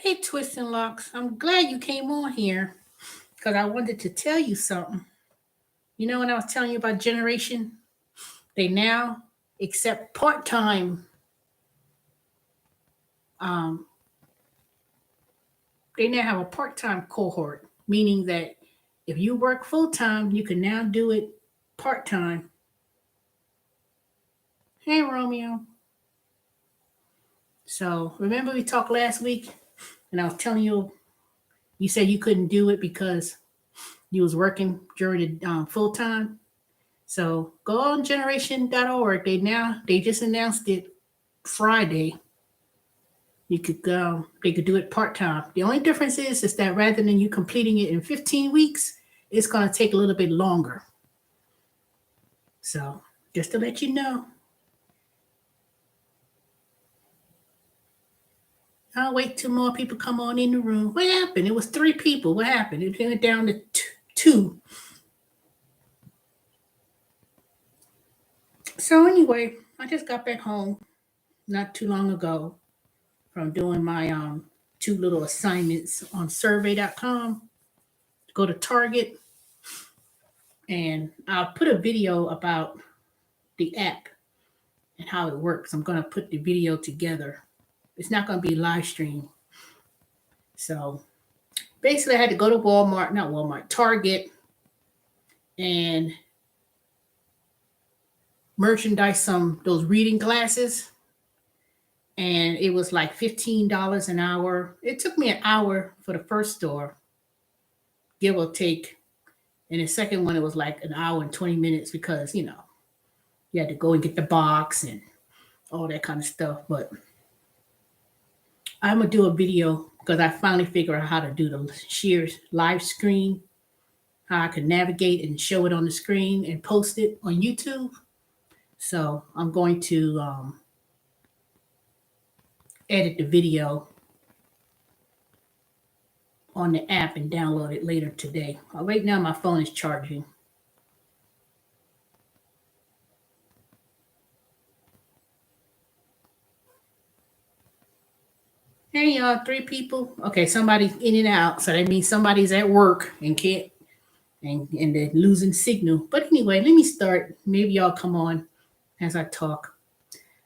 Hey, Twist and Locks. I'm glad you came on here because I wanted to tell you something. You know, when I was telling you about Generation, they now accept part time. Um, they now have a part time cohort, meaning that if you work full time, you can now do it part time. Hey, Romeo. So remember we talked last week, and I was telling you, you said you couldn't do it because you was working during the full time. So go on generation.org. They just announced it Friday. You could go. They could do it part time. The only difference is that rather than you completing it in 15 weeks, it's gonna take a little bit longer. So just to let you know, I'll wait till more people come on in the room. What happened? It was three people. What happened? It went down to two. So anyway, I just got back home not too long ago from doing my two little assignments on survey.com. Go to Target, and I'll put a video about the app and how it works. I'm going to put the video together. It's not going to be live stream. So basically, I had to go to Target, and merchandise some those reading glasses. And it was like $15 an hour. It took me an hour for the first store, give or take. And the second one, it was like an hour and 20 minutes because, you had to go and get the box and all that kind of stuff. But I'm going to do a video because I finally figured out how to do the sheer live screen, how I can navigate and show it on the screen and post it on YouTube. So I'm going to edit the video on the app and download it later today. Right now, my phone is charging. Hey, y'all, three people. Okay, somebody's in and out, so that means somebody's at work and can't, and they're losing signal. But anyway, let me start. Maybe y'all come on as I talk.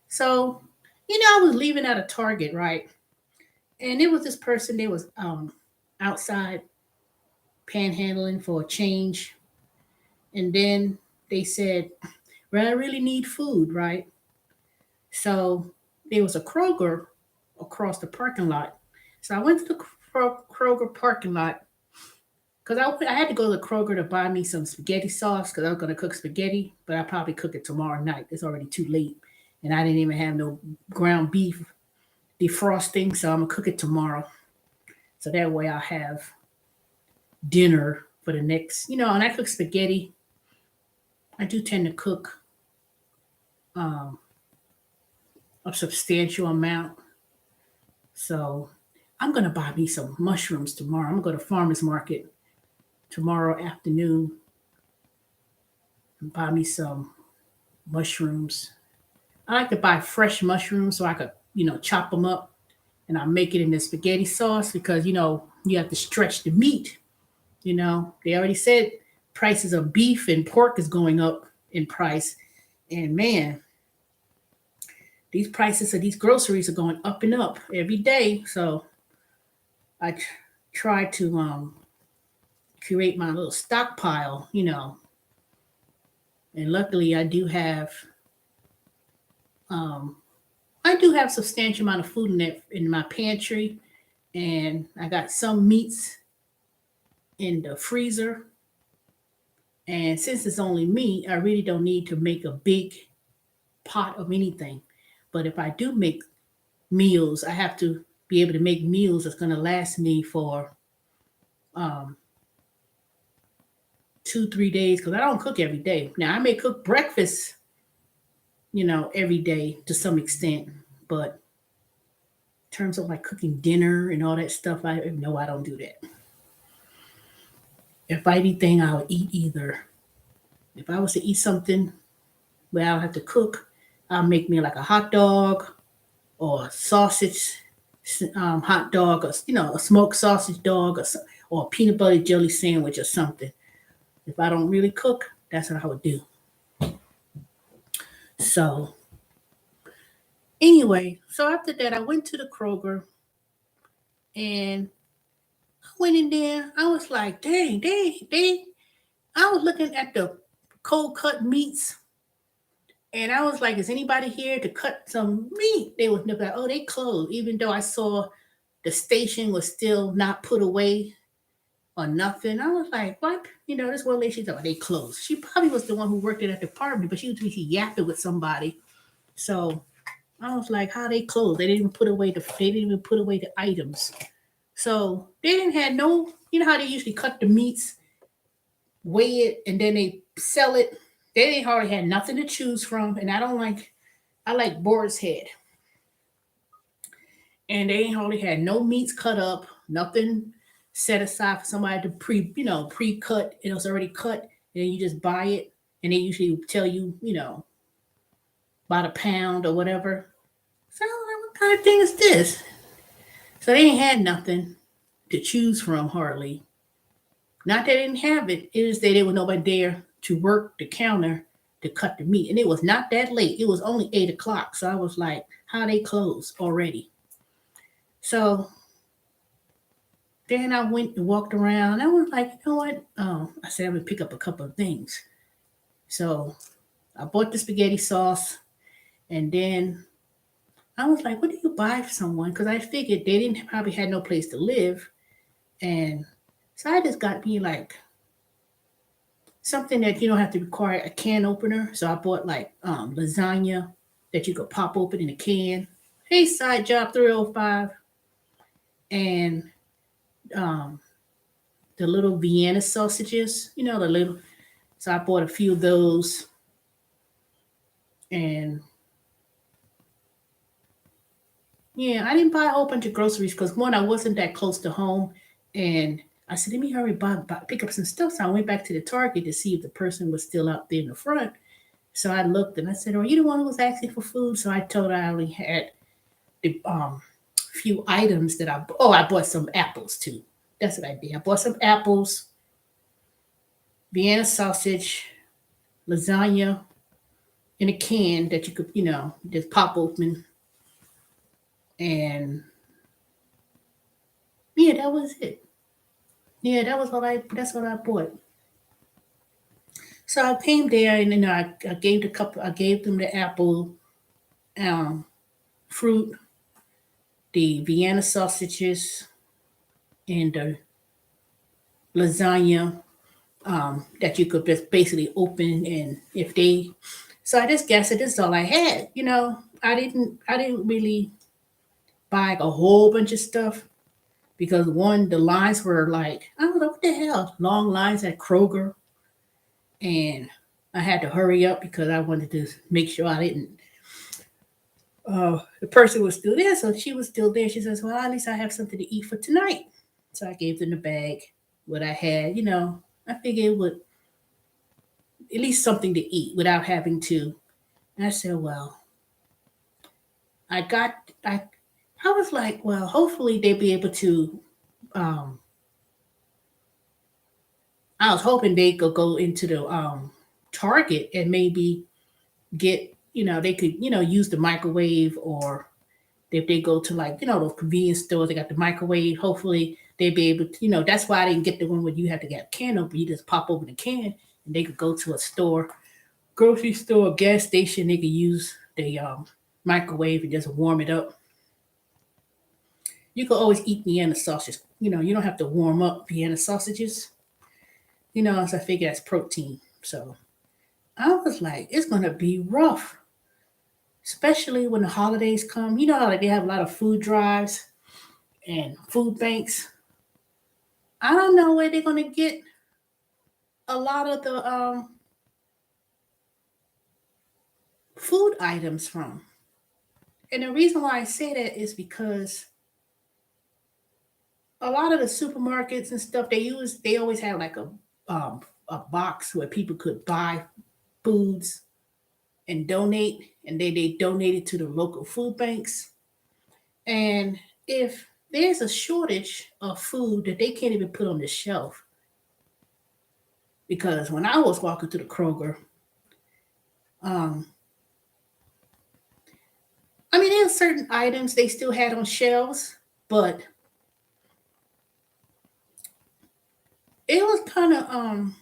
So, I was leaving out of Target, right? And there was this person. They was outside panhandling for a change, and then they said, "Well, I really need food, right?" So there was a Kroger across the parking lot. So I went to the Kroger parking lot because I had to go to the Kroger to buy me some spaghetti sauce because I was going to cook spaghetti, but I'll probably cook it tomorrow night. It's already too late. And I didn't even have no ground beef defrosting, so I'm going to cook it tomorrow. So that way I'll have dinner for the next, and I cook spaghetti. I do tend to cook um, a substantial amount. So I'm going to buy me some mushrooms tomorrow. I'm going to go to farmer's market tomorrow afternoon and buy me some mushrooms. I like to buy fresh mushrooms so I could, chop them up and I make it in the spaghetti sauce because, you have to stretch the meat. They already said prices of beef and pork is going up in price. And man, these prices of these groceries are going up and up every day. So I try to create my little stockpile, and luckily um, I do have substantial amount of food in my pantry, and I got some meats in the freezer. And since it's only me, I really don't need to make a big pot of anything. But if I do make meals, I have to be able to make meals that's going to last me for um, 2-3 days because I don't cook every day. Now I may cook breakfast, every day to some extent, but in terms of like cooking dinner and all that stuff, I know I don't do that. If I eat anything, I'll eat either. If I was to eat something where I'll have to cook, I'll make me like a hot dog or a sausage hot dog, or a smoked sausage dog, or a peanut butter jelly sandwich or something. If I don't really cook, that's what I would do. So anyway, so after that, I went to the Kroger and I went in there. I was like, dang, dang. I was looking at the cold cut meats, and I was like, is anybody here to cut some meat? They was never like, oh, they closed, even though I saw the station was still not put away or nothing. I was like, what? This one lady, she's like, they closed. She probably was the one who worked in that department, but she was busy yapping with somebody. So I was like, how they closed? They didn't even put away the items. So they didn't have no, how they usually cut the meats, weigh it, and then they sell it. They didn't hardly had nothing to choose from. And I like boar's head. And they ain't hardly had no meats cut up, nothing set aside for somebody to pre-cut. It was already cut, and then you just buy it, and they usually tell you, about a pound or whatever. So I was like, what kind of thing is this? So they ain't had nothing to choose from hardly. Not that they didn't have it, it is that there was nobody there to work the counter to cut the meat. And it was not that late. It was only 8 o'clock. So I was like, how they close already? So then I went and walked around. I was like, you know what? I said I would pick up a couple of things. So I bought the spaghetti sauce, and then I was like, what do you buy for someone? Because I figured they didn't probably had no place to live. And so I just got me like something that you don't have to require a can opener. So I bought like lasagna that you could pop open in a can. Hey, side job 305. And um, the little Vienna sausages, the little. So I bought a few of those, and yeah, I didn't buy a whole bunch of groceries because one, I wasn't that close to home, and I said, let me hurry pick up some stuff. So I went back to the Target to see if the person was still out there in the front. So I looked and I said, "Are you the one who was asking for food?" So I told her I only had the few items that I bought some apples too. That's what I did. I bought some apples, Vienna sausage, lasagna in a can that you could, just pop open. And yeah, that was it. Yeah, that's what I bought. So I came there and I gave them the apple, um, fruit, the Vienna sausages, and the lasagna that you could just basically open. And if they, so I just guessed that this is all I had. I didn't really buy a whole bunch of stuff because one, the lines were like, I don't know what the hell, long lines at Kroger, and I had to hurry up because I wanted to make sure I didn't. The person was still there, so she was still there. She says, "Well, at least I have something to eat for tonight." So I gave them the bag, what I had. I figured it would at least something to eat without having to. And I said, "Well, I got I." I was like, "Well, hopefully they'll be able to." Um, I was hoping they could go into the Target and maybe get, they could, use the microwave, or if they go to like, those convenience stores, they got the microwave. Hopefully they'd be able to, that's why I didn't get the one where you have to get a can open. You just pop open the can and they could go to a store, grocery store, gas station. They could use the microwave and just warm it up. You could always eat Vienna sausages. You don't have to warm up Vienna sausages. So I figure that's protein. So I was like, it's gonna be rough, especially when the holidays come. You know how like they have a lot of food drives and food banks. I don't know where they're gonna get a lot of the food items from. And the reason why I say that is because a lot of the supermarkets and stuff they always have like a box where people could buy foods and donate, and they donate it to the local food banks. And if there's a shortage of food that they can't even put on the shelf, because when I was walking through the Kroger, um, I mean, there's certain items they still had on shelves, but it was kind of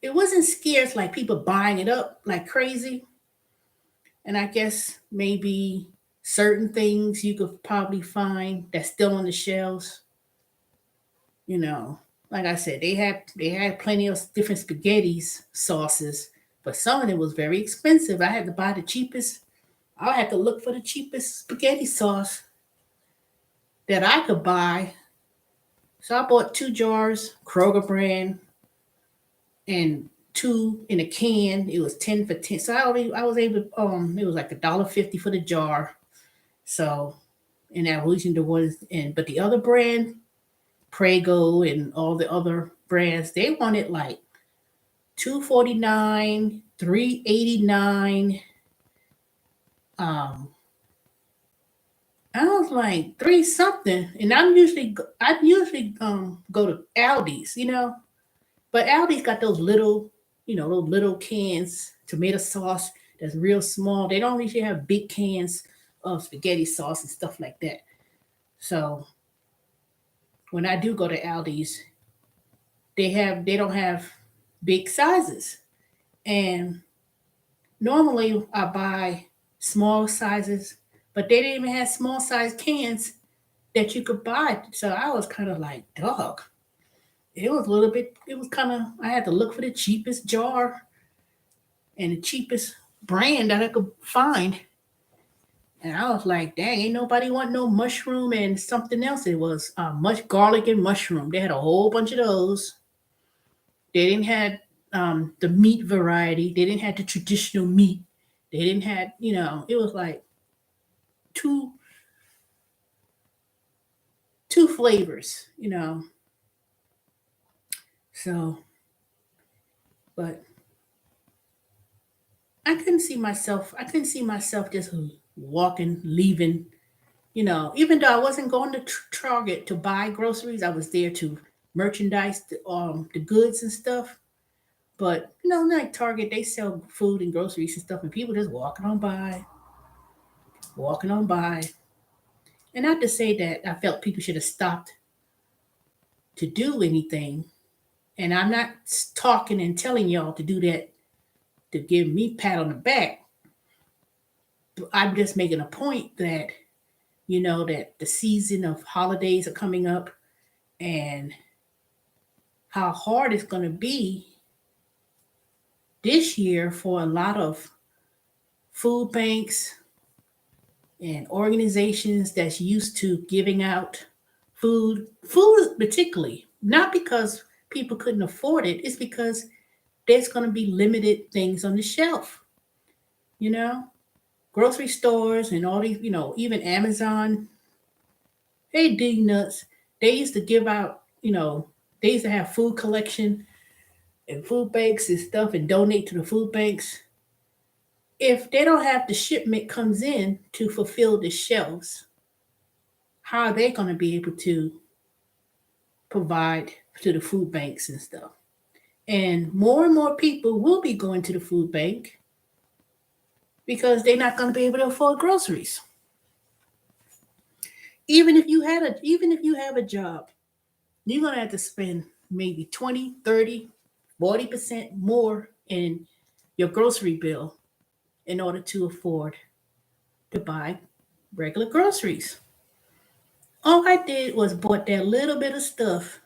it wasn't scarce like people buying it up like crazy. And I guess maybe certain things you could probably find that's still on the shelves. You know, like I said, they had plenty of different spaghettis sauces, but some of it was very expensive. I had to buy the cheapest. I had to look for the cheapest spaghetti sauce that I could buy. So I bought 2 jars, Kroger brand, and two in a can. It was 10 for 10. So I was able. It was like $1.50 for the jar. So, and I was using the ones, and but the other brand, Prego, and all the other brands, they wanted like 2.49, 3.89. Um, I was like three something, and I usually go to Aldi's, but Aldi's got those little, those little cans tomato sauce that's real small. They don't usually have big cans of spaghetti sauce and stuff like that. So when I do go to Aldi's, they don't have big sizes. And normally I buy small sizes, but they didn't even have small size cans that you could buy. So I was kind of like, dog. It was a little bit. It was kind of. I had to look for the cheapest jar and the cheapest brand that I could find. And I was like, dang, ain't nobody want no mushroom and something else. It was much garlic and mushroom. They had a whole bunch of those. They didn't have the meat variety. They didn't have the traditional meat. They didn't have, it was like two two flavors, So, but I couldn't see myself just walking, leaving. Even though I wasn't going to Target to buy groceries, I was there to merchandise the goods and stuff. But like Target, they sell food and groceries and stuff, and people just walking on by. And not to say that I felt people should have stopped to do anything. And I'm not talking and telling y'all to do that to give me pat on the back. But I'm just making a point that that the season of holidays are coming up, and how hard it's going to be this year for a lot of food banks and organizations that's used to giving out food particularly, not because people couldn't afford it, it's because there's going to be limited things on the shelf, you know, grocery stores and all these, even Amazon, hey D nuts, they used to give out, they used to have food collection and food banks and stuff and donate to the food banks. If they don't have the shipment comes in to fulfill the shelves, how are they going to be able to provide to the food banks and stuff? And more people will be going to the food bank because they're not going to be able to afford groceries. Even if you have a job, you're going to have to spend maybe 20, 30, 40% more in your grocery bill in order to afford to buy regular groceries. All I did was bought that little bit of stuff,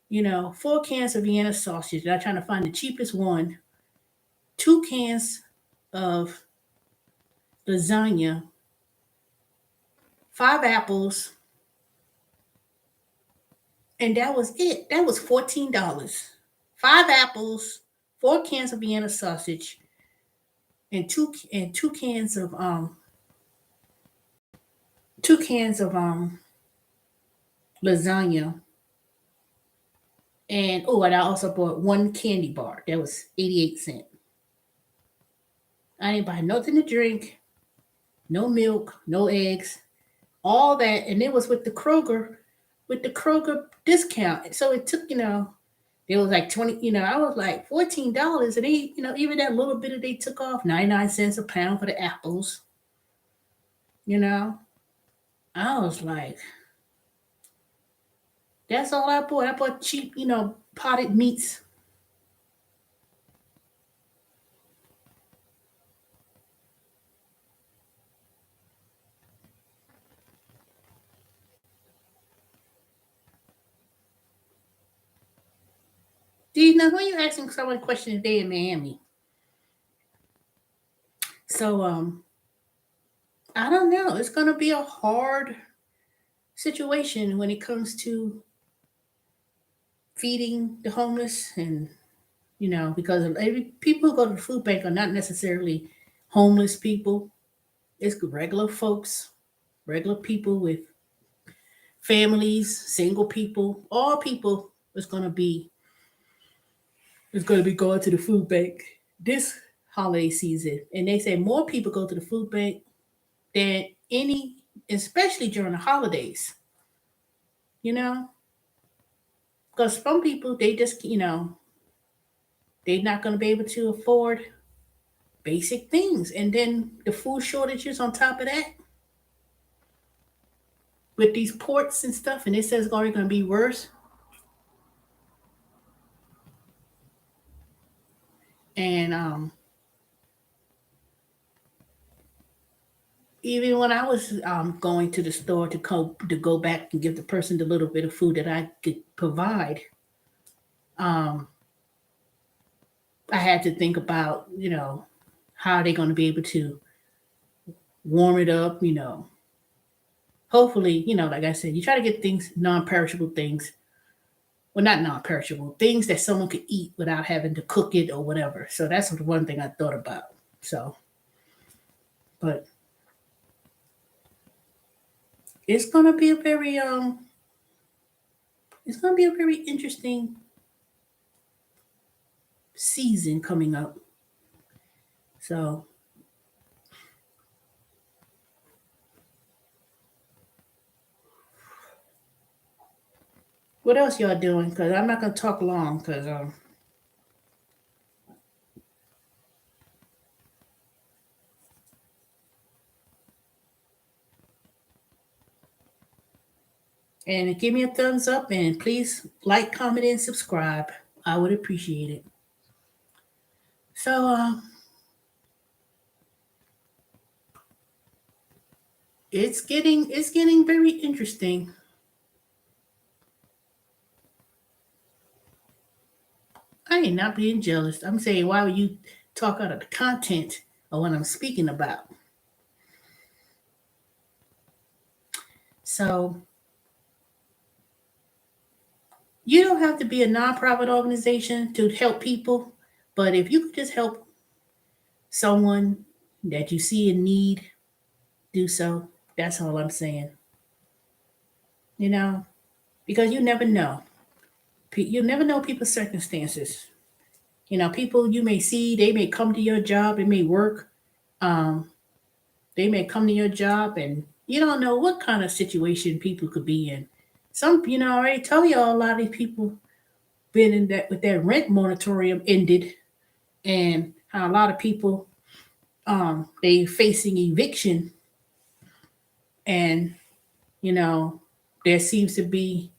4 cans of Vienna sausage. I'm trying to find the cheapest one, 2 cans of lasagna, 5 apples, and that was it. That was $14. 5 apples, 4 cans of Vienna sausage, and two cans of 2 cans of lasagna. And I also bought one candy bar. That was 88 cents. I didn't buy nothing to drink, no milk, no eggs. all that, and it was with the Kroger discount. So it took, it was like 20, I was like $14, and they, even that little bit that they took off, 99 cents a pound for the apples, you know. I was like, that's all I bought. I bought cheap, potted meats. Do you know who you asking someone a question today in Miami? So I don't know. It's gonna be a hard situation when it comes to feeding the homeless, and because every people who go to the food bank are not necessarily homeless people. It's regular folks, regular people with families, single people, all people is gonna be going to the food bank this holiday season. And they say more people go to the food bank than any, especially during the holidays, you know, because some people they just they're not gonna be able to afford basic things, and then the food shortages on top of that with these ports and stuff, and it says it's already gonna be worse. And even when I was going to the store to go back and give the person the little bit of food that I could provide, um, I had to think about how they're going to be able to warm it up. Hopefully, like I said, you try to get things, non-perishable things. Well, not non-perishable things that someone could eat without having to cook it or whatever. So that's the one thing I thought about. So, but it's gonna be a very it's gonna be a very interesting season coming up. So, what else y'all doing? Because I'm not gonna talk long. Because and give me a thumbs up, and please like, comment, and subscribe. I would appreciate it. So, it's getting very interesting. I am not being jealous. I'm saying, why would you talk out of the content of what I'm speaking about? So, you don't have to be a nonprofit organization to help people, but if you could just help someone that you see in need, do so. That's all I'm saying. You know, because you never know. You never know people's circumstances. People you may see, they may come to your job, it may work. Um, they may come to your job, and you don't know what kind of situation people could be in. Some, I already tell y'all, a lot of these people been in that with that rent moratorium ended, and how a lot of people they facing eviction, and you know there seems to be,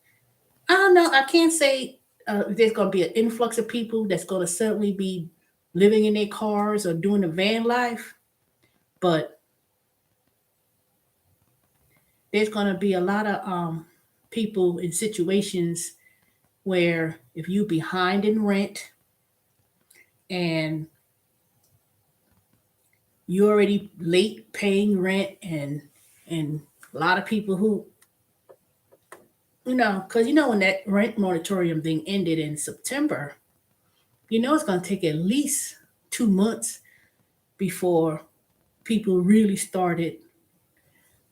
I don't know, I can't say there's going to be an influx of people that's going to certainly be living in their cars or doing a van life, but there's going to be a lot of people in situations where if you behind in rent and you already late paying rent, and a lot of people who, because when that rent moratorium thing ended in September, it's going to take at least 2 months before people really started.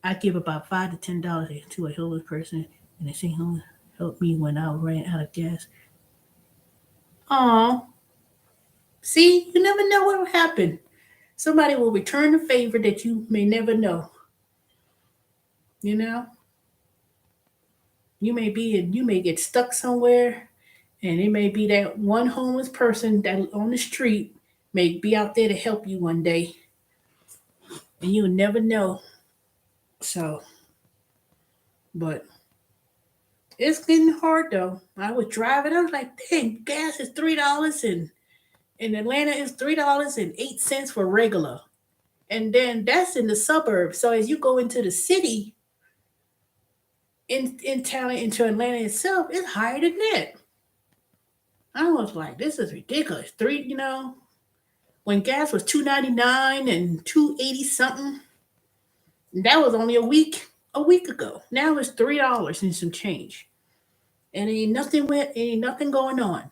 I give about $5 to $10 to a homeless person, and they say, "Homeless help me when I ran out of gas." Oh, see, you never know what will happen. Somebody will return a favor that you may never know. You know, you may get stuck somewhere, and it may be that one homeless person that on the street may be out there to help you one day, and you'll never know. So, but it's getting hard though. I was driving, I was like, dang, gas is $3, and in Atlanta is $3.08 for regular. And then that's in the suburbs. So as you go into the city, in town, into Atlanta itself, it's higher than that. I was like, this is ridiculous. When gas was $2.99 and $2.80 something, that was only a week ago. Now it's $3 and some change. And ain't nothing going on.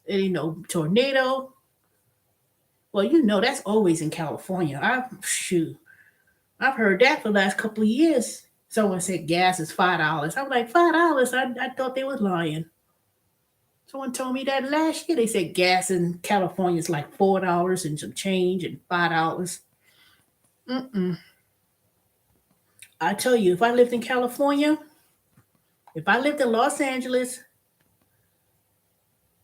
It ain't no tornado. Well, that's always in California. I've heard that for the last couple of years. Someone said gas is $5. I'm like, $5? I thought they was lying. Someone told me that last year. They said gas in California is like $4 and some change and $5. Mm-mm. I tell you, if I lived in California, if I lived in Los Angeles,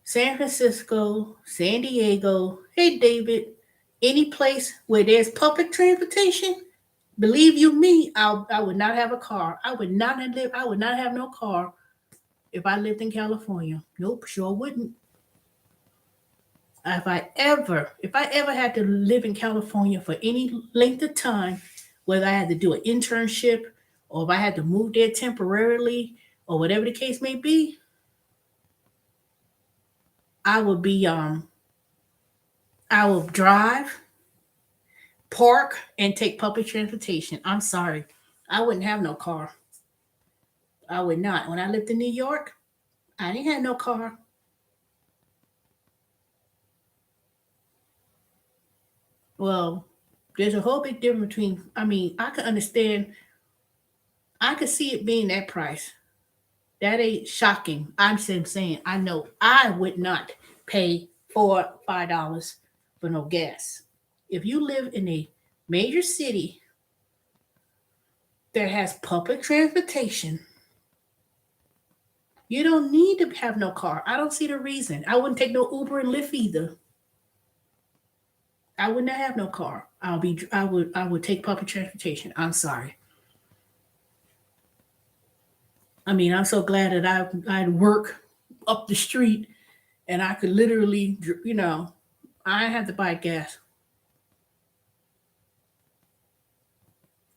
San Francisco, San Diego, hey David, any place where there's public transportation, believe you me, I would not have a car. I would not have no car if I lived in California. Nope, sure wouldn't. If I ever had to live in California for any length of time, whether I had to do an internship or if I had to move there temporarily or whatever the case may be, I would be I will drive, park, and take public transportation. I'm sorry. I wouldn't have no car. I would not. When I lived in New York, I didn't have no car. Well, there's a whole big difference between, I could understand, I could see it being that price. That ain't shocking. I'm saying, I know I would not pay $4 or $5 for no gas. If you live in a major city that has public transportation, you don't need to have no car. I don't see the reason. I wouldn't take no Uber and Lyft either. I would not have no car. I would take public transportation. I'm sorry. I'm so glad that I'd work up the street and I could literally, I had to buy gas.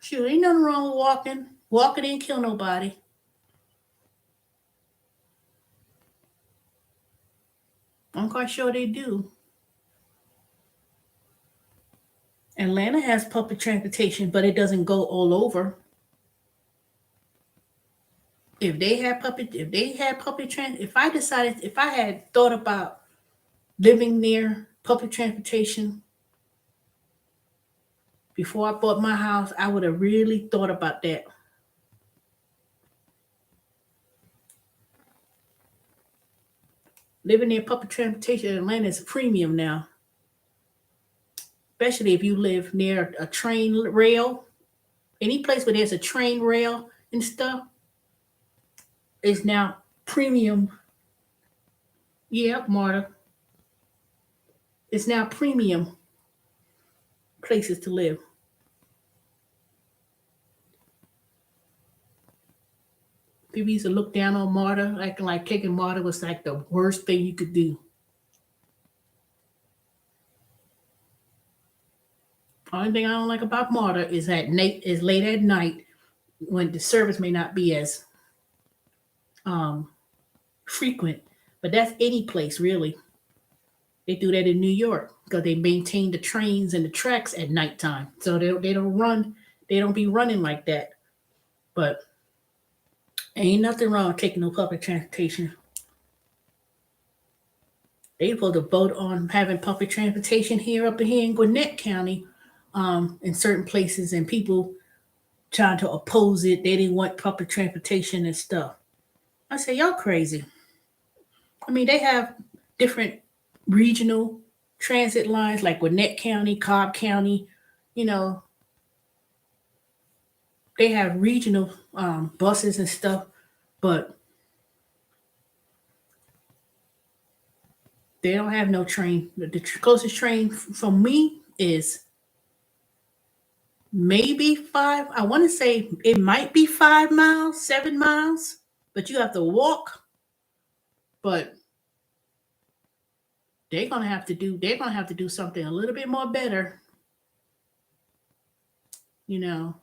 Sure, ain't nothing wrong with walking. Walking ain't kill nobody. I'm quite sure they do. Atlanta has public transportation, but it doesn't go all over. If I decided, if I had thought about living near public transportation before I bought my house, I would have really thought about that. Living near public transportation in Atlanta is a premium now, especially if you live near a train rail. Any place where there's a train rail and stuff is now premium. Yeah, Marta. It's now premium places to live. People used to look down on Marta, acting like taking Marta was like the worst thing you could do. Only thing I don't like about Marta is at night, is late at night when the service may not be as um, frequent. But that's any place really. They do that in New York because they maintain the trains and the tracks at nighttime, so they don't run. They don't be running like that. But ain't nothing wrong with taking no public transportation. They supposed to vote on having public transportation here in Gwinnett County, in certain places, and people trying to oppose it. They didn't want public transportation and stuff. I say y'all crazy. They have different regional transit lines like Gwinnett County, Cobb County. You know, they have regional buses and stuff, but they don't have no train. The closest train from me is maybe five. I want to say it might be 5 miles, 7 miles, but you have to walk. But they're gonna have to do something a little bit more better, you know.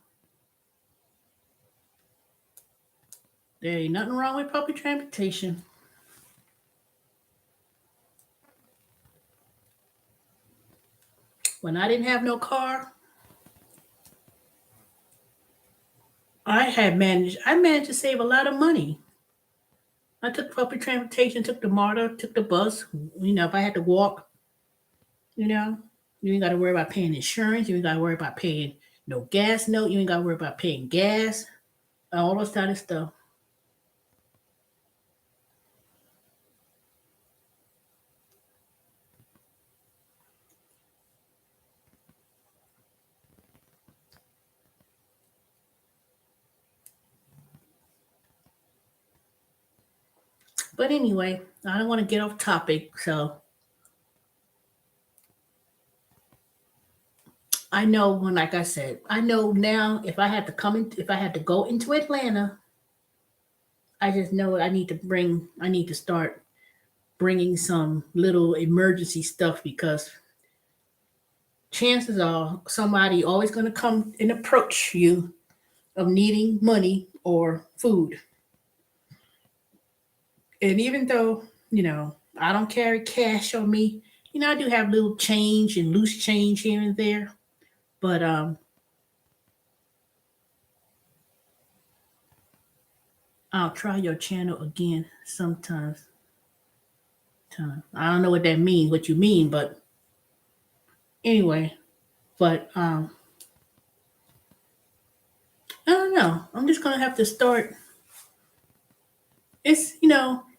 There ain't nothing wrong with public transportation. When I didn't have no car, I managed to save a lot of money. I took public transportation, took the MARTA, took the bus. If I had to walk, you know, you ain't got to worry about paying insurance. You ain't got to worry about paying no gas note. You ain't got to worry about paying gas, all those kind of stuff. But anyway, I don't want to get off topic. So I know when, like I said, I know now if I had to go into Atlanta, I just know I need to start bringing some little emergency stuff because chances are somebody always going to come and approach you of needing money or food. And even though, I don't carry cash on me, I do have little change and loose change here and there. But I'll try your channel again sometimes. I don't know what that means, what you mean, but anyway, but I don't know. I'm just gonna have to start.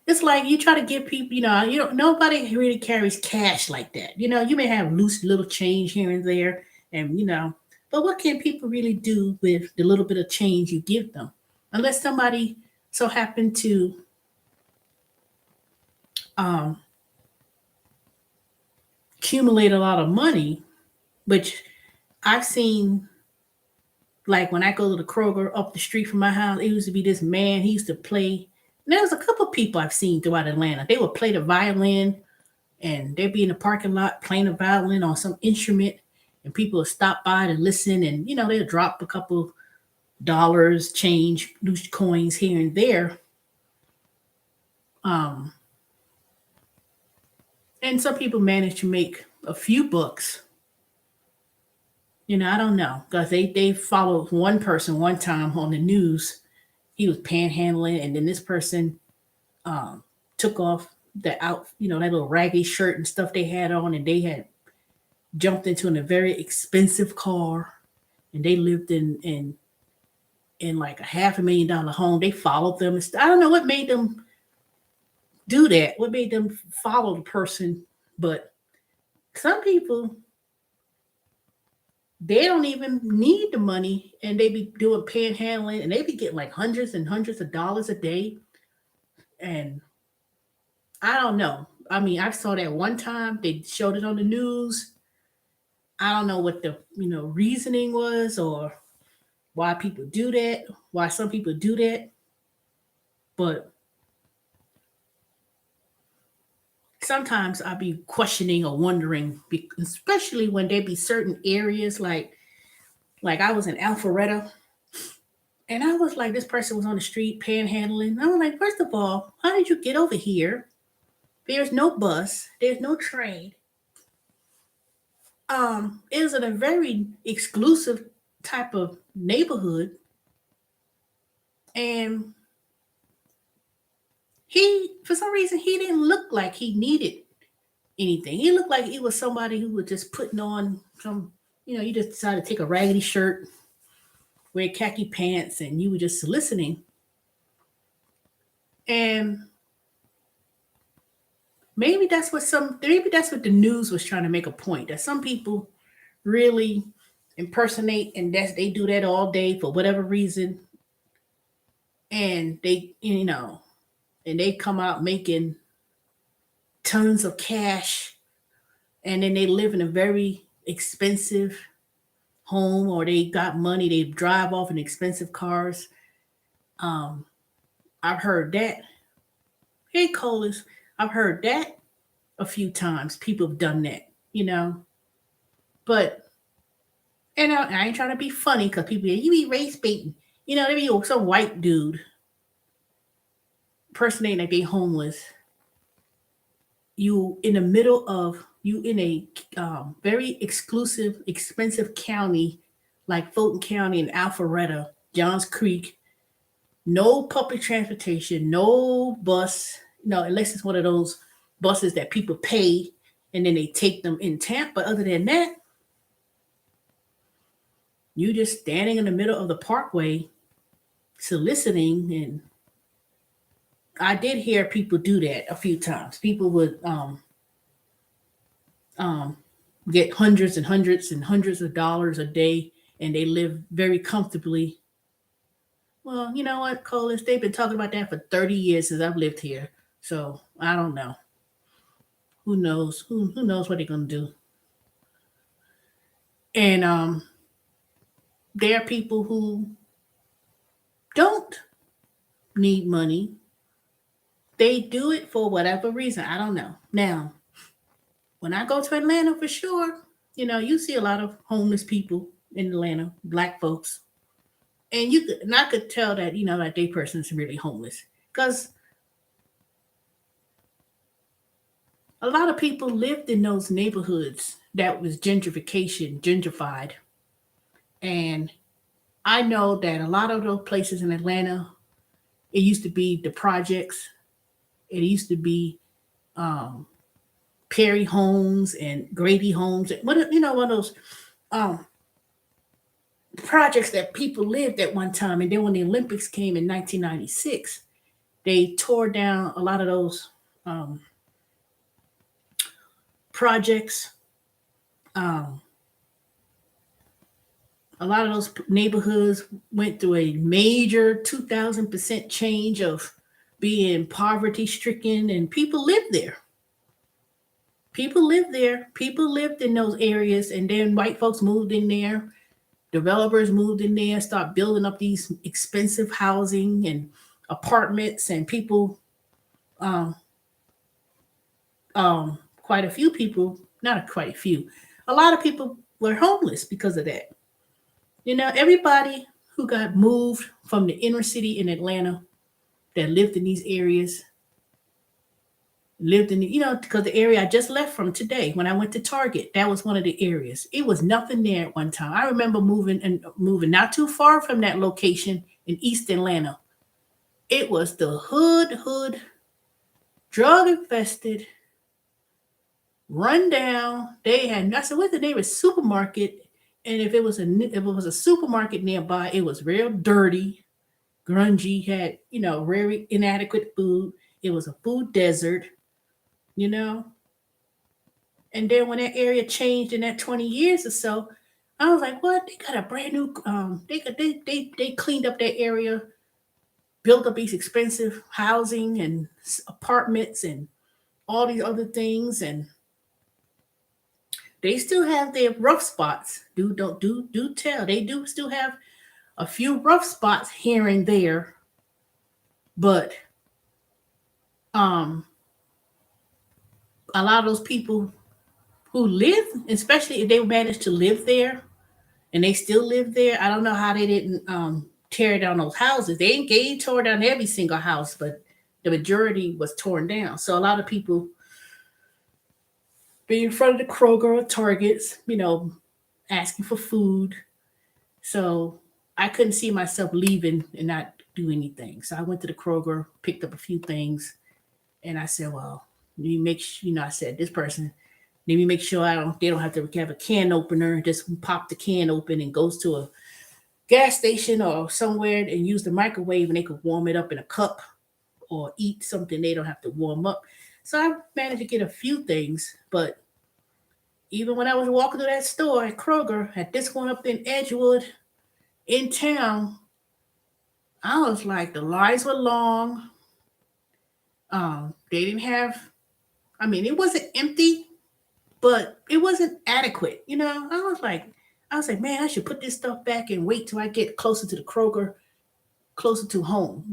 It's like you try to give people, you don't nobody really carries cash like that. You may have loose little change here and there, and but what can people really do with the little bit of change you give them? Unless somebody so happen to um accumulate a lot of money, which I've seen. Like when I go to the Kroger up the street from my house, it used to be this man. He used to play. And there was a couple of people I've seen throughout Atlanta. They would play the violin, and they'd be in the parking lot playing the violin on some instrument, and people would stop by to listen, and they'd drop a couple dollars, change, loose coins here and there. Um, and some people manage to make a few bucks. I don't know because they followed one person one time on the news. He was panhandling, and then this person um, took off that little raggy shirt and stuff they had on, and they had jumped into a very expensive car, and they lived in like a $500,000 home. They followed them. I don't know what made them do that. What made them follow the person? But some people they don't even need the money, and they be doing panhandling, and they be getting like hundreds and hundreds of dollars a day. And I don't know. I mean, I saw that one time they showed it on the news. I don't know what the reasoning was or why people do that, why some people do that, but sometimes I be questioning or wondering, especially when there be certain areas like I was in Alpharetta, and I was like, this person was on the street panhandling. I was like, first of all, how did you get over here? There's no bus, there's no train. It was in a very exclusive type of neighborhood, and he, for some reason, he didn't look like he needed anything. He looked like he was somebody who was just putting on some, you just decided to take a raggedy shirt, wear khaki pants, and you were just listening. And maybe that's what the news was trying to make a point, that some people really impersonate, and they do that all day for whatever reason, and and they come out making tons of cash, and then they live in a very expensive home, or they got money, they drive off in expensive cars. Um, I've heard that. Hey, Colas, I've heard that a few times. People have done that, you know. But I ain't trying to be funny because people you be race baiting. There be some white dude impersonating like they homeless. You in the middle of you in a very exclusive, expensive county like Fulton County and Alpharetta, Johns Creek. No public transportation, no bus, unless it's one of those buses that people pay and then they take them in Tampa. But other than that, you just standing in the middle of the parkway soliciting. And I did hear people do that a few times. People would um, get hundreds and hundreds and hundreds of dollars a day, and they live very comfortably. Well, you know what, Colas? They've been talking about that for 30 years since I've lived here. So I don't know. Who knows? Who knows what they're gonna do? And there are people who don't need money. They do it for whatever reason. I don't know. Now, when I go to Atlanta, for sure, you see a lot of homeless people in Atlanta, black folks, and I could tell that that they person is really homeless because a lot of people lived in those neighborhoods that was gentrified, and I know that a lot of those places in Atlanta, it used to be the projects, it used to be um, Perry Homes and Grady Homes, one of those um, projects that people lived at one time. And then when the Olympics came in 1996, they tore down a lot of those um, projects. Um, a lot of those neighborhoods went through a major 2,000% change of being poverty stricken, and people lived there. People lived there. People lived in those areas, and then white folks moved in there. Developers moved in there, start building up these expensive housing and apartments, and people, um, quite a few people, not quite a few, a lot of people were homeless because of that. Everybody who got moved from the inner city in Atlanta that lived in these areas lived in because the area I just left from today when I went to Target, that was one of the areas. It was nothing there at one time. I remember moving not too far from that location in East Atlanta. It was the hood, drug infested, run down. They had I said, what's the name of supermarket? And if it was a supermarket nearby, it was real dirty, grungy, had very inadequate food. It was a food desert, you know. And then when that area changed in that 20 years or so, I was like, what? They got a brand new they cleaned up that area, built up these expensive housing and apartments and all these other things, and they still have their rough spots. Do tell. They do still have a few rough spots here and there, but um a lot of those people who live, especially if they managed to live there and they still live there. I don't know how they didn't tear down those houses. They tore down every single house, but the majority was torn down. So a lot of people be in front of the Kroger or Targets, asking for food. So I couldn't see myself leaving and not do anything. So I went to the Kroger, picked up a few things, and I said, well, you make I said this person, let me make sure they don't have to have a can opener. Just pop the can open and goes to a gas station or somewhere and use the microwave, and they could warm it up in a cup or eat something they don't have to warm up. So I managed to get a few things, but Even when I was walking to that store at Kroger, at this one up in Edgewood, in town, I was like, the lines were long. They didn't have, I mean, it wasn't empty, but it wasn't adequate. I was like, man, I should put this stuff back and wait till I get closer to the Kroger, closer to home.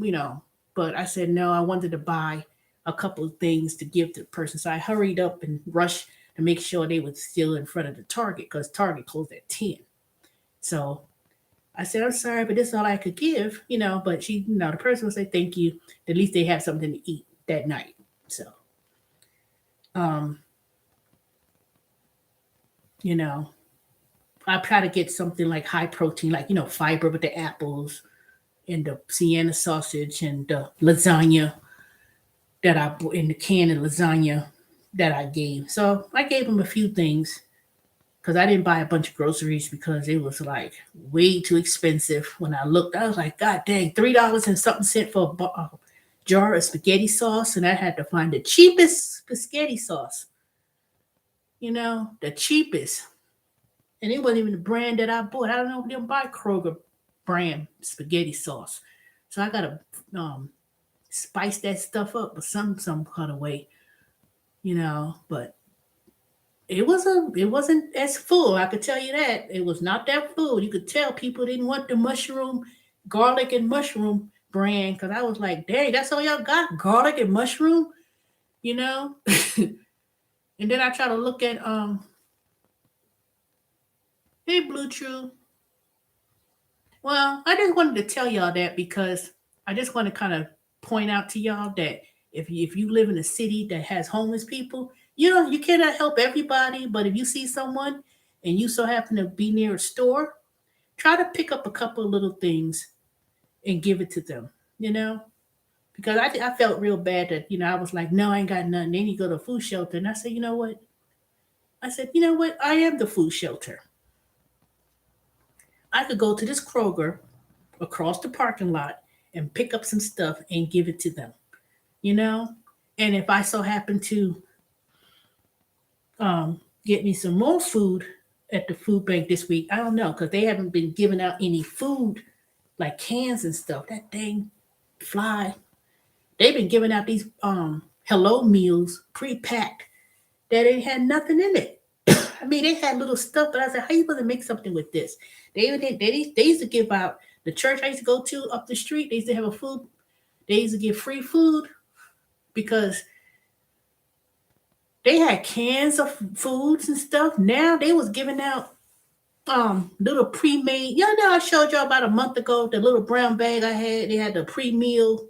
But I said, no, I wanted to buy a couple of things to give to the person. So I hurried up and rushed to make sure they were still in front of the Target because Target closed at 10. So I said, I'm sorry, but this is all I could give. But the person would say, thank you. At least they have something to eat that night. So, um, you know, I try to get something like high protein, like, fiber with the apples and the Sienna sausage and the lasagna that I put in the can of lasagna that I gave. So I gave him a few things because I didn't buy a bunch of groceries because it was like way too expensive. When I looked, I was like, God dang, $3 and something cent for a jar of spaghetti sauce, and I had to find the cheapest spaghetti sauce. The cheapest, and it wasn't even the brand that I bought. I don't know if they buy Kroger brand spaghetti sauce, so I gotta spice that stuff up with some kind of way. But it wasn't as full. I could tell you that it was not that full. You could tell people didn't want the mushroom, garlic and mushroom brand because I was like, dang, that's all y'all got, garlic and mushroom, you know. And then I try to look at hey Blue True. Well, I just wanted to tell y'all that because I just want to kind of point out to y'all that if you live in a city that has homeless people, you cannot help everybody, but if you see someone and you so happen to be near a store, try to pick up a couple of little things and give it to them, you know? Because I felt real bad that, I was like, no, I ain't got nothing. Then you go to a food shelter. And I said, you know what? I said, you know what? I am the food shelter. I could go to this Kroger across the parking lot and pick up some stuff and give it to them, you know? And if I so happen to um, get me some more food at the food bank this week, I don't know, because they haven't been giving out any food like cans and stuff. That dang fly. They've been giving out these hello meals pre-packed that ain't had nothing in it. I mean, they had little stuff, but I said, how you going to make something with this? They used to give out, the church I used to go to up the street, they used to have a food, they used to give free food because they had cans of foods and stuff. Now they was giving out little pre-made. I showed y'all about a month ago the little brown bag I had. They had the pre-meal,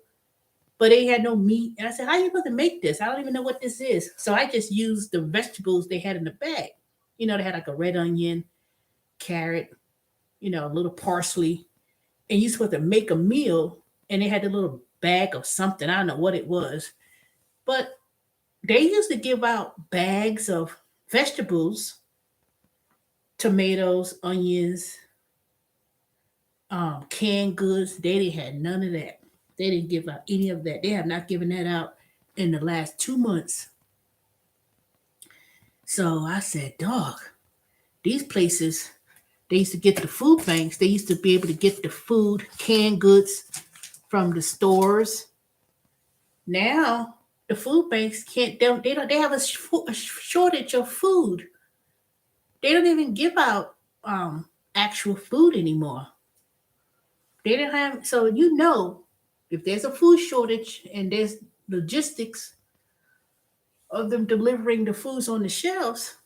but they had no meat. And I said, how you going to make this? I don't even know what this is. So I just used the vegetables they had in the bag. They had like a red onion, carrot, a little parsley, and you supposed to make a meal, and they had a little bag of something. I don't know what it was, but they used to give out bags of vegetables, tomatoes, onions, canned goods. They didn't have none of that. They didn't give out any of that. They have not given that out in the last 2 months. So I said, dog, these places, they used to get the food banks. They used to be able to get the food, canned goods from the stores. Now the food banks can't. They have a shortage of food. They don't even give out um, actual food anymore. They don't have. So if there's a food shortage and there's logistics of them delivering the foods on the shelves,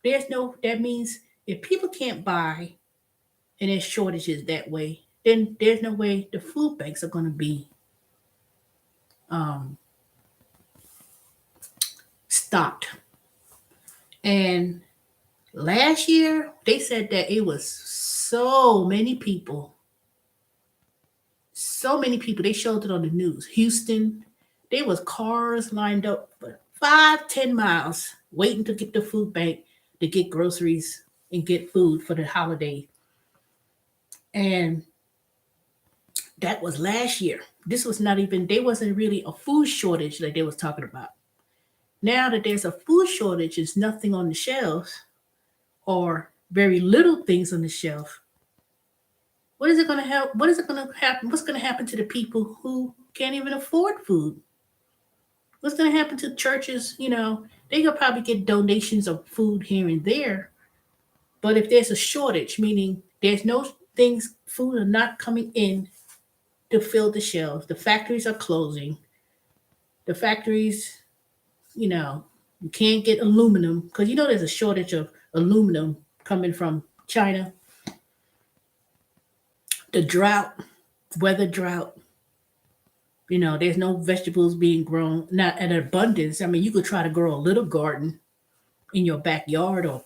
there's no. That means if people can't buy and there's shortages that way, then there's no way the food banks are going to be um, stocked. And last year, they said that it was so many people. They showed it on the news. Houston, there was cars lined up for 5-10 miles waiting to get the food bank to get groceries and get food for the holiday. And that was last year. This was not even, there wasn't really a food shortage like they was talking about. Now that there's a food shortage, there's nothing on the shelves. or very little things on the shelf, what is it going to help? What is it going to happen? What's going to happen to the people who can't even afford food? What's going to happen to churches? They could probably get donations of food here and there. But if there's a shortage, meaning there's no things, food are not coming in to fill the shelves, the factories are closing. The factories, you know, you can't get aluminum because there's a shortage of aluminum coming from China. The drought, weather drought, there's no vegetables being grown, not at abundance. I mean, you could try to grow a little garden in your backyard, or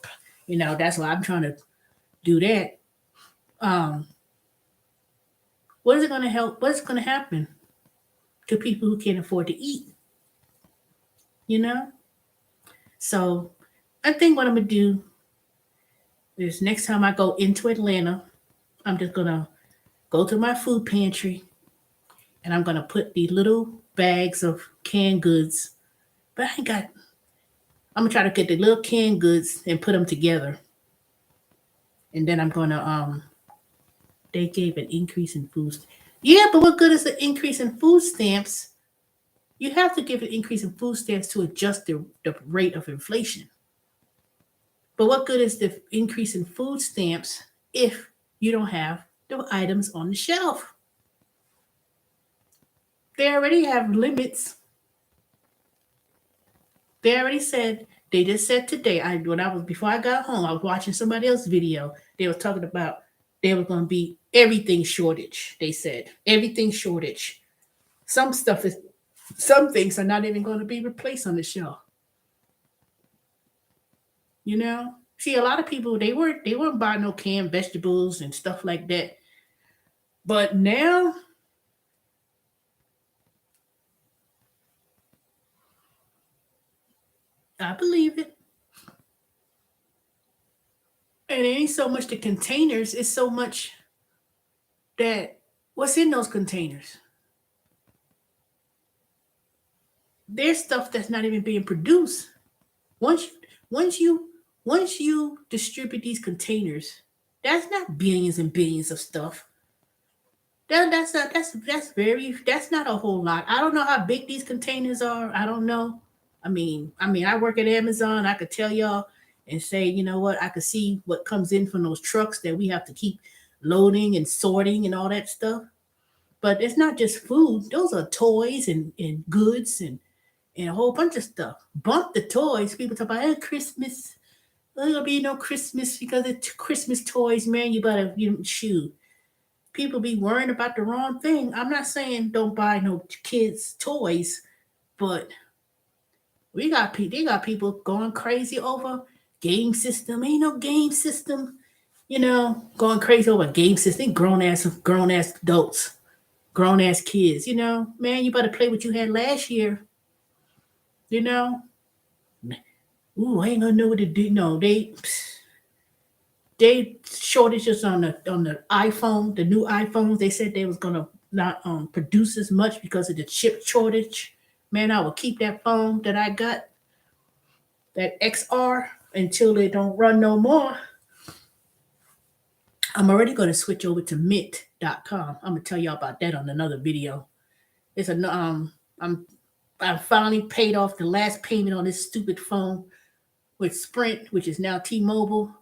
that's why I'm trying to do that. Um, what is it going to help? What's going to happen to people who can't afford to eat? You know. So I think what I'm gonna do is next time I go into Atlanta, I'm just gonna go to my food pantry and I'm gonna put the little bags of canned goods. But I ain't got. I'm gonna try to get the little canned goods and put them together, and then I'm gonna. They gave an increase in food. Yeah, but what good is the increase in food stamps? You have to give an increase in food stamps to adjust the rate of inflation. But what good is the increase in food stamps if you don't have the items on the shelf? They already have limits. They already said, they just said today, before I got home, I was watching somebody else's video. They were talking about there was gonna be everything shortage. They said everything shortage. Some things are not even gonna be replaced on the shelf. You know? See, a lot of people they weren't buying no canned vegetables and stuff like that. But now I believe it. And it ain't so much the containers, it's so much that what's in those containers. There's stuff that's not even being produced. Once once you once you distribute these containers, that's not billions and billions of stuff. That's not a whole lot. I don't know how big these containers are. I don't know. I mean, I work at Amazon. I could tell y'all and say, you know what? I could see what comes in from those trucks that we have to keep loading and sorting and all that stuff. But it's not just food. Those are toys and goods and a whole bunch of stuff. Bump the toys. People talk about Christmas. There'll be no Christmas because it's Christmas toys, man. You better shoot. People be worrying about the wrong thing. I'm not saying don't buy no kids toys, but they got people going crazy over game system. Ain't no game system, going crazy over game system. Grown ass adults, grown ass kids. Man, you better play what you had last year. You know, ooh, I ain't gonna know what to do. No, they shortages on the iPhone, the new iPhones. They said they was gonna not produce as much because of the chip shortage. Man, I will keep that phone that I got, that XR, until they don't run no more. I'm already gonna switch over to Mint.com. I'm gonna tell y'all about that on another video. It's a I'm I finally paid off the last payment on this stupid phone with Sprint, which is now T-Mobile,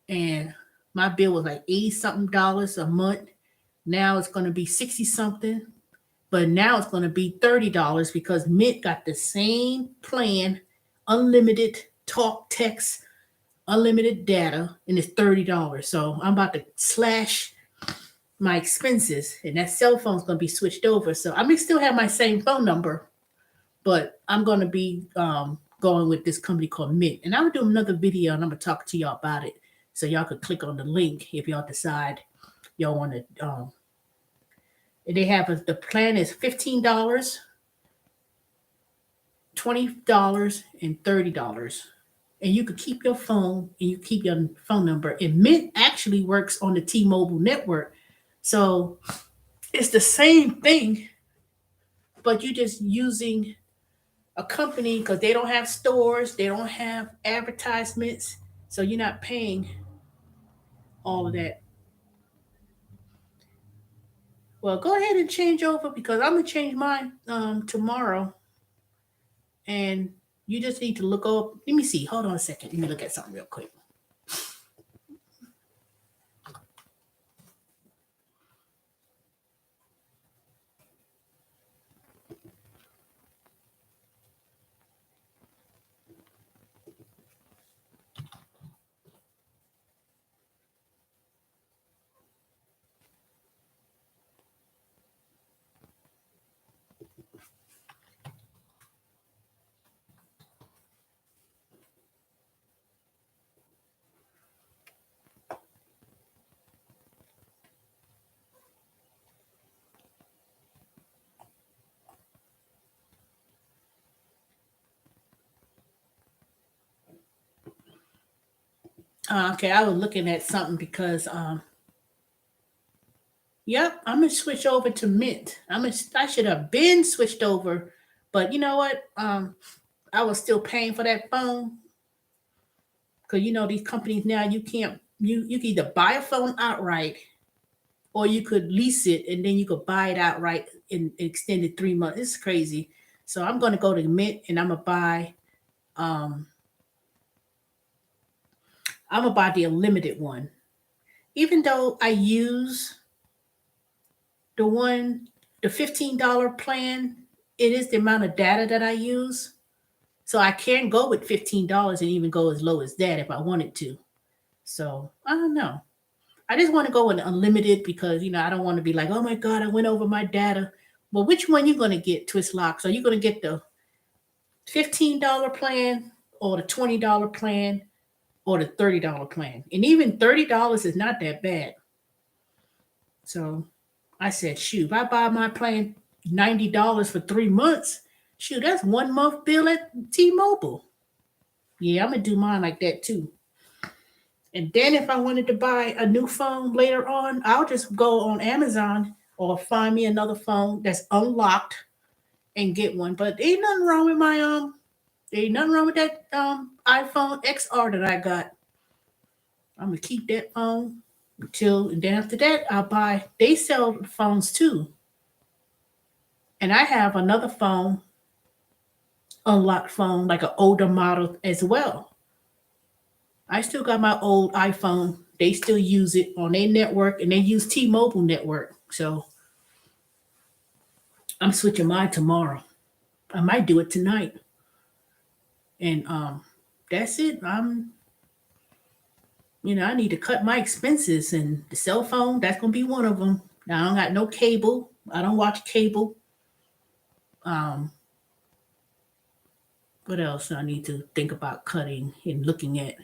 and my bill was like 80 something dollars a month. Now it's going to be 60 something, but now it's going to be $30 because Mint got the same plan, unlimited talk, text, unlimited data, and it's $30. So I'm about to slash my expenses, and that cell phone's going to be switched over. So I may still have my same phone number, but I'm going to be going with this company called Mint. And I'll do another video and I'm going to talk to y'all about it. So y'all could click on the link if y'all decide y'all want to. They have the plan is $15, $20, and $30. And you could keep your phone and you keep your phone number. And Mint actually works on the T-Mobile network. So it's the same thing, but you're just using a company because they don't have stores, they don't have advertisements. So you're not paying all of that. Well, go ahead and change over because I'm gonna change mine tomorrow, and you just need to look up. Let me see. Hold on a second. Let me look at something real quick. Okay, I was looking at something because yep, I'm gonna switch over to Mint. I should have been switched over, but you know what? I was still paying for that phone because you know these companies now you can't you can either buy a phone outright or you could lease it and then you could buy it outright in extended 3 months. It's crazy. So I'm gonna go to Mint and um I'm gonna buy the unlimited one. Even though I use the one the $15 plan, it is the amount of data that I use. So I can go with $15 and even go as low as that if I wanted to. So I don't know. I just want to go with unlimited because I don't want to be like, oh my god, I went over my data. Well, which one you gonna get, Twist Locks? Are you gonna get the $15 plan or the $20 plan or the $30 plan? And even $30 is not that bad. So I said, shoot, if I buy my plan $90 for 3 months, shoot, that's 1 month bill at T-Mobile. Yeah, I'm gonna do mine like that too. And then if I wanted to buy a new phone later on, I'll just go on Amazon or find me another phone that's unlocked and get one. But ain't nothing wrong with my ain't nothing wrong with that iPhone XR that I got. I'm gonna keep that phone until and then after that I'll buy they sell phones too. And I have another phone, unlocked phone, like an older model as well. I still got my old iPhone. They still use it on their network and they use T-Mobile network. So I'm switching mine tomorrow. I might do it tonight. And that's it. I need to cut my expenses and the cell phone, that's gonna be one of them. Now I don't got no cable. I don't watch cable. Um, what else I need to think about cutting and looking at?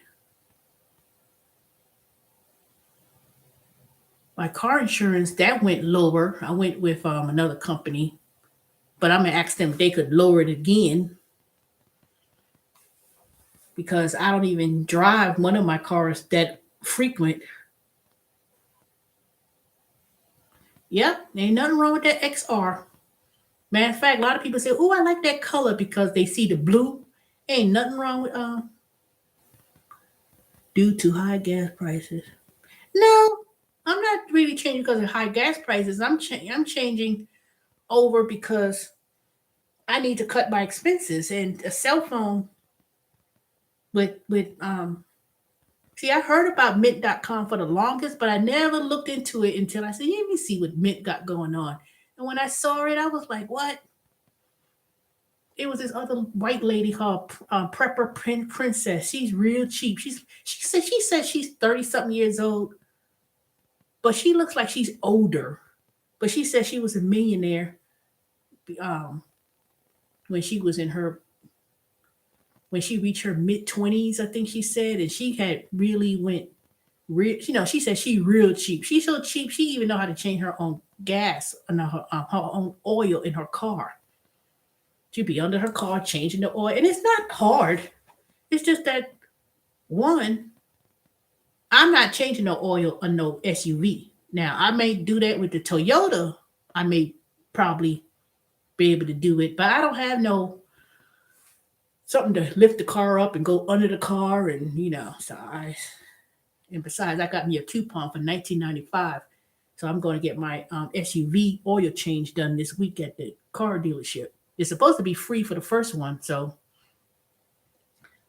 My car insurance that went lower. I went with another company, but I'm gonna ask them if they could lower it again because I don't even drive one of my cars that frequent. Yep, ain't nothing wrong with that XR. Matter of fact, a lot of people say, "Oh, I like that color" because they see the blue. Ain't nothing wrong with due to high gas prices. No, I'm not really changing because of high gas prices. I'm changing over because I need to cut my expenses and a cell phone with see, I heard about mint.com for the longest, but I never looked into it until I said, let me see what Mint got going on. And when I saw it, I was like, what? It was this other white lady called Prepper Princess. She's real cheap. She said she's 30 something years old, but she looks like she's older. But she said she was a millionaire um, when she was in her when she reached her mid 20s, I think she said, and she had really went real. She said she real cheap. She's so cheap. She even know how to change her own gas and her own oil in her car. She'd be under her car changing the oil, and it's not hard. It's just that one, I'm not changing the oil on no SUV. Now I may do that with the Toyota. I may probably be able to do it, but I don't have no something to lift the car up and go under the car, and so and besides, I got me a coupon for 1995, so I'm going to get my SUV oil change done this week at the car dealership. It's supposed to be free for the first one,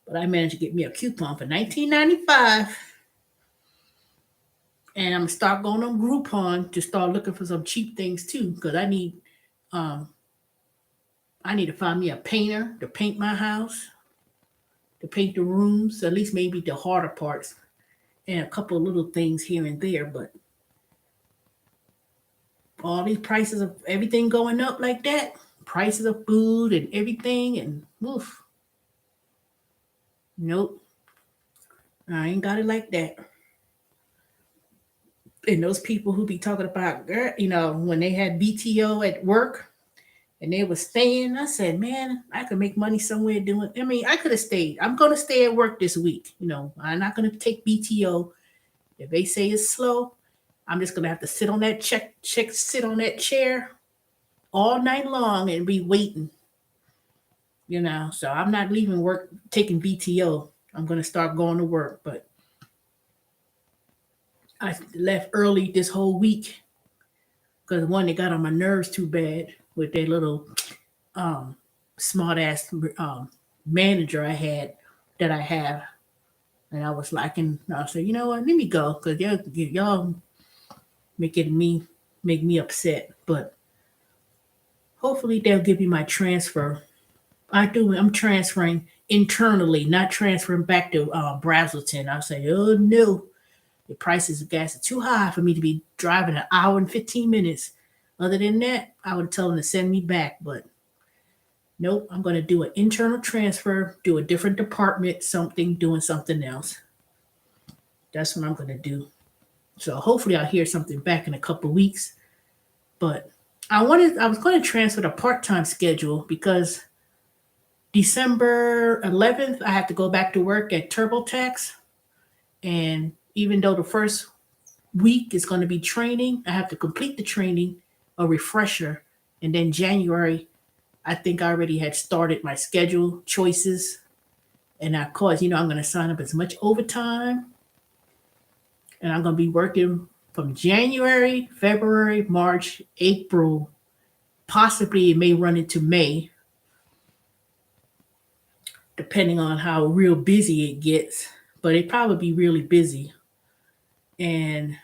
but I managed to get me a coupon for 1995, and I'm gonna start going on Groupon to start looking for some cheap things too, because um I need to find me a painter to paint my house, to paint the rooms, at least maybe the harder parts, and a couple of little things here and there. But all these prices of everything going up like that, prices of food and everything, and woof, nope, I ain't got it like that. And those people who be talking about, when they had BTO at work and they were staying, I said, man, I could make money somewhere doing. I mean, I could have stayed. I'm going to stay at work this week. I'm not going to take BTO. If they say it's slow, I'm just going to have to sit on that sit on that chair all night long and be waiting. So I'm not leaving work taking BTO. I'm going to start going to work, but I left early this whole week because one, they got on my nerves too bad with their little um, smart ass manager that I have, and I was like, and I said, you know what, let me go because y'all making me make me upset, but hopefully they'll give me my transfer. I'm transferring internally, not transferring back to Brazelton. I say, oh no, the prices of gas are too high for me to be driving an hour and 15 minutes. Other than that, I would tell them to send me back. But nope, I'm going to do an internal transfer, do a different department, doing something else. That's what I'm going to do. So hopefully I'll hear something back in a couple of weeks. But I was going to transfer the part-time schedule because December 11th, I have to go back to work at TurboTax. And even though the first week is going to be training, I have to complete the training, a refresher. And then January, I think I already had started my schedule choices. And of course, I'm going to sign up as much overtime. And I'm going to be working from January, February, March, April. Possibly it may run into May, depending on how real busy it gets. But it probably be really busy. And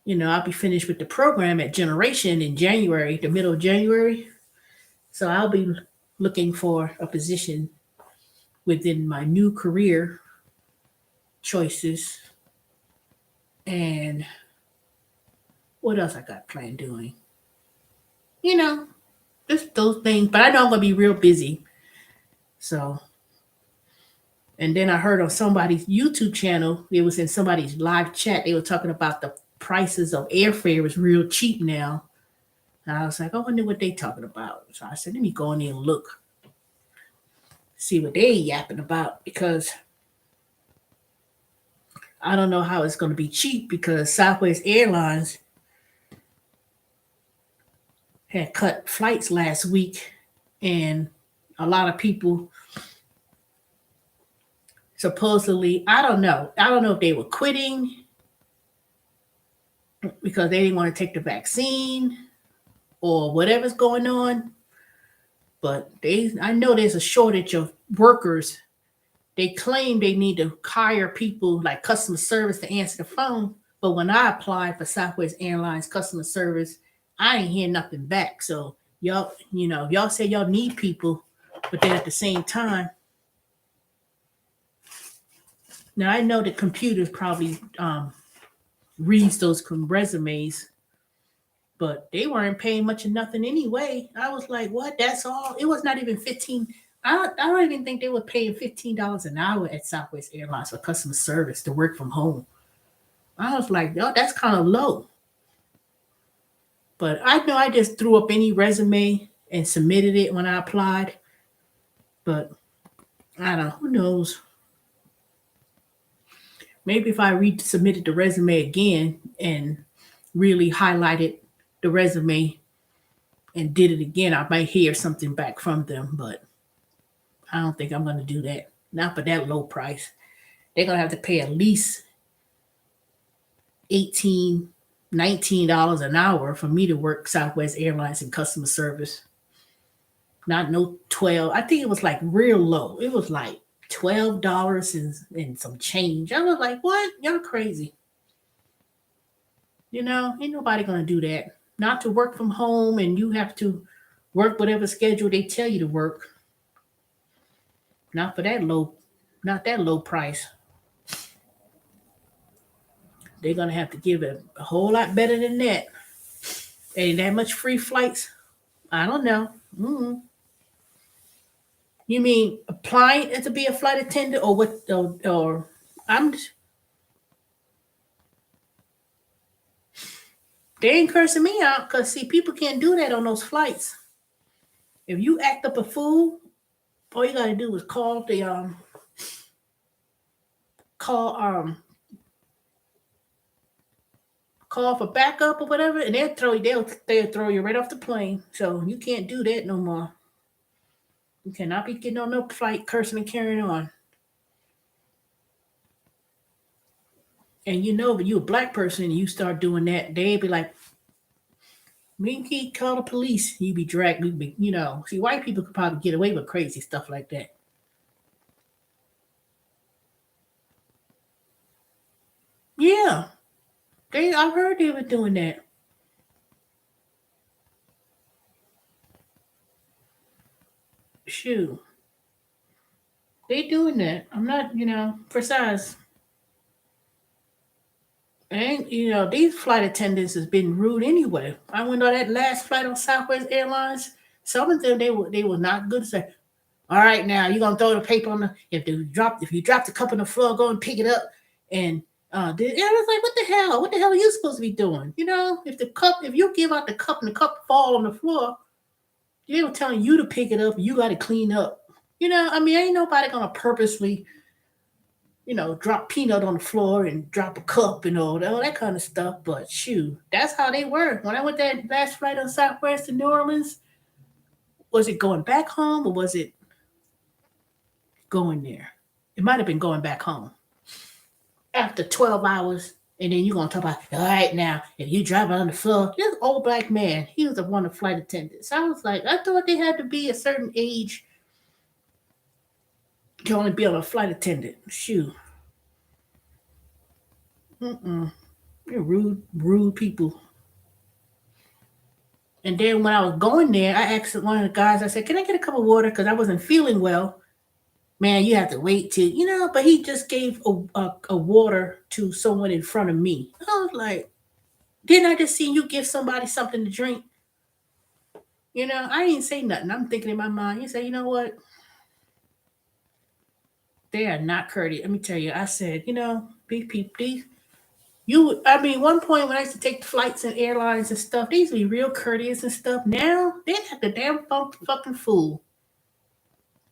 I'll be finished with the program at Generation in January, the middle of January. So I'll be looking for a position within my new career choices. And what else I got planned doing? Just those things. But I know I'm going to be real busy. So, and then I heard on somebody's YouTube channel, it was in somebody's live chat, they were talking about the prices of airfare is real cheap now. And I was like, I wonder what they talking about. So I said, let me go in there and look, see what they yapping about, because I don't know how it's going to be cheap because Southwest Airlines had cut flights last week, and a lot of people supposedly, I don't know if they were quitting because they didn't want to take the vaccine or whatever's going on. But I know there's a shortage of workers. They claim they need to hire people like customer service to answer the phone. But when I applied for Southwest Airlines customer service, I ain't hear nothing back. So y'all say y'all need people, but then at the same time, now I know the computers probably reads those resumes, but they weren't paying much of nothing anyway. I was like, what? That's all? It was not even 15. I don't even think they were paying $15 an hour at Southwest Airlines for customer service to work from home. I was like, yo, that's kind of low. But I know I just threw up any resume and submitted it when I applied. But I don't know, who knows? Maybe if I resubmitted the resume again and really highlighted the resume and did it again, I might hear something back from them. But I don't think I'm going to do that. Not for that low price. They're going to have to pay at least 18, $19 an hour for me to work Southwest Airlines in customer service. Not no 12. I think it was like real low. It was like $12 and some change. I was like, what? Y'all crazy. Ain't nobody going to do that. Not to work from home and you have to work whatever schedule they tell you to work. Not for that low, not that low price. They're gonna have to give it a whole lot better than that. Ain't that much free flights? I don't know. You mean applying to be a flight attendant, or what? Or I'm. They ain't cursing me out because see, people can't do that on those flights. If you act up a fool, all you gotta do is call call for backup or whatever, and they'll throw you right off the plane. So you can't do that no more. You cannot be getting on no flight cursing and carrying on. And but you a black person and you start doing that, they be like, Minky, call the police. You be dragged. See, white people could probably get away with crazy stuff like that. Yeah, I've heard they were doing that. Shoot, they doing that. I'm not, precise. And these flight attendants has been rude anyway. I went on that last flight on Southwest Airlines. Some of them they were not good. Say, all right, now you're gonna throw the paper on the if you drop the cup on the floor, go and pick it up. And I was like, what the hell? What the hell are you supposed to be doing? If you give out the cup and the cup fall on the floor, they were telling you to pick it up. You got to clean up. Ain't nobody gonna purposely drop peanut on the floor and drop a cup and all that kind of stuff. But shoot, that's how they were. When I went that last flight on Southwest to New Orleans, was it going back home or was it going there? It might have been going back home after 12 hours. And then you're going to talk about, all right, now, if you drive on the floor, this old black man, he was one of the flight attendants. I was like, I thought they had to be a certain age to only be on a flight attendant. Shoot. Mm-mm. You're rude people. And then when I was going there, I asked one of the guys, I said, can I get a cup of water? Because I wasn't feeling well. Man, you have to wait but he just gave a water to someone in front of me. I was like, didn't I just see you give somebody something to drink? I didn't say nothing. I'm thinking in my mind, you say, you know what? They are not courteous. Let me tell you, I said, these people, one point when I used to take flights and airlines and stuff, they used to be real courteous and stuff. Now, they act the damn fucking fool.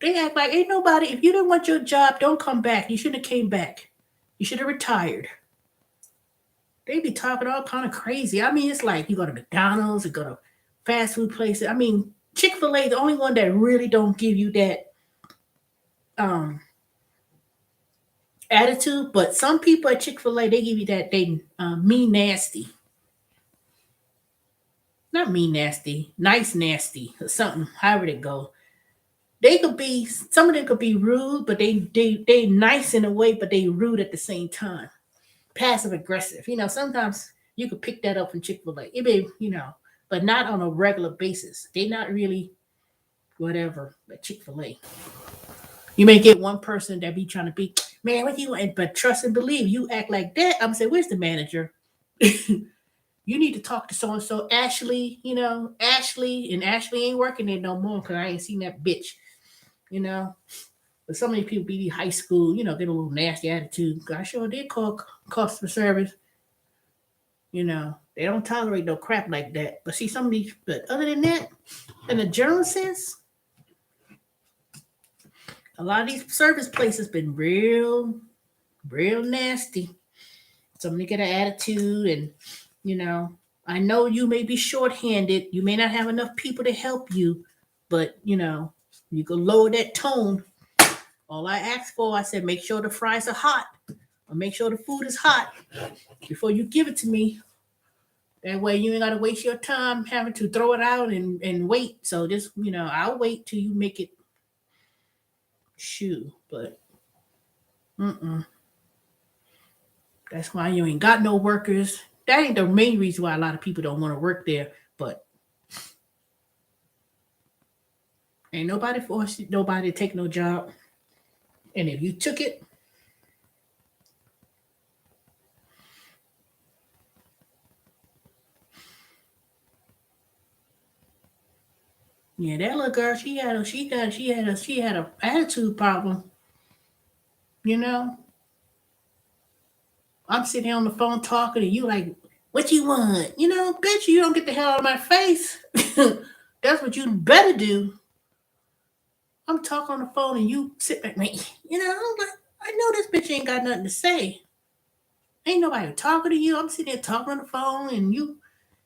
They act like ain't nobody. If you didn't want your job, don't come back. You shouldn't have came back. You should have retired. They be talking all kind of crazy. It's like you go to McDonald's, you go to fast food places. Chick-fil-A, the only one that really don't give you that um attitude. But some people at Chick-fil-A, they give you that they mean nasty. Not mean nasty, nice nasty or something. However they go. They could be some of them could be rude, but they nice in a way, but they rude at the same time. Passive aggressive. Sometimes you could pick that up from Chick-fil-A. It may, but not on a regular basis. They not really whatever at Chick-fil-A. You may get one person that be trying to be, man, what you want? But trust and believe, you act like that. I'm saying, where's the manager? You need to talk to so and so. Ashley, Ashley, and Ashley ain't working there no more because I ain't seen that bitch. But so many people be high school, get a little nasty attitude. I sure did call customer service. They don't tolerate no crap like that. But see, some of these, but other than that, in a general sense, a lot of these service places been real nasty. Some of them get an attitude, and I know you may be shorthanded. You may not have enough people to help you, but You can lower that tone. All I asked for, I said, make sure the fries are hot, or make sure the food is hot before you give it to me. That way you ain't gotta waste your time having to throw it out and wait. So just, I'll wait till you make it shoe. But mm-mm. That's why you ain't got no workers. That ain't the main reason why a lot of people don't want to work there. But ain't nobody forced nobody to take no job. And if you took it, yeah, that little girl, she had a attitude problem. You know, I'm sitting here on the phone talking to you like, what you want? Bitch, you don't get the hell out of my face. That's what you better do. I'm talking on the phone and you sit back, me. I'm like, I know this bitch ain't got nothing to say. Ain't nobody talking to you. I'm sitting there talking on the phone and you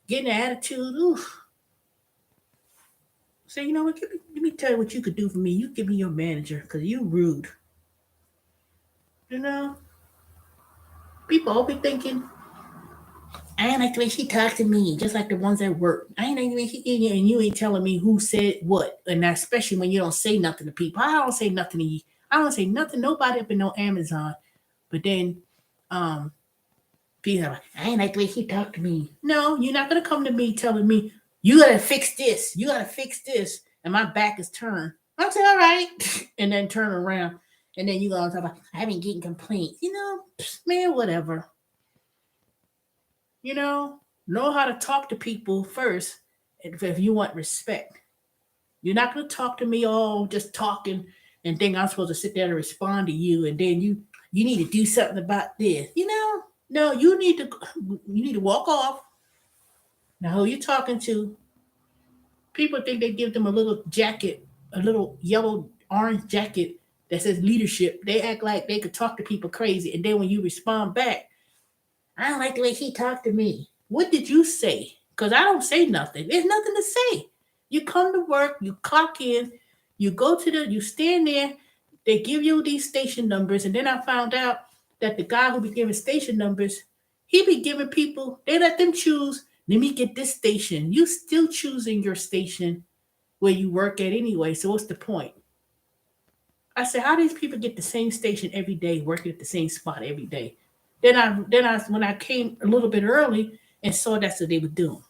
getting an attitude. Oof. So you know what? Let me tell you what you could do for me. You give me your manager because you rude. You know, people all be thinking, I ain't like the way she talked to me, just like the ones at work. I ain't like the way she and you ain't telling me who said what, and that especially when you don't say nothing to people. I don't say nothing to you. I don't say nothing. Nobody up in no Amazon. But then, people are like, I ain't like the way she talked to me. No, you're not gonna come to me telling me you gotta fix this. You gotta fix this, and my back is turned. I'm saying all right, and then turn around, and then you gonna talk about I've been getting complaints. Man, whatever. You know, know how to talk to people first if you want respect. You're not going to talk to me all just talking and think I'm supposed to sit there and respond to you and then you need to do something about this. No, you need to walk off. Now who you talking to? People think they give them a little jacket, a little yellow orange jacket that says leadership. They act like they could talk to people crazy and then when you respond back, I don't like the way he talked to me. What did you say? Because I don't say nothing. There's nothing to say. You come to work, you clock in, you stand there, they give you these station numbers, and then I found out that the guy who be giving station numbers, he be giving people, they let them choose, let me get this station. You still choosing your station where you work at anyway, so what's the point? I said, how do these people get the same station every day, working at the same spot every day? Then I when I came a little bit early and saw that's what they were doing.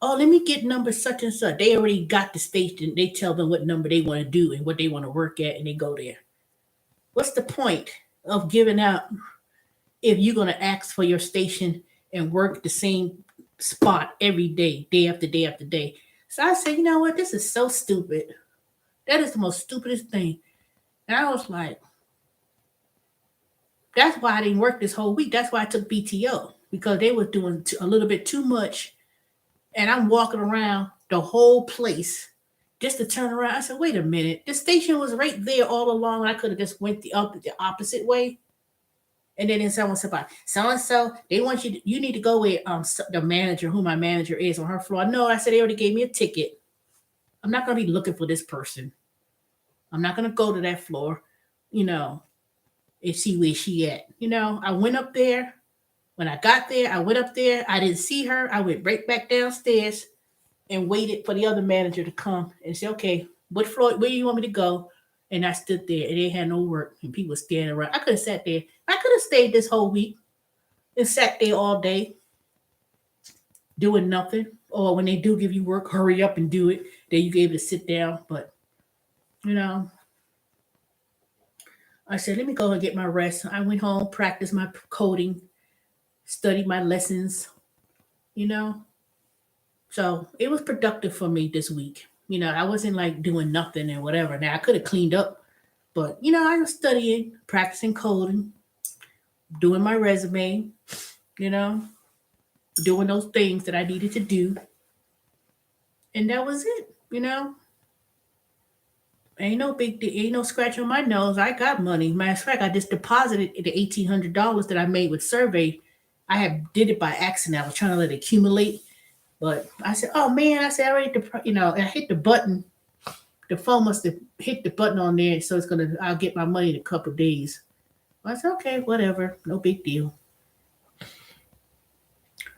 Oh, let me get number such and such. They already got the station. They tell them what number they want to do and what they want to work at, and they go there. What's the point of giving out if you're gonna ask for your station and work the same spot every day, day after day after day? So I said, you know what? This is so stupid. That is the most stupidest thing. And I was like, that's why I didn't work this whole week. That's why I took BTO because they were doing a little bit too much. And I'm walking around the whole place just to turn around. I said, wait a minute. The station was right there all along. I could have just went the opposite way. And then someone said, so and so, they want you need to go with the manager, who my manager is on her floor. No, I said they already gave me a ticket. I'm not going to be looking for this person. I'm not going to go to that floor, you know, and see where she at. I went up there. When I got there, I went up there. I didn't see her. I went right back downstairs and waited for the other manager to come and say, okay, what floor, where do you want me to go? And I stood there and they had no work and people standing around. I could have sat there. I could have stayed this whole week and sat there all day doing nothing. Or when they do give you work, hurry up and do it. Then you able to sit down. But, you know, I said, let me go and get my rest. I went home, practiced my coding, studied my lessons, you know. So it was productive for me this week. I wasn't like doing nothing and whatever. Now I could have cleaned up, but I was studying, practicing coding, doing my resume, you know, doing those things that I needed to do. And that was it. Ain't no scratch on my nose. I got money. Matter of fact, I just deposited the $1,800 that I made with Survey. I had did it by accident. I was trying to let it accumulate. But I said, oh man, I said, I already, I hit the button the phone must have hit the button on there, so I'll get my money in a couple of days. I said, okay, whatever, no big deal.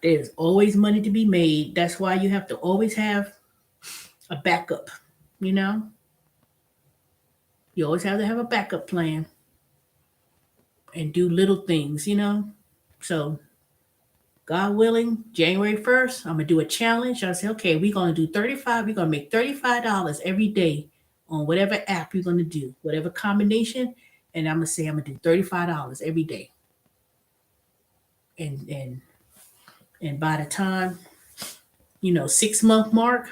There's always money to be made. That's why you have to always have a backup. You know, you always have to have a backup plan and do little things. So God willing, January 1st, I'm gonna do a challenge. I say, okay, we're gonna do 35. We're gonna make $35 every day on whatever app you're gonna do, whatever combination, and I'm gonna say I'm gonna do $35 every day. And by the time 6-month mark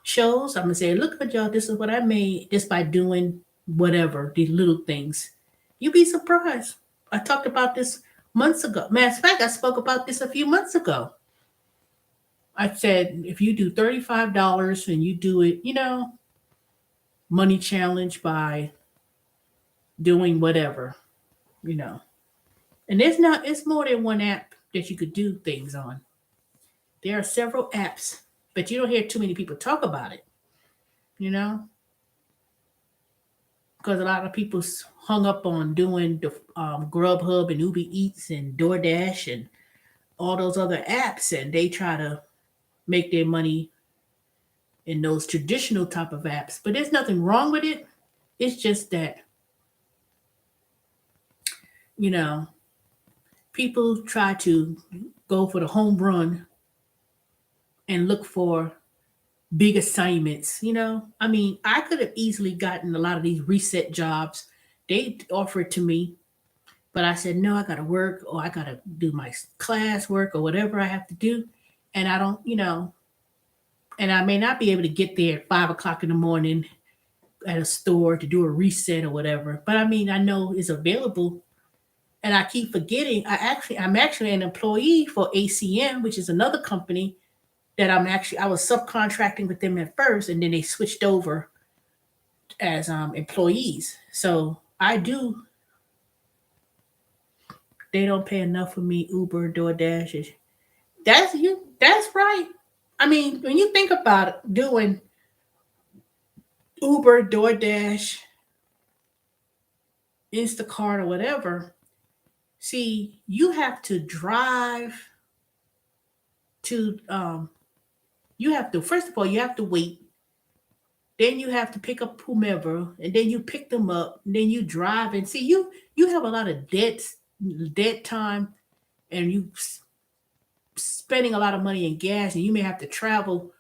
shows, I'm gonna say, look at y'all, this is what I made just by doing whatever, these little things. You'd be surprised. I talked about this months ago. Matter of fact, I spoke about this a few months ago. I said, if you do $35 and you do it, money challenge by doing whatever, you know. And it's more than one app that you could do things on. There are several apps, but you don't hear too many people talk about it, you know, because a lot of people hung up on doing the Grubhub and Uber Eats and DoorDash and all those other apps, and they try to make their money in those traditional type of apps. But there's nothing wrong with it. It's just that, you know, people try to go for the home run and look for big assignments. I mean, I could have easily gotten a lot of these reset jobs. They offered to me, but I said, no, I got to work or I got to do my class work or whatever I have to do. And I don't, and I may not be able to get there at 5 o'clock in the morning at a store to do a reset or whatever. But I mean, I know it's available. And I keep forgetting. I'm actually an employee for ACM, which is another company that I was subcontracting with them at first, and then they switched over as employees. So I do. They don't pay enough for me. Uber, DoorDash. That's you. That's right. I mean, when you think about it, doing Uber, DoorDash, Instacart, or whatever, see, you have to drive to. You have to, first of all, you have to wait. Then you have to pick up whomever, and then you pick them up. And then you drive, and see, you have a lot of dead time, and you spending a lot of money in gas, and you may have to travel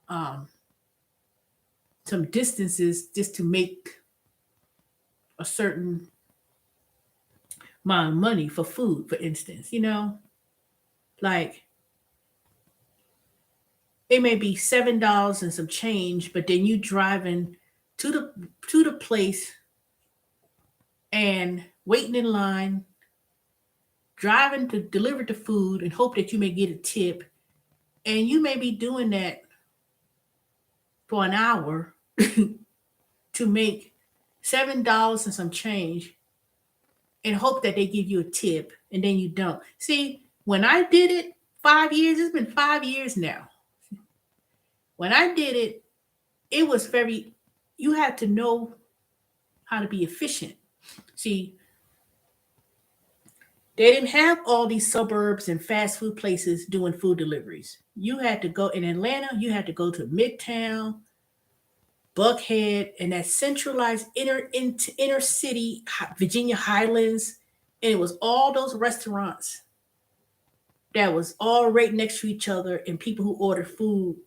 um, some distances just to make a certain amount of money for food, for instance. Like it may be $7 and some change, but then you driving to the place and waiting in line, driving to deliver the food and hope that you may get a tip. And you may be doing that for an hour to make $7 and some change and hope that they give you a tip, and then you don't. See, when I did it 5 years, it's been 5 years now. When I did it, it was you had to know how to be efficient. See, they didn't have all these suburbs and fast food places doing food deliveries. You had to go in Atlanta, you had to go to Midtown, Buckhead, and that centralized inner city, Virginia Highlands, and it was all those restaurants that was all right next to each other, and people who ordered food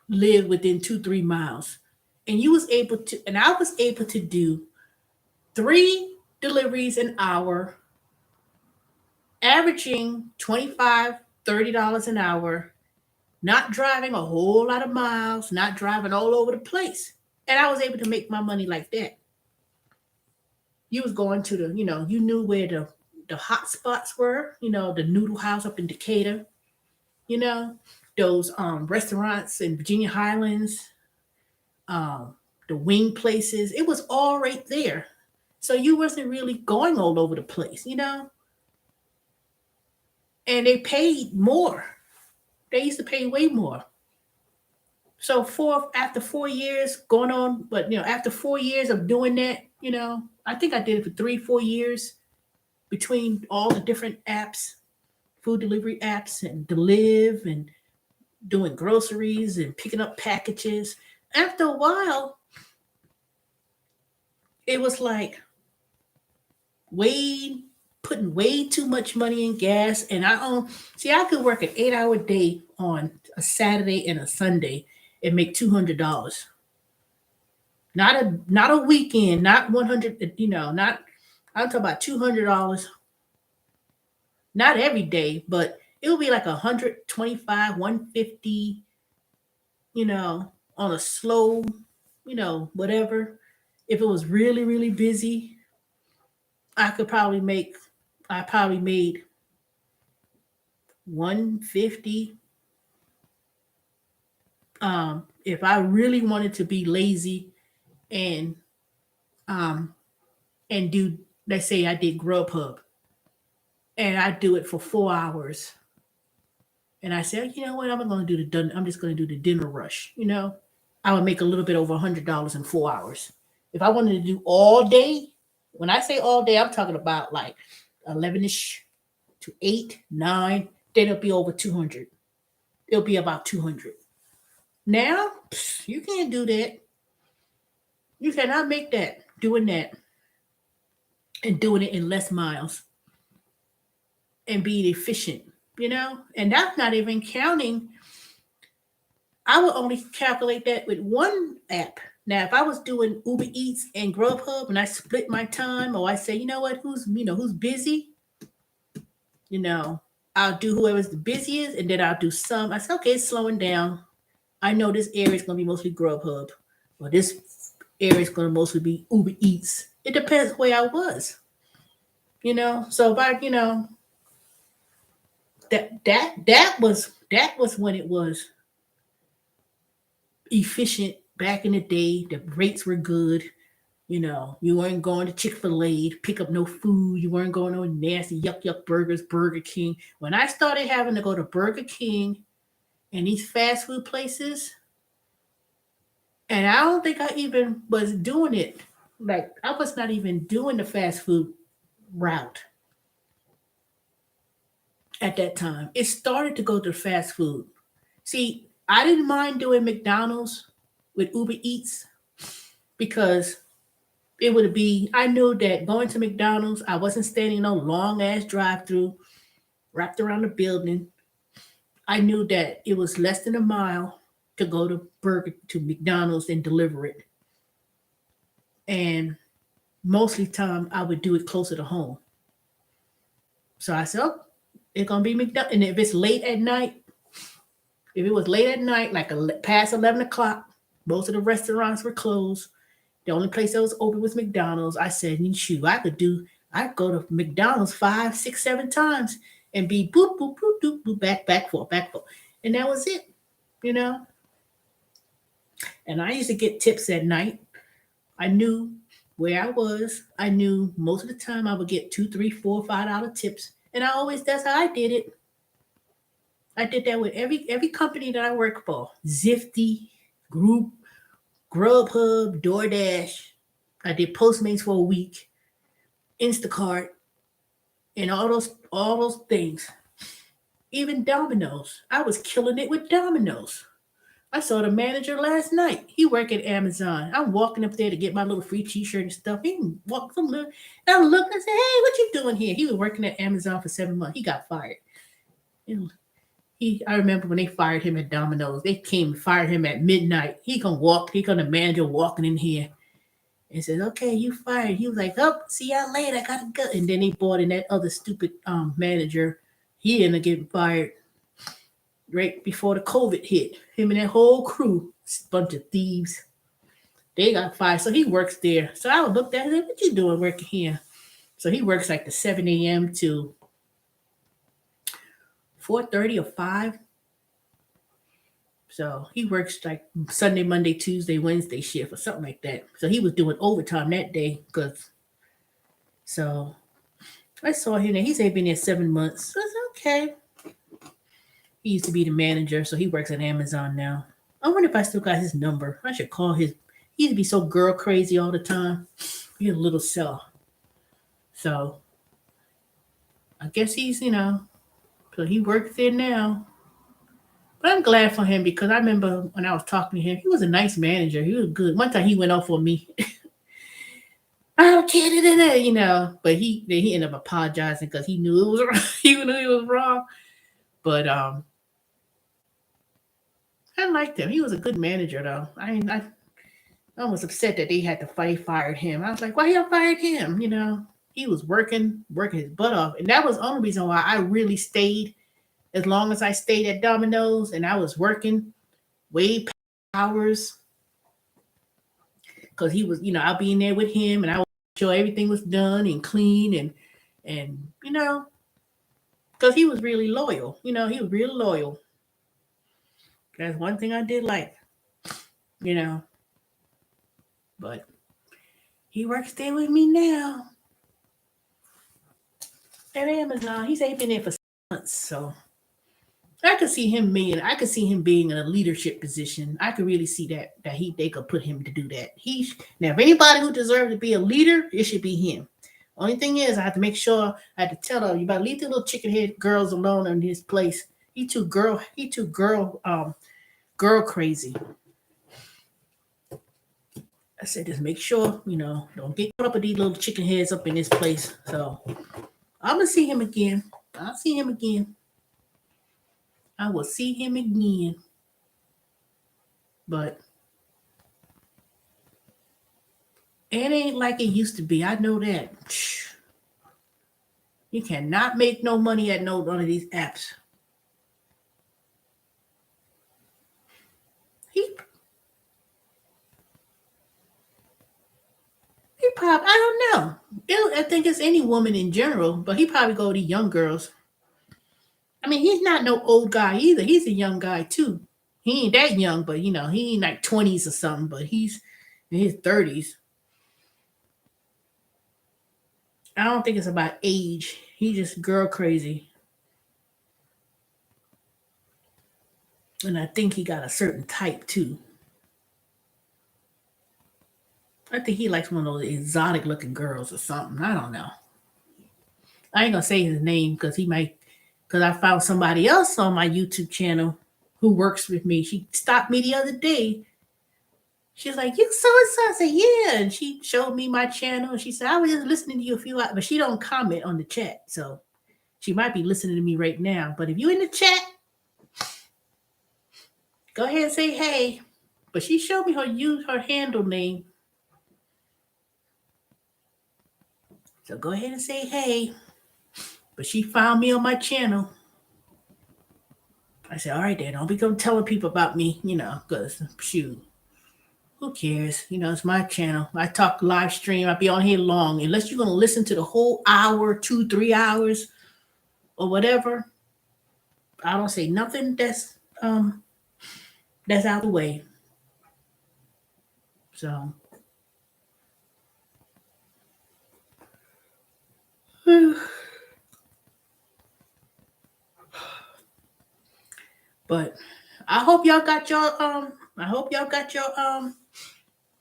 lived within 2-3 miles. And I was able to do 3 deliveries an hour, averaging $25-$30 an hour, not driving a whole lot of miles, not driving all over the place. And I was able to make my money like that. You was going to you knew where the hot spots were, the Noodle House up in Decatur, you know, those restaurants in Virginia Highlands, um, the wing places. It was all right there. So you wasn't really going all over the place. And they paid more. They used to pay way more. So after 4 years going on, but after 4 years of doing that, I think I did it for 3, 4 years between all the different apps, food delivery apps, and Deliv, and doing groceries and picking up packages. After a while, it was like way putting way too much money in gas. And I could work an 8-hour day on a Saturday and a Sunday and make $200. Not a weekend, not 100. Not I'm talking about $200. Not every day, but it would be like 125, 150. On a slow, whatever. If it was really really busy, I could probably make. I probably made 150. If I really wanted to be lazy and um and do, let's say I did Grubhub and I do it for 4 hours, and I said, you know what, I'm just gonna do the dinner rush. I would make a little bit over $100 in 4 hours. If I wanted to do all day, when I say all day, I'm talking about like 11ish to 8, 9. Then it'll be over 200. It'll be about 200. Now you can't do that. You cannot make that doing that and doing it in less miles and being efficient. And that's not even counting. I would only calculate that with one app. Now, if I was doing Uber Eats and Grubhub and I split my time, or I say, you know what, who's busy, you know, I'll do whoever's the busiest, and then I'll do some. I say, okay, it's slowing down. I know this area is going to be mostly Grubhub, or this area is going to mostly be Uber Eats. It depends where I was, So if I, that was when it was efficient back in the day. The rates were good. You weren't going to Chick-fil-A to pick up no food. You weren't going to nasty yuck yuck burgers, Burger King. When I started having to go to Burger King and these fast food places, and I don't think I even was doing it. Like, I was not even doing the fast food route at that time. It started to go to fast food. See, I didn't mind doing McDonald's with Uber Eats because it would be, I knew that going to McDonald's, I wasn't standing no long ass drive through wrapped around the building. I knew that it was less than a mile to go to McDonald's and deliver it. And mostly time I would do it closer to home. So I said, oh, it's gonna be McDonald's. And if it's late at night, if it was late at night, like past 11 o'clock, most of the restaurants were closed. The only place that was open was McDonald's. I said, shoot, I'd go to McDonald's 5, 6, 7 times and be boop, boop, boop, boop, boop, back, forth, back, forth. And that was it, you know? And I used to get tips at night. I knew where I was. I knew most of the time I would get two, three, $4, $5 tips. And that's how I did it. I did that with every company that I worked for. Zifty, Group, Grubhub, DoorDash. I did Postmates for a week, Instacart, and all those things. Even Domino's. I was killing it with Domino's. I saw the manager last night. He worked at Amazon. I'm walking up there to get my little free T-shirt and stuff. He walked some little. And I looked and said, "Hey, what you doing here?" He was working at Amazon for 7 months. He got fired. And I remember when they fired him at Domino's. They came and fired him at midnight. He gonna manager walking in here and says, "Okay, you fired." He was like, "Oh, see y'all later. I gotta go." And then they brought in that other stupid manager. He ended up getting fired right before the COVID hit. Him and that whole crew, bunch of thieves. They got fired. So he works there. So I looked at him, "What you doing working here?" So he works like the 7 a.m. to 4:30 or 5. So he works like Sunday, Monday, Tuesday, Wednesday shift or something like that. So he was doing overtime that day so I saw him and he said he'd been there 7 months. So I said, okay. He used to be the manager, so he works at Amazon now. I wonder if I still got his number. I should call his. He used to be so girl crazy all the time. He had a little cell. So I guess so he works there now. But I'm glad for him because I remember when I was talking to him, he was a nice manager. He was good. One time he went off on me. I don't care, But he ended up apologizing because he knew it was wrong. He knew he was wrong. But I liked him. He was a good manager, though. I was upset that they had to fired him. I was like, why y'all fired him? He was working his butt off, and that was the only reason why I really stayed as long as I stayed at Domino's, and I was working way past hours because he was, I'll be in there with him, and I would make sure everything was done and clean, and because he was really loyal. He was real loyal. That's one thing I did like, you know. But he works there with me now at Amazon. He's ain't been there for 6 months, so I could see him being in a leadership position. I could really see that they could put him to do that. Now if anybody who deserves to be a leader, it should be him. Only thing is, I have to make sure I have to tell her you better leave the little chicken head girls alone in his place. He too girl crazy. I said just make sure don't get caught up with these little chicken heads up in this place. So I'm gonna see him again. I'll see him again. I will see him again. But it ain't like it used to be. I know that. You cannot make no money at no one of these apps. He probably, I don't know. I think it's any woman in general, but he probably go to young girls. I mean, he's not no old guy either. He's a young guy too. He ain't that young, but he ain't like 20s or something, but he's in his 30s. I don't think it's about age. He just girl crazy. And I think he got a certain type too. I think he likes one of those exotic looking girls or something. I don't know. I ain't gonna say his name because I found somebody else on my YouTube channel who works with me. She stopped me the other day. She was like, "You so and so." I said, "Yeah," and she showed me my channel. She said, "I was just listening to you a few hours," but she don't comment on the chat, so she might be listening to me right now. But if you in the chat, go ahead and say hey. But she showed me her handle name, so go ahead and say hey. But she found me on my channel. I said, all right, then, don't be going telling people about me, because shoot, who cares? It's my channel. I talk live stream. I'll be on here long. Unless you're going to listen to the whole hour, 2, 3 hours, or whatever, I don't say nothing that's out of the way. So, but I hope y'all got your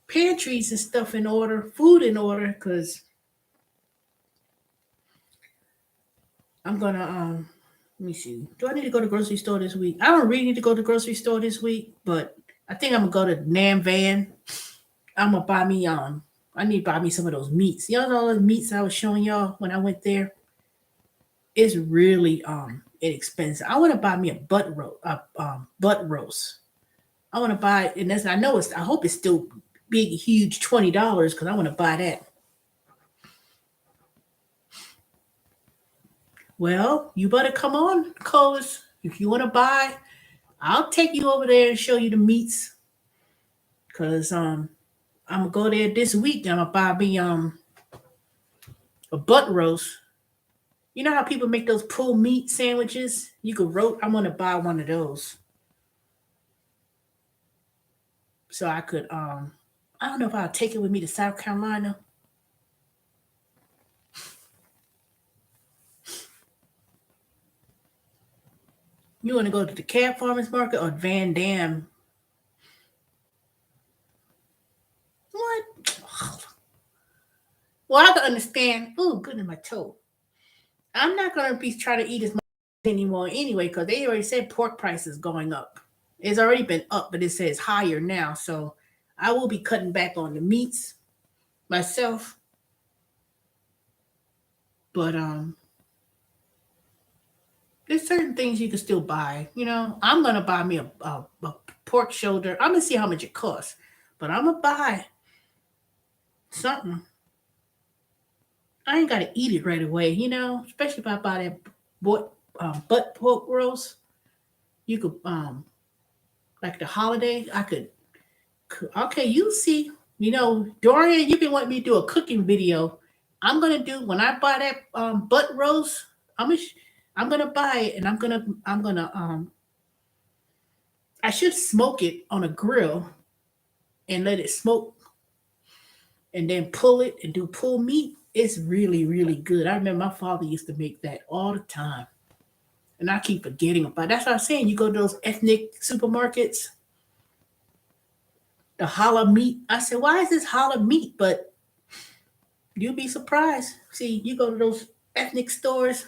pantries and stuff in order, food in order, because I'm gonna let me see. Do I need to go to the grocery store this week? I don't really need to go to the grocery store this week, but I think I'm gonna go to Nam Van. I'm gonna buy me I need to buy me some of those meats. Y'all know those meats I was showing y'all when I went there? It's really inexpensive. I want to buy me a butt roast. I want to buy and that's I hope it's still big, huge $20 because I want to buy that. Well, you better come on, Colas. If you want to buy, I'll take you over there and show you the meats. Cause I'm gonna go there this week. I'm gonna buy me a butt roast. You know how people make those pulled meat sandwiches? You could roast. I'm gonna buy one of those. So I could I don't know if I'll take it with me to South Carolina. You want to go to the Cab Farmers Market or Van Dam Well, I can understand. Oh, goodness, my toe. I'm not gonna be trying to eat as much anymore anyway, because they already said pork prices going up. It's already been up, but it says higher now. So I will be cutting back on the meats myself. But there's certain things you can still buy. I'm gonna buy me a pork shoulder. I'm gonna see how much it costs, but I'm gonna buy something. I ain't gotta eat it right away. Especially if I buy that butt pork roast. You could like the holiday. I could. Okay, you see. Dorian, you've been wanting me to do a cooking video. I'm gonna do when I buy that butt roast. I'm gonna buy it, and I'm gonna I should smoke it on a grill and let it smoke, and then pull it and do pull meat. It's really, really good. I remember my father used to make that all the time, and I keep forgetting about it. That's what I'm saying. You go to those ethnic supermarkets, the holla meat. I said, why is this holla meat? But you'll be surprised. See, you go to those ethnic stores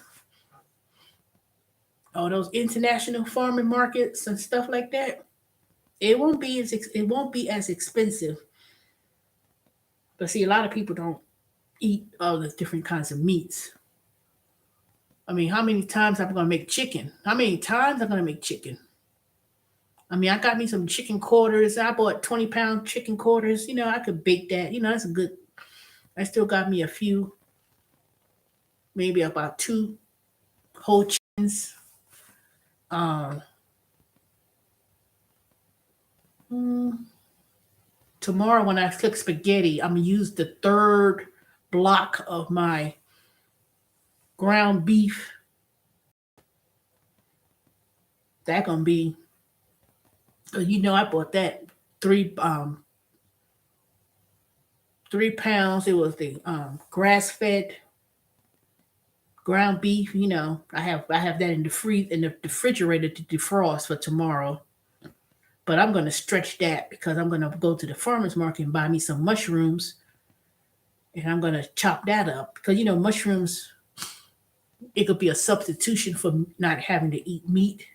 or those international farming markets and stuff like that. It won't be as expensive. But see, a lot of people don't eat all the different kinds of meats. I mean, how many times I'm gonna make chicken? How many times I'm gonna make chicken? I mean, I got me some chicken quarters. I bought 20-pound chicken quarters. I could bake that. That's a good. I still got me a few, maybe about two whole chickens. Um, mm, Tomorrow when I cook spaghetti, I'm gonna use the third block of my ground beef. That gonna be. I bought that three 3 pounds. It was the grass fed ground beef. I have that in the refrigerator to defrost for tomorrow. But I'm gonna stretch that because I'm gonna go to the farmers market and buy me some mushrooms, and I'm gonna chop that up because mushrooms, it could be a substitution for not having to eat meat.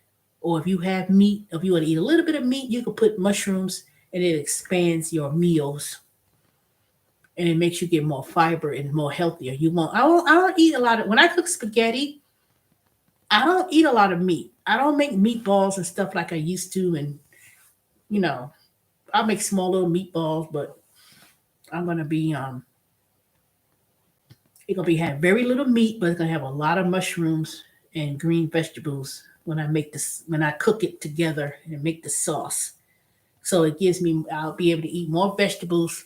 Or if you have meat, if you want to eat a little bit of meat, you could put mushrooms, and it expands your meals, and it makes you get more fiber and more healthier. You won't. I don't eat a lot of when I cook spaghetti. I don't eat a lot of meat. I don't make meatballs and stuff like I used to, and you know, I make small little meatballs, but I'm gonna be it's gonna be have very little meat, but it's gonna have a lot of mushrooms and green vegetables when I cook it together and make the sauce. So it gives me I'll be able to eat more vegetables.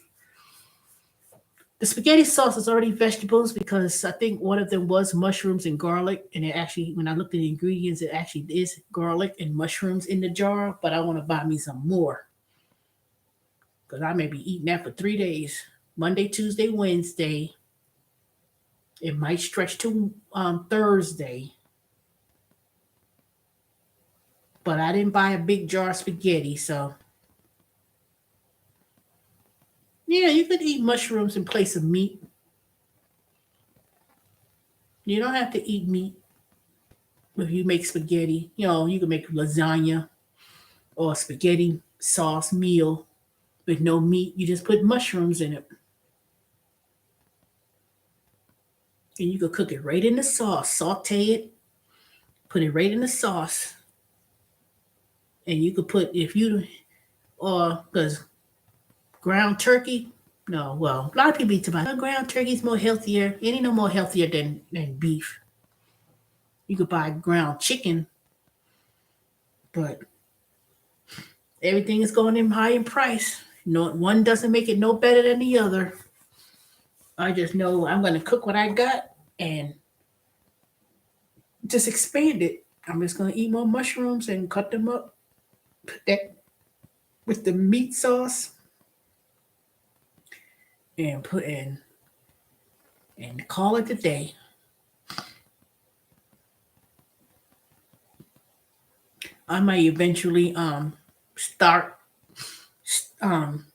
The spaghetti sauce is already vegetables because I think one of them was mushrooms and garlic. And it actually, when I looked at the ingredients, it actually is garlic and mushrooms in the jar. But I want to buy me some more because I may be eating that for 3 days: Monday, Tuesday, Wednesday. It might stretch to Thursday. But I didn't buy a big jar of spaghetti. So, yeah, you could eat mushrooms in place of meat. You don't have to eat meat if you make spaghetti. You can make lasagna or spaghetti sauce meal with no meat. You just put mushrooms in it. And you could cook it right in the sauce, saute it, put it right in the sauce. And you could put, if you, or because ground turkey, no, well, a lot of people eat about ground turkey is more healthier. It ain't no more healthier than beef. You could buy ground chicken, but everything is going in high in price. No, one doesn't make it no better than the other. I just know I'm going to cook what I got and just expand it. I'm just going to eat more mushrooms and cut them up, put that with the meat sauce, and put in and call it a day. I might eventually start um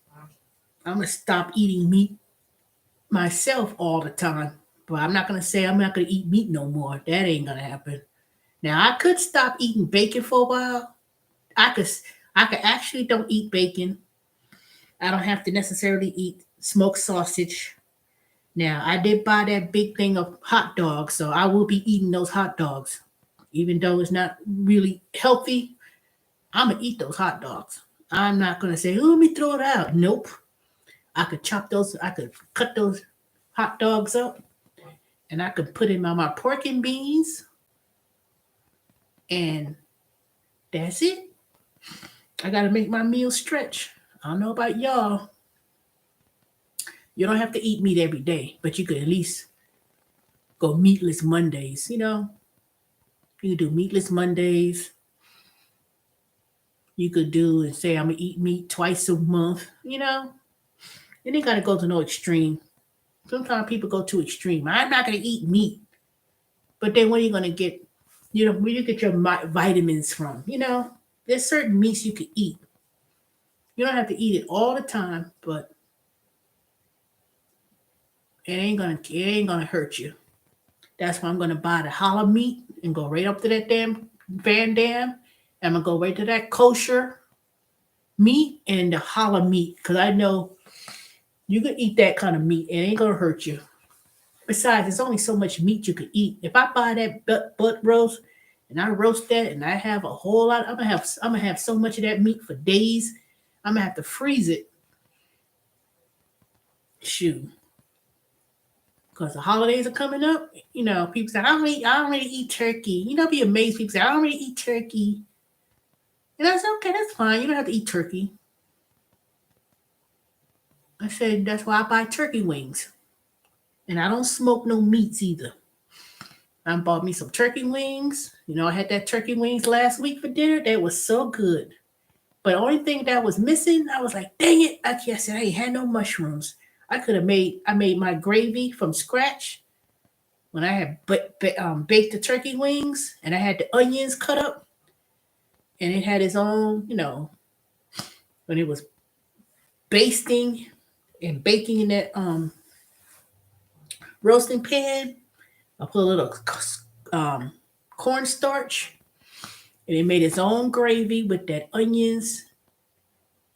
I'm gonna stop eating meat myself all the time. But I'm not gonna say I'm not gonna eat meat no more. That ain't gonna happen. Now I could stop eating bacon for a while. I could I could actually don't eat bacon. I don't have to necessarily eat smoked sausage. Now I did buy that big thing of hot dogs, so I will be eating those hot dogs. Even though it's not really healthy, I'm gonna eat those hot dogs. I'm not gonna say, "Oh, let me throw it out." Nope. I could chop those. I could cut those hot dogs up, and I could put in my pork and beans, and that's it. I gotta make my meal stretch. I don't know about y'all. You don't have to eat meat every day, but you could at least go meatless Mondays. You could do meatless Mondays. You could do and say I'm gonna eat meat twice a month. You ain't gotta go to no extreme. Sometimes people go too extreme. I'm not gonna eat meat, but then where are you gonna get? Where you get your vitamins from? There's certain meats you could eat. You don't have to eat it all the time, but it ain't gonna hurt you. That's why I'm gonna buy the halal meat and go right up to that damn Van Dam. I'm gonna go right to that kosher meat and the halal meat because I know you can eat that kind of meat. It ain't gonna hurt you. Besides, there's only so much meat you could eat. If I buy that butt roast and I roast that and I have a whole lot, I'm gonna have so much of that meat for days. I'm gonna have to freeze it. Shoot, because the holidays are coming up. People say I don't really eat turkey. Be amazed. People say I don't really eat turkey, and I said okay, that's fine. You don't have to eat turkey. I said that's why I buy turkey wings, and I don't smoke no meats either. I bought me some turkey wings. I had that turkey wings last week for dinner. That was so good. But the only thing that was missing, I was like, dang it! I ain't had no mushrooms. I made my gravy from scratch when I had baked the turkey wings, and I had the onions cut up, and it had its own, when it was basting and baking in that roasting pan. I put a little um, cornstarch, and it made its own gravy with that onions,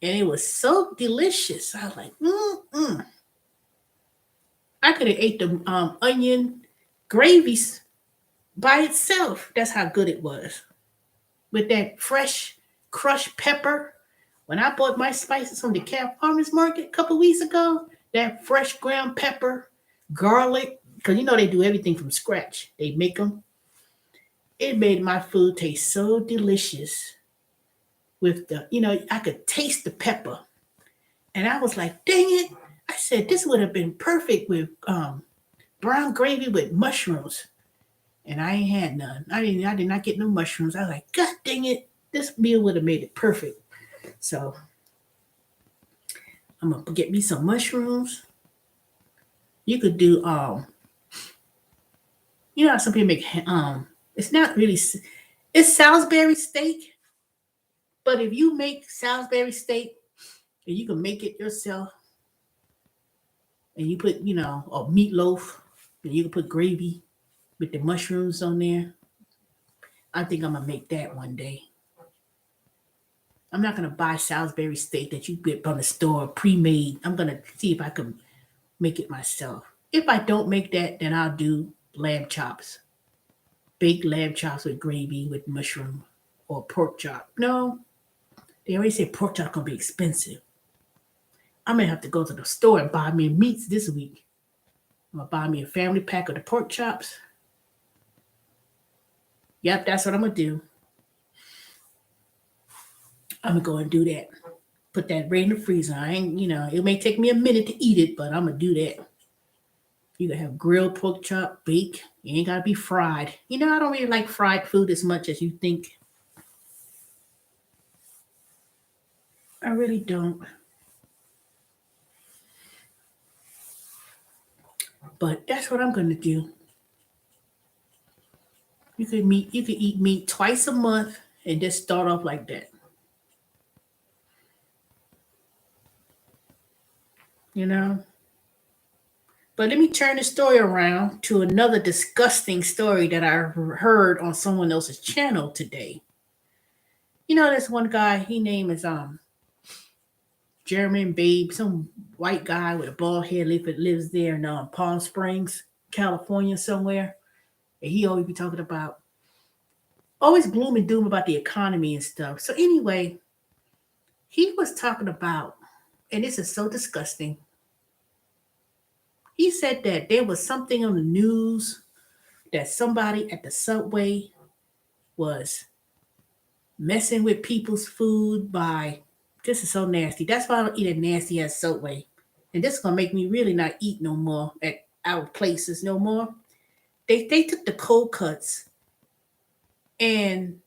and it was so delicious. I was like, mm. I could have ate the onion gravies by itself. That's how good it was. With that fresh crushed pepper. When I bought my spices from the Cat Farmers Market a couple weeks ago, that fresh ground pepper, garlic, because they do everything from scratch. They make them. It made my food taste so delicious. With I could taste the pepper. And I was like, dang it. I said, this would have been perfect with brown gravy with mushrooms. And I ain't had none. I did not get no mushrooms. I was like, God dang it. This meal would have made it perfect. So I'm gonna get me some mushrooms. You could do how some people make it's not really it's Salisbury steak, but if you make Salisbury steak and you can make it yourself and you put, a meatloaf and you can put gravy with the mushrooms on there. I think I'm gonna make that one day. I'm not gonna buy Salisbury steak that you get from the store pre-made. I'm gonna see if I can make it myself. If I don't make that, then I'll do lamb chops, baked lamb chops with gravy with mushroom or pork chop. No, they always say pork chop gonna be expensive. I'm gonna have to go to the store and buy me meats this week. I'm gonna buy me a family pack of the pork chops. Yep, that's what I'm gonna do. I'm gonna go and do that. Put that right in the freezer. I ain't, it may take me a minute to eat it, but I'm gonna do that. You can have grilled pork chop, bake. It ain't gotta be fried. I don't really like fried food as much as you think. I really don't. But that's what I'm gonna do. You could eat meat twice a month and just start off like that. You know? But let me turn the story around to another disgusting story that I heard on someone else's channel today. You know, this one guy, he name is German Babe, some white guy with a bald head lives there in Palm Springs, California somewhere. And he always be talking about always gloom and doom about the economy and stuff. So anyway, he was talking about, and this is so disgusting. He said that there was something on the news that somebody at the subway was messing with people's food by, this is so nasty. That's why I don't eat a nasty ass subway. And this is gonna make me really not eat no more at our places no more. They took the cold cuts and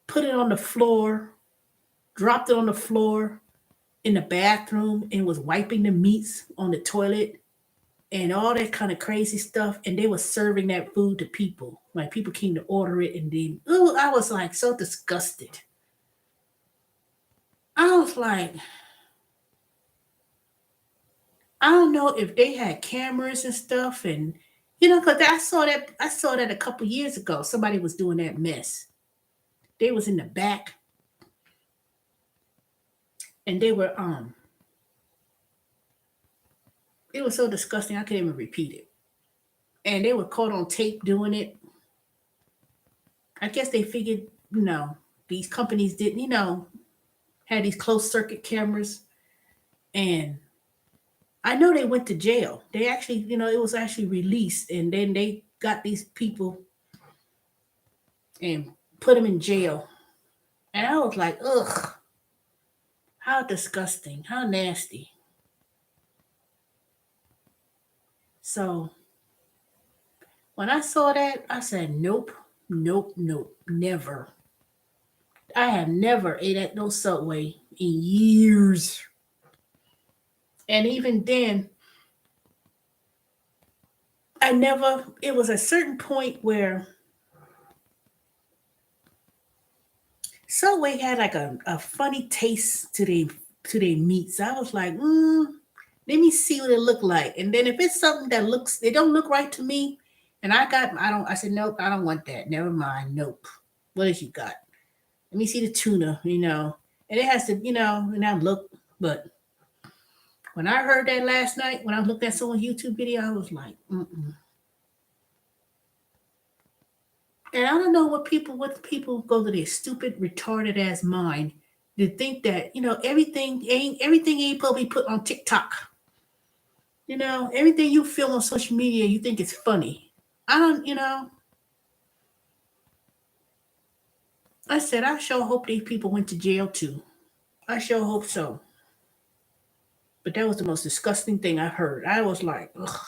put it on the floor, dropped it on the floor in the bathroom, and was wiping the meats on the toilet and all that kind of crazy stuff. And they were serving that food to people. Like people came to order it, and then oh, I was like so disgusted. I was like, I don't know if they had cameras and stuff, and because I saw that a couple years ago. Somebody was doing that mess. They was in the back, and they were it was so disgusting I couldn't even repeat it. And they were caught on tape doing it. I guess they figured, you know, these companies didn't, had these closed circuit cameras, and I know they went to jail. They actually, it was actually released, and then they got these people and put them in jail. And I was like, ugh, how disgusting, how nasty. So when I saw that, I said, nope, nope, nope, never. I have never ate at no Subway in years. And even then, it was a certain point where Subway had like a funny taste to their meats. I was like, let me see what it look like. And then if it's something that it don't look right to me, and I said, nope, I don't want that. Never mind. Nope. What else you got? Let me see the tuna. And it has to, and I look, but when I heard that last night, when I looked at someone's YouTube video, I was like, mm-mm. And I don't know what people go to their stupid, retarded ass mind to think that everything ain't probably put on TikTok. Everything you feel on social media, you think it's funny. I don't. I said I sure hope these people went to jail too. I sure hope so. But that was the most disgusting thing I heard. I was like, ugh.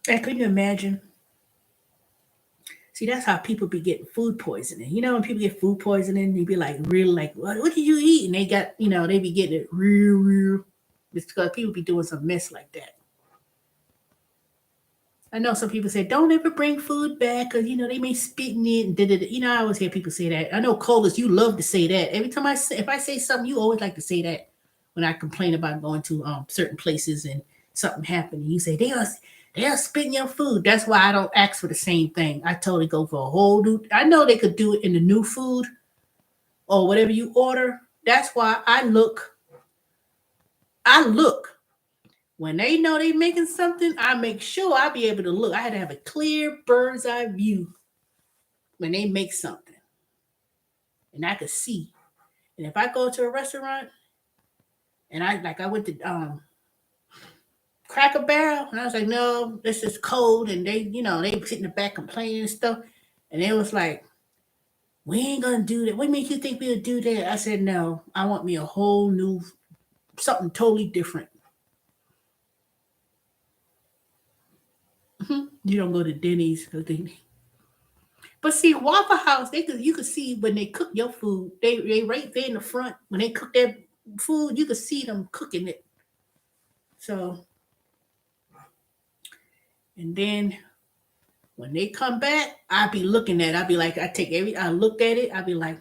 And can you imagine? See, that's how people be getting food poisoning. When people get food poisoning, they be like, really, like, what did you eat? And they got, they be getting it real, real. It's because people be doing some mess like that. I know some people say, don't ever bring food back because, they may spit in it. And da-da-da. I always hear people say that. I know, Colas, you love to say that. Every time if I say something, you always like to say that when I complain about going to certain places and something happened. You say, they'll spit in your food. That's why I don't ask for the same thing. I totally go for a whole new. I know they could do it in the new food or whatever you order. That's why I look. When they know they making something, I make sure I be able to look. I had to have a clear bird's eye view when they make something. And I could see. And if I go to a restaurant and I went to Cracker Barrel, and I was like, no, this is cold, and they sit in the back complaining and stuff. And it was like, we ain't gonna do that. What makes you think we'll do that? I said, no, I want me a whole new something totally different. You don't go to Denny's because but see, Waffle House, you could see when they cook your food. They right there in the front when they cook their food. You could see them cooking it. So, and then when they come back, I be looking at. I be like, I looked at it. I be like,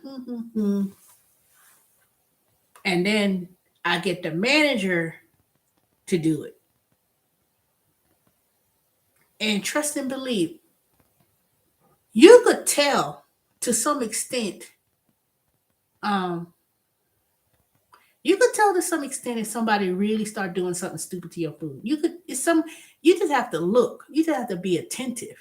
and then I get the manager to do it. And trust and believe, you could tell to some extent, um, you could tell to some extent if somebody really start doing something stupid to your food. You just have to look. You just have to be attentive.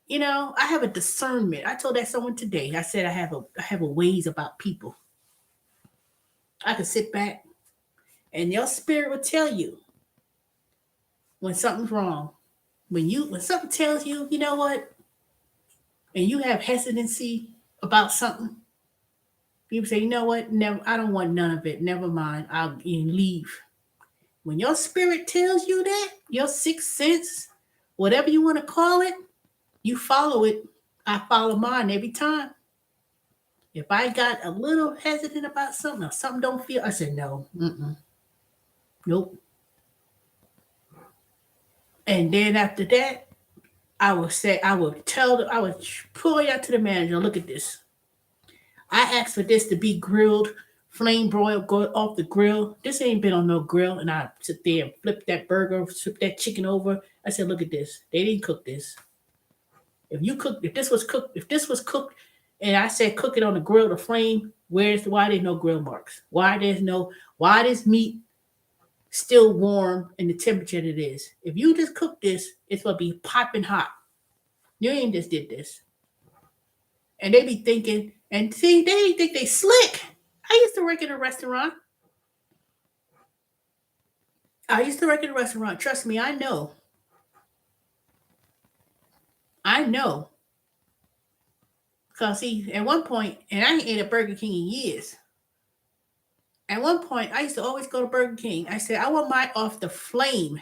I have a discernment. I told that someone today. I said I have a ways about people. I can sit back and your spirit will tell you when something's wrong. When something tells you, you know what, and you have hesitancy about something, people say, you know what, never, I don't want none of it. Never mind. I'll leave. When your spirit tells you that, your sixth sense, whatever you want to call it, you follow it. I follow mine every time. If I got a little hesitant about something or something don't feel, I said no, nope. And then after that, I would pull it out to the manager. Look at this. I asked for this to be grilled, flame broiled, go off the grill. This ain't been on no grill. And I sit there and flip that burger, flip that chicken over. I said, look at this. They didn't cook this. If this was cooked, and I said cook it on the grill, the flame, why there's no grill marks? Why this meat still warm in the temperature that it is? If you just cook this, it's gonna be popping hot. You ain't just did this. And they be thinking, and see, they think they slick. I used to work in a restaurant. Trust me, I know. I know. Because, see, at one point, and I ain't ate at Burger King in years. At one point, I used to always go to Burger King. I said, I want mine off the flame.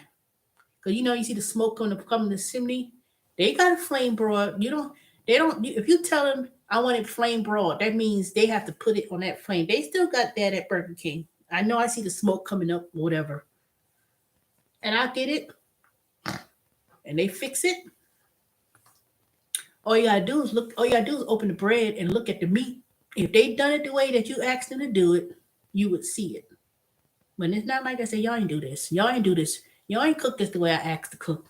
Because, you see the smoke coming the chimney. They got a flame broad. If you tell them I want it flame broad, that means they have to put it on that flame. They still got that at Burger King. I know I see the smoke coming up, whatever. And I get it. And they fix it. All you gotta do is open the bread and look at the meat. If they done it the way that you asked them to do it, you would see it. But it's not like I say, y'all ain't do this. Y'all ain't do this. Y'all ain't cook this the way I asked to cook.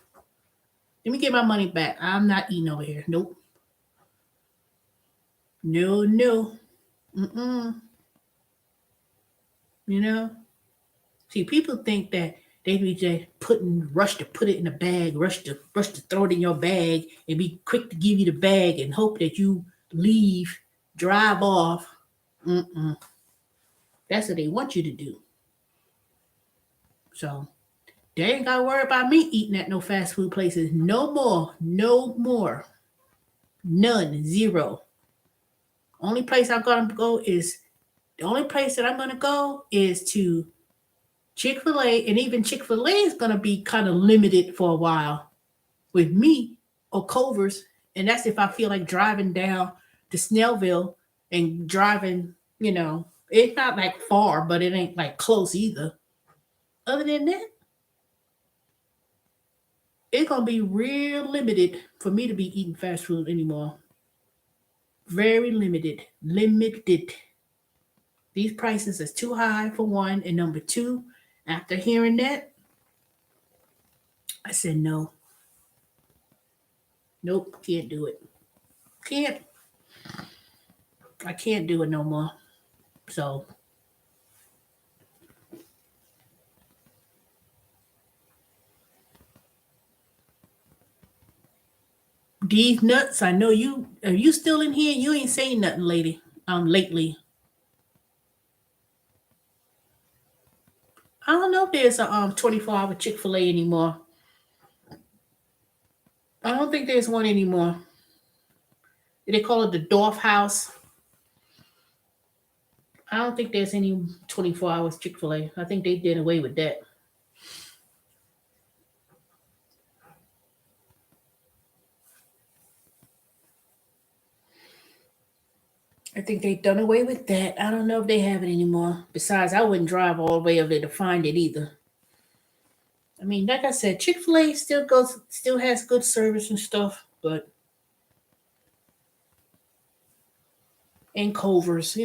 Let me get my money back. I'm not eating over here. Nope. No, no. Mm-mm. You know? See, people think that they be just rush to put it in a bag, rush to throw it in your bag and be quick to give you the bag and hope that you leave, drive off. Mm-mm. That's what they want you to do. So they ain't gotta worry about me eating at no fast food places no more. No more. None. Zero. Only place I'm gonna go is the only place that I'm gonna go is to Chick-fil-A, and even Chick-fil-A is gonna be kind of limited for a while with me or Culver's, and that's if I feel like driving down to Snellville and driving, it's not like far, but it ain't like close either. Other than that, it's gonna be real limited for me to be eating fast food anymore. Very limited. Limited. These prices is too high for one, and number two, after hearing that, I said no. Nope, can't do it. Can't. I can't do it no more. So these nuts, I know you. Are you still in here? You ain't saying nothing, lady. Lately, I don't know if there's a 24-hour Chick-fil-A anymore. I don't think there's one anymore. They call it the Dorf House. I don't think there's any 24 hours Chick-fil-A. I think they did away with that. I think they done away with that. I don't know if they have it anymore. Besides, I wouldn't drive all the way over there to find it either. I mean, like I said, Chick-fil-A still has good service and stuff, but in Culver's,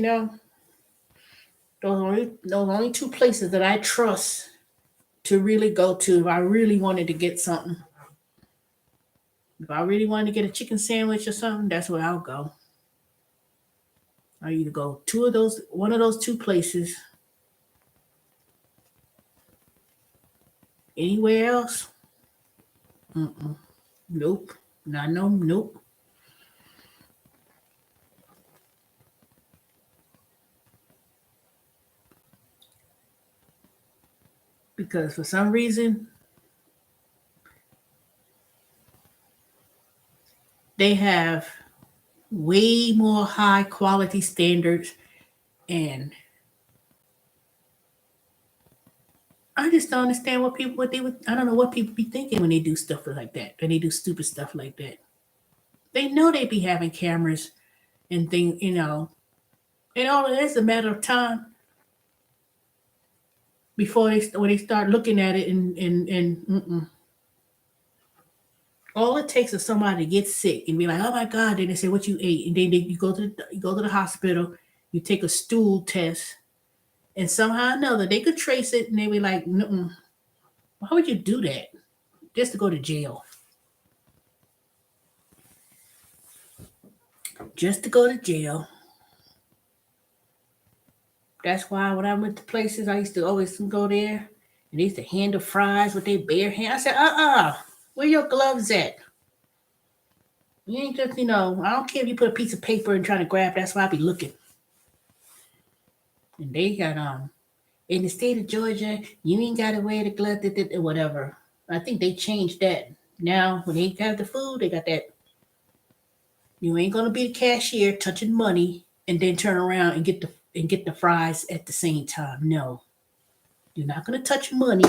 Those only two places that I trust to really go to if I really wanted to get something. If I really wanted to get a chicken sandwich or something, that's where I'll go. I either go one of those two places. Anywhere else? Mm-mm. Nope. Not no. Nope. Because for some reason they have way more high quality standards, and I just don't understand I don't know what people be thinking when they do stuff like that. When they do stupid stuff like that. They know they be having cameras and things, and all it is a matter of time before when they start looking at it and all it takes is somebody to get sick and be like, oh my God, then they say what you ate, and then you go to the hospital, you take a stool test, and somehow or another they could trace it, and they be like, mm, why would you do that? Just to go to jail. Just to go to jail. That's why when I went to places, I used to always go there, and they used to hand the fries with their bare hand. I said, where your gloves at? You ain't just, I don't care if you put a piece of paper and try to grab. That's why I be looking. And they got in the state of Georgia, you ain't got to wear the glove, or whatever. I think they changed that. Now, when they have the food, they got that. You ain't gonna be the cashier touching money and then turn around and get the fries at the same time. No, you're not gonna touch money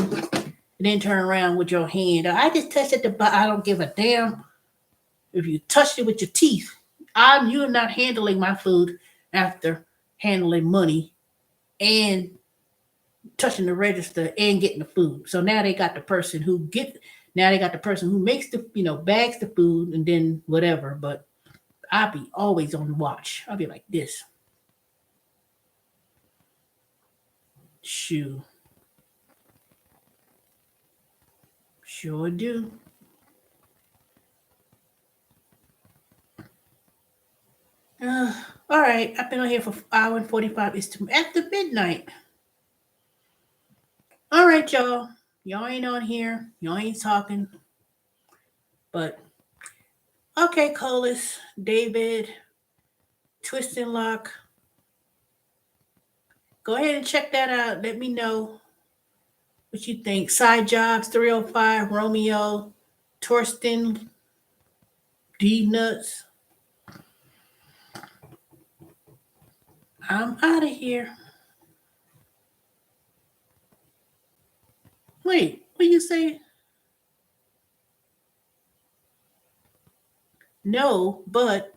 and then turn around with your hand. I just touched it. I don't give a damn if you touched it with your teeth. You're not handling my food after handling money and touching the register and getting the food. So now they got the person now they got the person who makes the bags the food and then whatever. But I'll be always on the watch. I'll be like this. Shoo. Sure do. All right. I've been on here for an hour and 45. It's after midnight. All right, y'all. Y'all ain't on here. Y'all ain't talking. But okay, Colas, David, Twist and Lock. Go ahead and check that out. Let me know what you think. Side Jobs 305, Romeo, Torsten, D Nuts. I'm out of here. Wait, what you say? No, but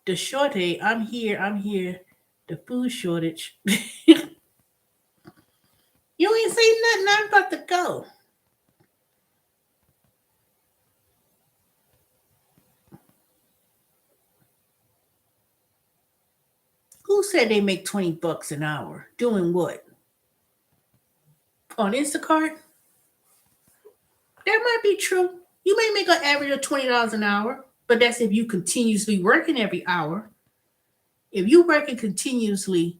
the shortage, I'm here. The food shortage. You ain't say nothing. I'm about to go. Who said they make $20 an hour? Doing what? On Instacart? That might be true. You may make an average of $20 an hour, but that's if you continuously working every hour. If you working continuously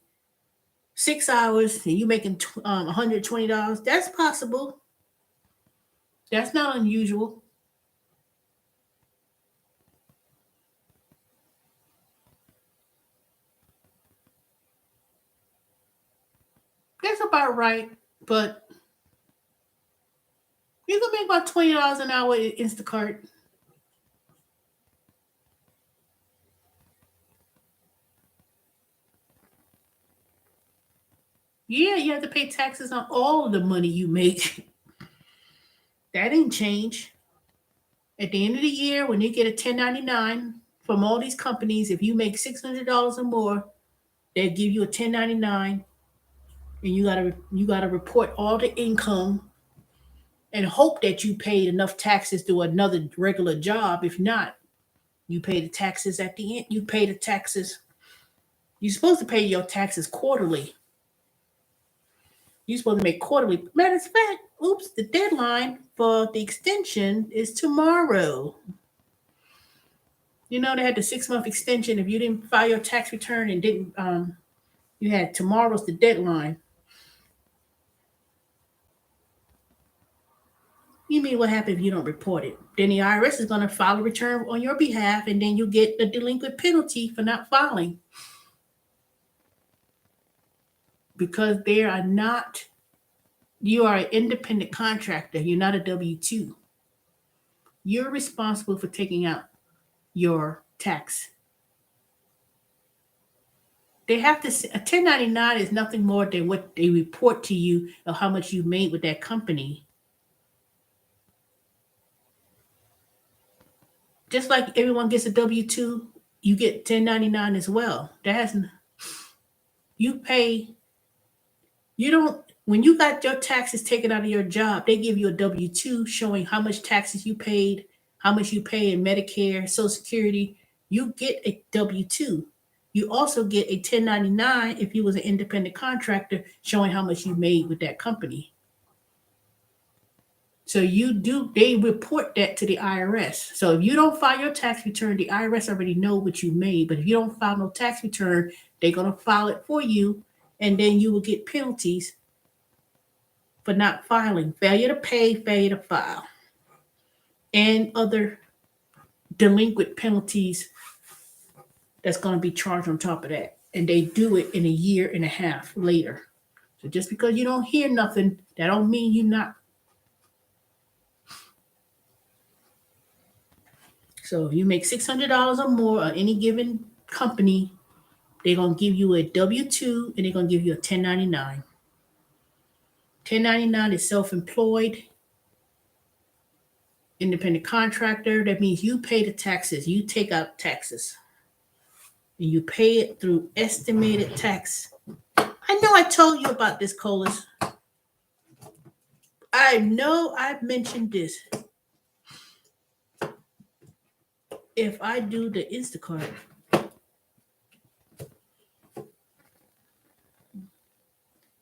6 hours and you making $120, that's possible. That's not unusual. That's about right. But you can make about $20 an hour at Instacart. Yeah, you have to pay taxes on all of the money you make. That didn't change. At the end of the year, when you get a 1099 from all these companies, if you make $600 or more, they give you a 1099, and you gotta report all the income and hope that you paid enough taxes to another regular job. If not, you pay the taxes at the end. You pay the taxes. You're supposed to pay your taxes quarterly. You're supposed to make quarterly. Matter of fact, oops, the deadline for the extension is tomorrow. You know, they had the 6 month extension. If you didn't file your tax return and didn't, you had tomorrow's the deadline. You mean what happens if you don't report it? Then the IRS is going to file a return on your behalf, and then you get a delinquent penalty for not filing because they are not. You are an independent contractor. You're not a W 2. You're responsible for taking out your tax. They have to. A 1099 is nothing more than what they report to you of how much you made with that company. Just like everyone gets a W 2, you get 1099 as well. That has you pay. You don't. When you got your taxes taken out of your job, they give you a W 2 showing how much taxes you paid, how much you pay in Medicare, Social Security. You get a W 2. You also get a 1099 if you was an independent contractor showing how much you made with that company. So they report that to the IRS. So if you don't file your tax return, the IRS already know what you made. But if you don't file no tax return, they're going to file it for you, and then you will get penalties for not filing, failure to pay, failure to file, and other delinquent penalties that's going to be charged on top of that. And they do it in a year and a half later. So just because you don't hear nothing, that don't mean you're not. So if you make $600 or more on any given company, they're going to give you a W-2 and they're going to give you a 1099. 1099 is self-employed, independent contractor. That means you pay the taxes. You take out taxes. And you pay it through estimated tax. I know I told you about this, Colas. I know I've mentioned this. If I do the Instacart,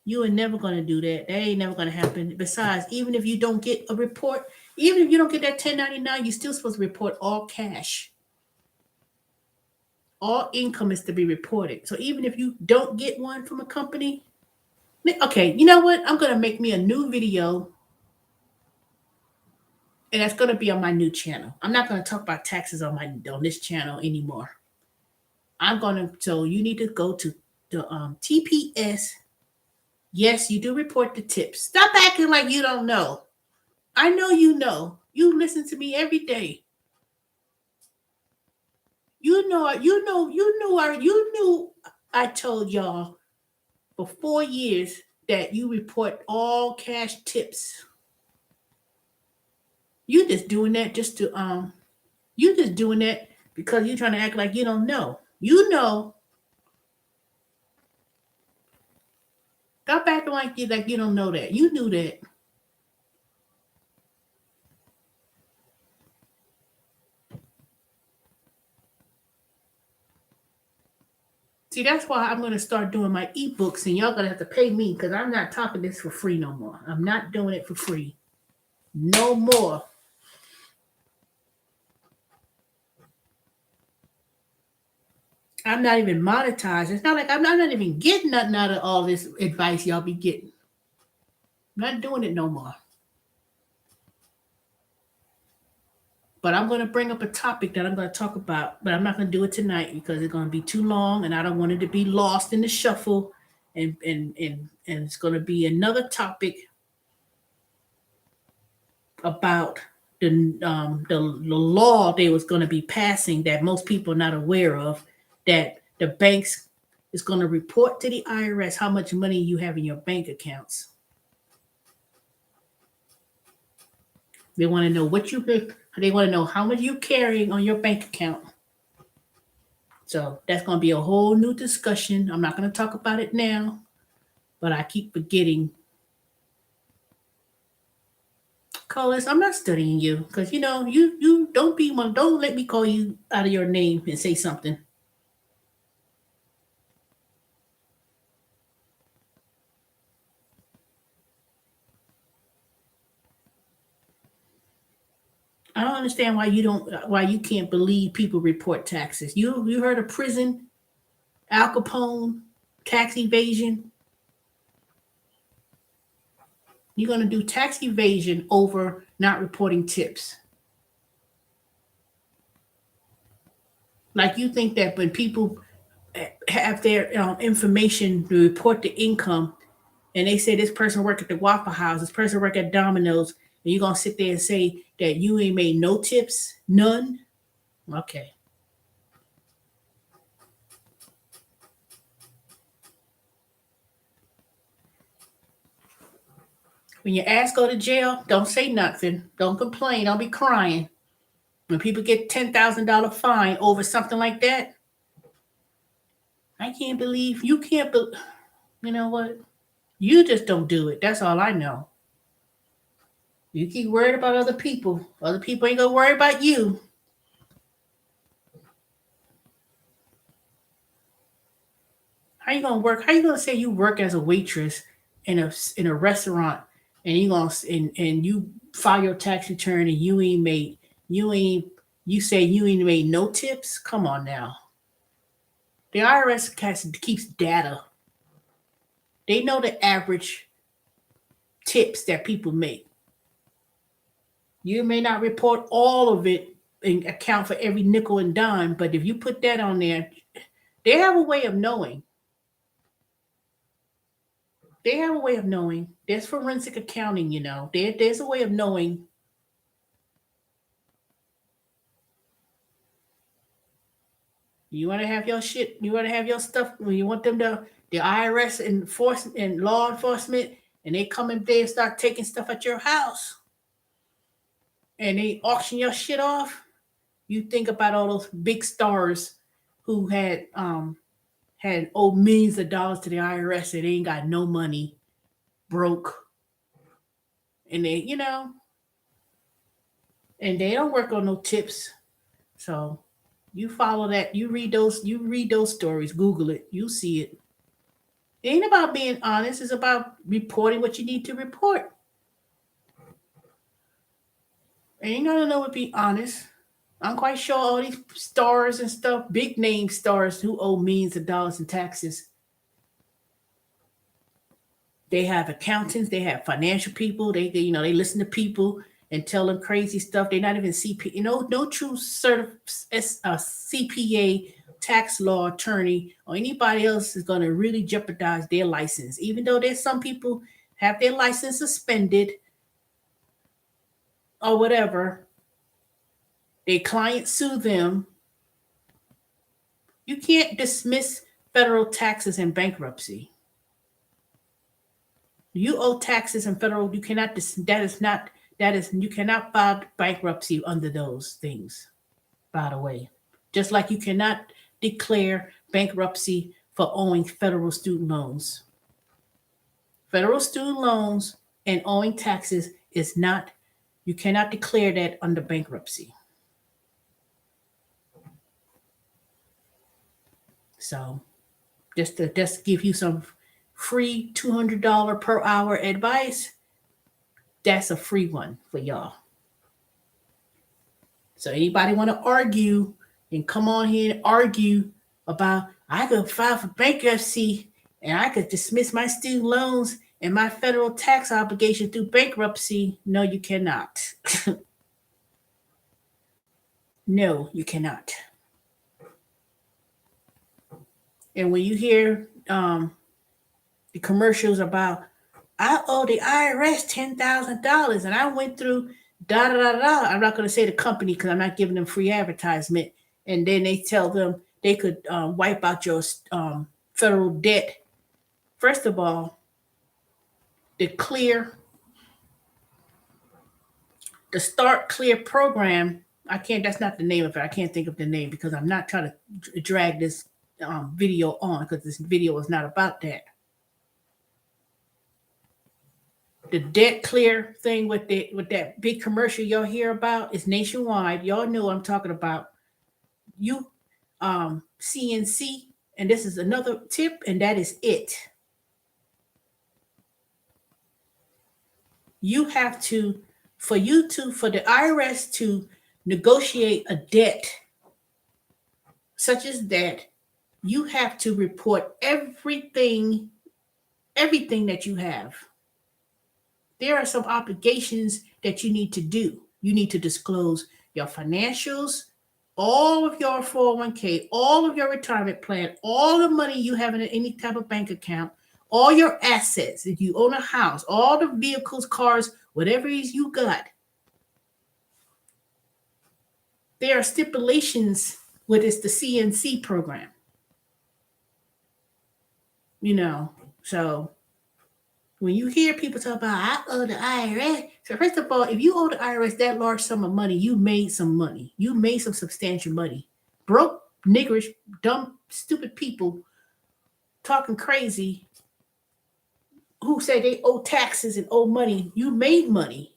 you are never going to do that. That ain't never going to happen. Besides, even if you don't get a report, even if you don't get that 1099, you're still supposed to report all cash. All income is to be reported. So even if you don't get one from a company, okay, you know what? I'm going to make me a new video, and that's going to be on my new channel. I'm not going to talk about taxes on this channel anymore. So you need to go to the TPS. Yes, you do report the tips. Stop acting like you don't know. I know you know. You listen to me every day. You knew I told y'all for 4 years that you report all cash tips. You just doing that you just doing that because you're trying to act like you don't know. You know. Stop acting like you don't know that. You knew that. See, that's why I'm going to start doing my ebooks, and y'all going to have to pay me because I'm not talking this for free no more. I'm not doing it for free. No more. I'm not even monetized. It's not like I'm not even getting nothing out of all this advice y'all be getting. I'm not doing it no more. But I'm going to bring up a topic that I'm going to talk about, but I'm not going to do it tonight because it's going to be too long, and I don't want it to be lost in the shuffle. And it's going to be another topic about the law they was going to be passing that most people are not aware of, that the banks is going to report to the IRS how much money you have in your bank accounts. They want to know they want to know how much you're carrying on your bank account. So that's going to be a whole new discussion. I'm not going to talk about it now, but I keep forgetting. Colas, I'm not studying you because you don't let me call you out of your name and say something. I don't understand why you can't believe people report taxes. You heard of prison, Al Capone, tax evasion? You're gonna do tax evasion over not reporting tips. Like you think that when people have their information to report the income, and they say this person work at the Waffle House, this person work at Domino's, and you're gonna sit there and say that you ain't made no tips, none. Okay. When your ass go to jail, don't say nothing. Don't complain. Don't be crying. When people get $10,000 fine over something like that, I can't believe you can't. You know what? You just don't do it. That's all I know. You keep worried about other people. Other people ain't gonna worry about you. How you gonna work? How you gonna say you work as a waitress in a restaurant, and and you file your tax return and you ain't you say you ain't made no tips? Come on now. The IRS keeps data. They know the average tips that people make. You may not report all of it and account for every nickel and dime, but if you put that on there, they have a way of knowing. They have a way of knowing. There's forensic accounting, there's a way of knowing. You want to have your shit, you want to have your stuff, when you want them to, the IRS and law enforcement, and they come in there and start taking stuff at your house and they auction your shit off. You think about all those big stars who had owed millions of dollars to the IRS and they ain't got no money, broke, and and they don't work on no tips. So you follow that, you read those stories, Google it, you see it. It ain't about being honest, it's about reporting what you need to report. Ain't gotta know what be honest. I'm quite sure all these stars and stuff, big name stars who owe millions of dollars in taxes, they have accountants, they have financial people, they listen to people and tell them crazy stuff. They're not even CP, no true CPA, tax law attorney, or anybody else is going to really jeopardize their license. Even though there's some people have their license suspended or whatever, their clients sue them. You can't dismiss federal taxes in bankruptcy. You owe taxes in federal. You cannot. You cannot file bankruptcy under those things. By the way, just like you cannot declare bankruptcy for owing federal student loans. Federal student loans and owing taxes is not. You cannot declare that under bankruptcy. So, just give you some free $200 per hour advice. That's a free one for y'all. So anybody want to argue and come on here and argue about I could file for bankruptcy and I could dismiss my student loans and my federal tax obligation through bankruptcy? No, you cannot. No, you cannot. And when you hear the commercials about I owe the IRS $10,000 and I went through da da da da. I'm not going to say the company because I'm not giving them free advertisement. And then they tell them they could wipe out your federal debt. First of all, the Start Clear program. I can't. That's not the name of it. I can't think of the name because I'm not trying to drag this video on because this video is not about that. The debt clear thing with that big commercial y'all hear about is nationwide. Y'all know what I'm talking about. You CNC, and this is another tip, and that is it. You have to for the IRS to negotiate a debt such as that, you have to report everything that you have. There are some obligations that you need to do. You need to disclose your financials, all of your 401k, all of your retirement plan, all the money you have in any type of bank account, all your assets. If you own a house, all the vehicles, cars, whatever it is you got. There are stipulations with it's the CNC program. So when you hear people talk about I owe the IRS, so first of all, if you owe the IRS that large sum of money, you made some money. You made some substantial money. Broke, niggerish, dumb, stupid people talking crazy who say they owe taxes and owe money. You made money.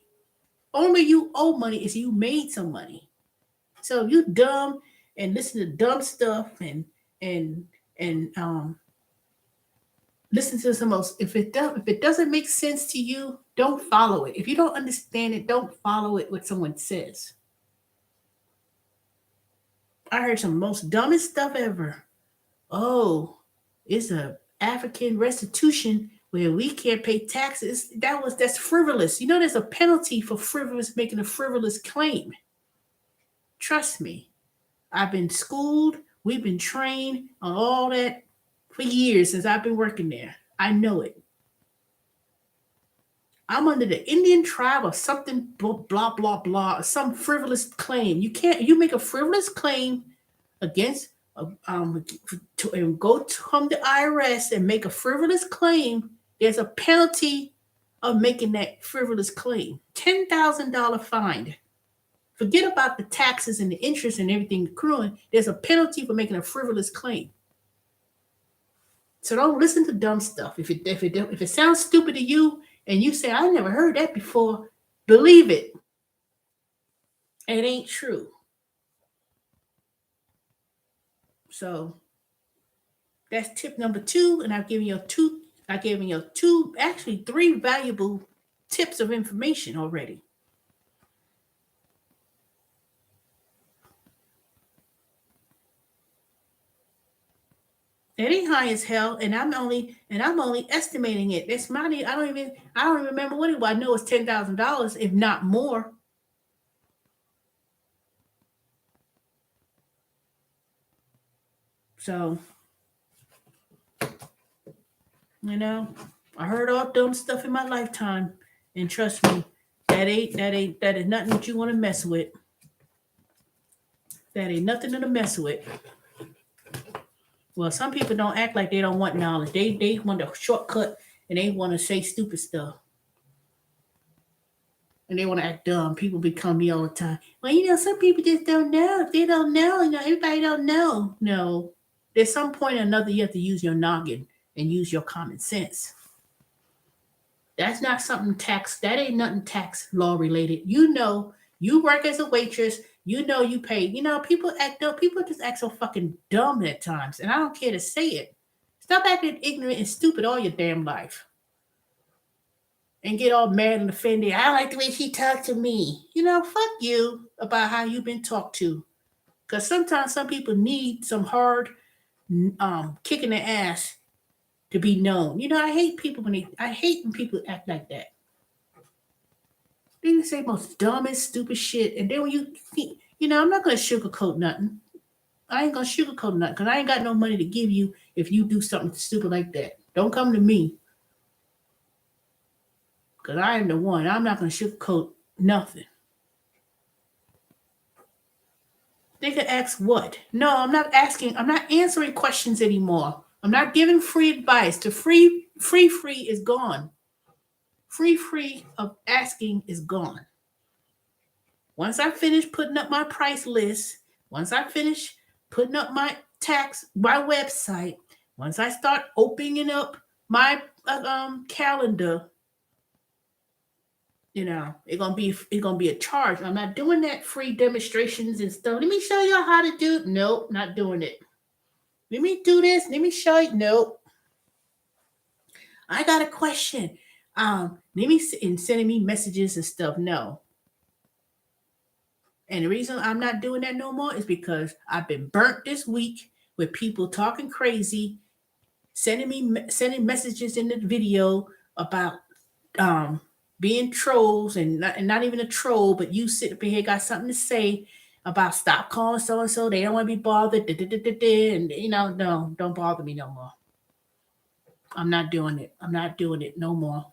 Only you owe money is you made some money. So if you dumb and listen to dumb stuff and listen to some else. If it doesn't make sense to you, don't follow it. If you don't understand it, don't follow it what someone says. I heard some most dumbest stuff ever. Oh, it's a African restitution where we can't pay taxes. That's frivolous. There's a penalty for making a frivolous claim. Trust me. I've been schooled, we've been trained on all that for years since I've been working there. I know it. I'm under the Indian tribe of something blah blah blah, some frivolous claim. You make a frivolous claim against and go from the IRS and make a frivolous claim. There's a penalty of making that frivolous claim. $10,000 fine. Forget about the taxes and the interest and everything accruing. There's a penalty for making a frivolous claim. So don't listen to dumb stuff. If it sounds stupid to you and you say, I never heard that before, believe it. It ain't true. So that's tip number 2. And I've given you actually 3 valuable tips of information already. It ain't high as hell, and I'm only estimating it. That's money. I don't even remember what it was. I know it's $10,000, if not more. So, I heard all dumb stuff in my lifetime, and trust me, that is nothing that you want to mess with. That ain't nothing to mess with. Well, some people don't act like they don't want knowledge. They want a shortcut and they want to say stupid stuff. And they want to act dumb. People become me all the time. Well, some people just don't know. If they don't know, everybody don't know. No. There's some point or another you have to use your noggin and use your common sense. That's not something that ain't nothing tax law related. You work as a waitress, you pay. People act up. People just act so fucking dumb at times, and I don't care to say it. Stop acting ignorant and stupid all your damn life, and get all mad and offended. I don't like the way she talked to me. Fuck you about how you've been talked to, because sometimes some people need some hard kicking the ass to be known. I hate people I hate when people act like that. They say most dumbest, stupid shit. And then when I'm not going to sugarcoat nothing. I ain't going to sugarcoat nothing because I ain't got no money to give you if you do something stupid like that. Don't come to me. Because I am the one. I'm not going to sugarcoat nothing. They could ask what? No, I'm not asking. I'm not answering questions anymore. I'm not giving free advice. The free is gone. Free of asking is gone. Once I finish putting up my price list, once I finish putting up my website, once I start opening up my calendar, it's gonna be a charge. I'm not doing that free demonstrations and stuff. Let me show you how to do it. Nope, not doing it. Let me do this. Let me show you. Nope. I got a question. Let me and sending me messages and stuff. No, And the reason I'm not doing that no more is because I've been burnt this week with people talking crazy, sending messages in the video about um being trolls, and not even a troll, but you sit up here got something to say about stop calling so and so. They don't want to be bothered. Da, da, da, da, da, and no, don't bother me no more. I'm not doing it. I'm not doing it no more.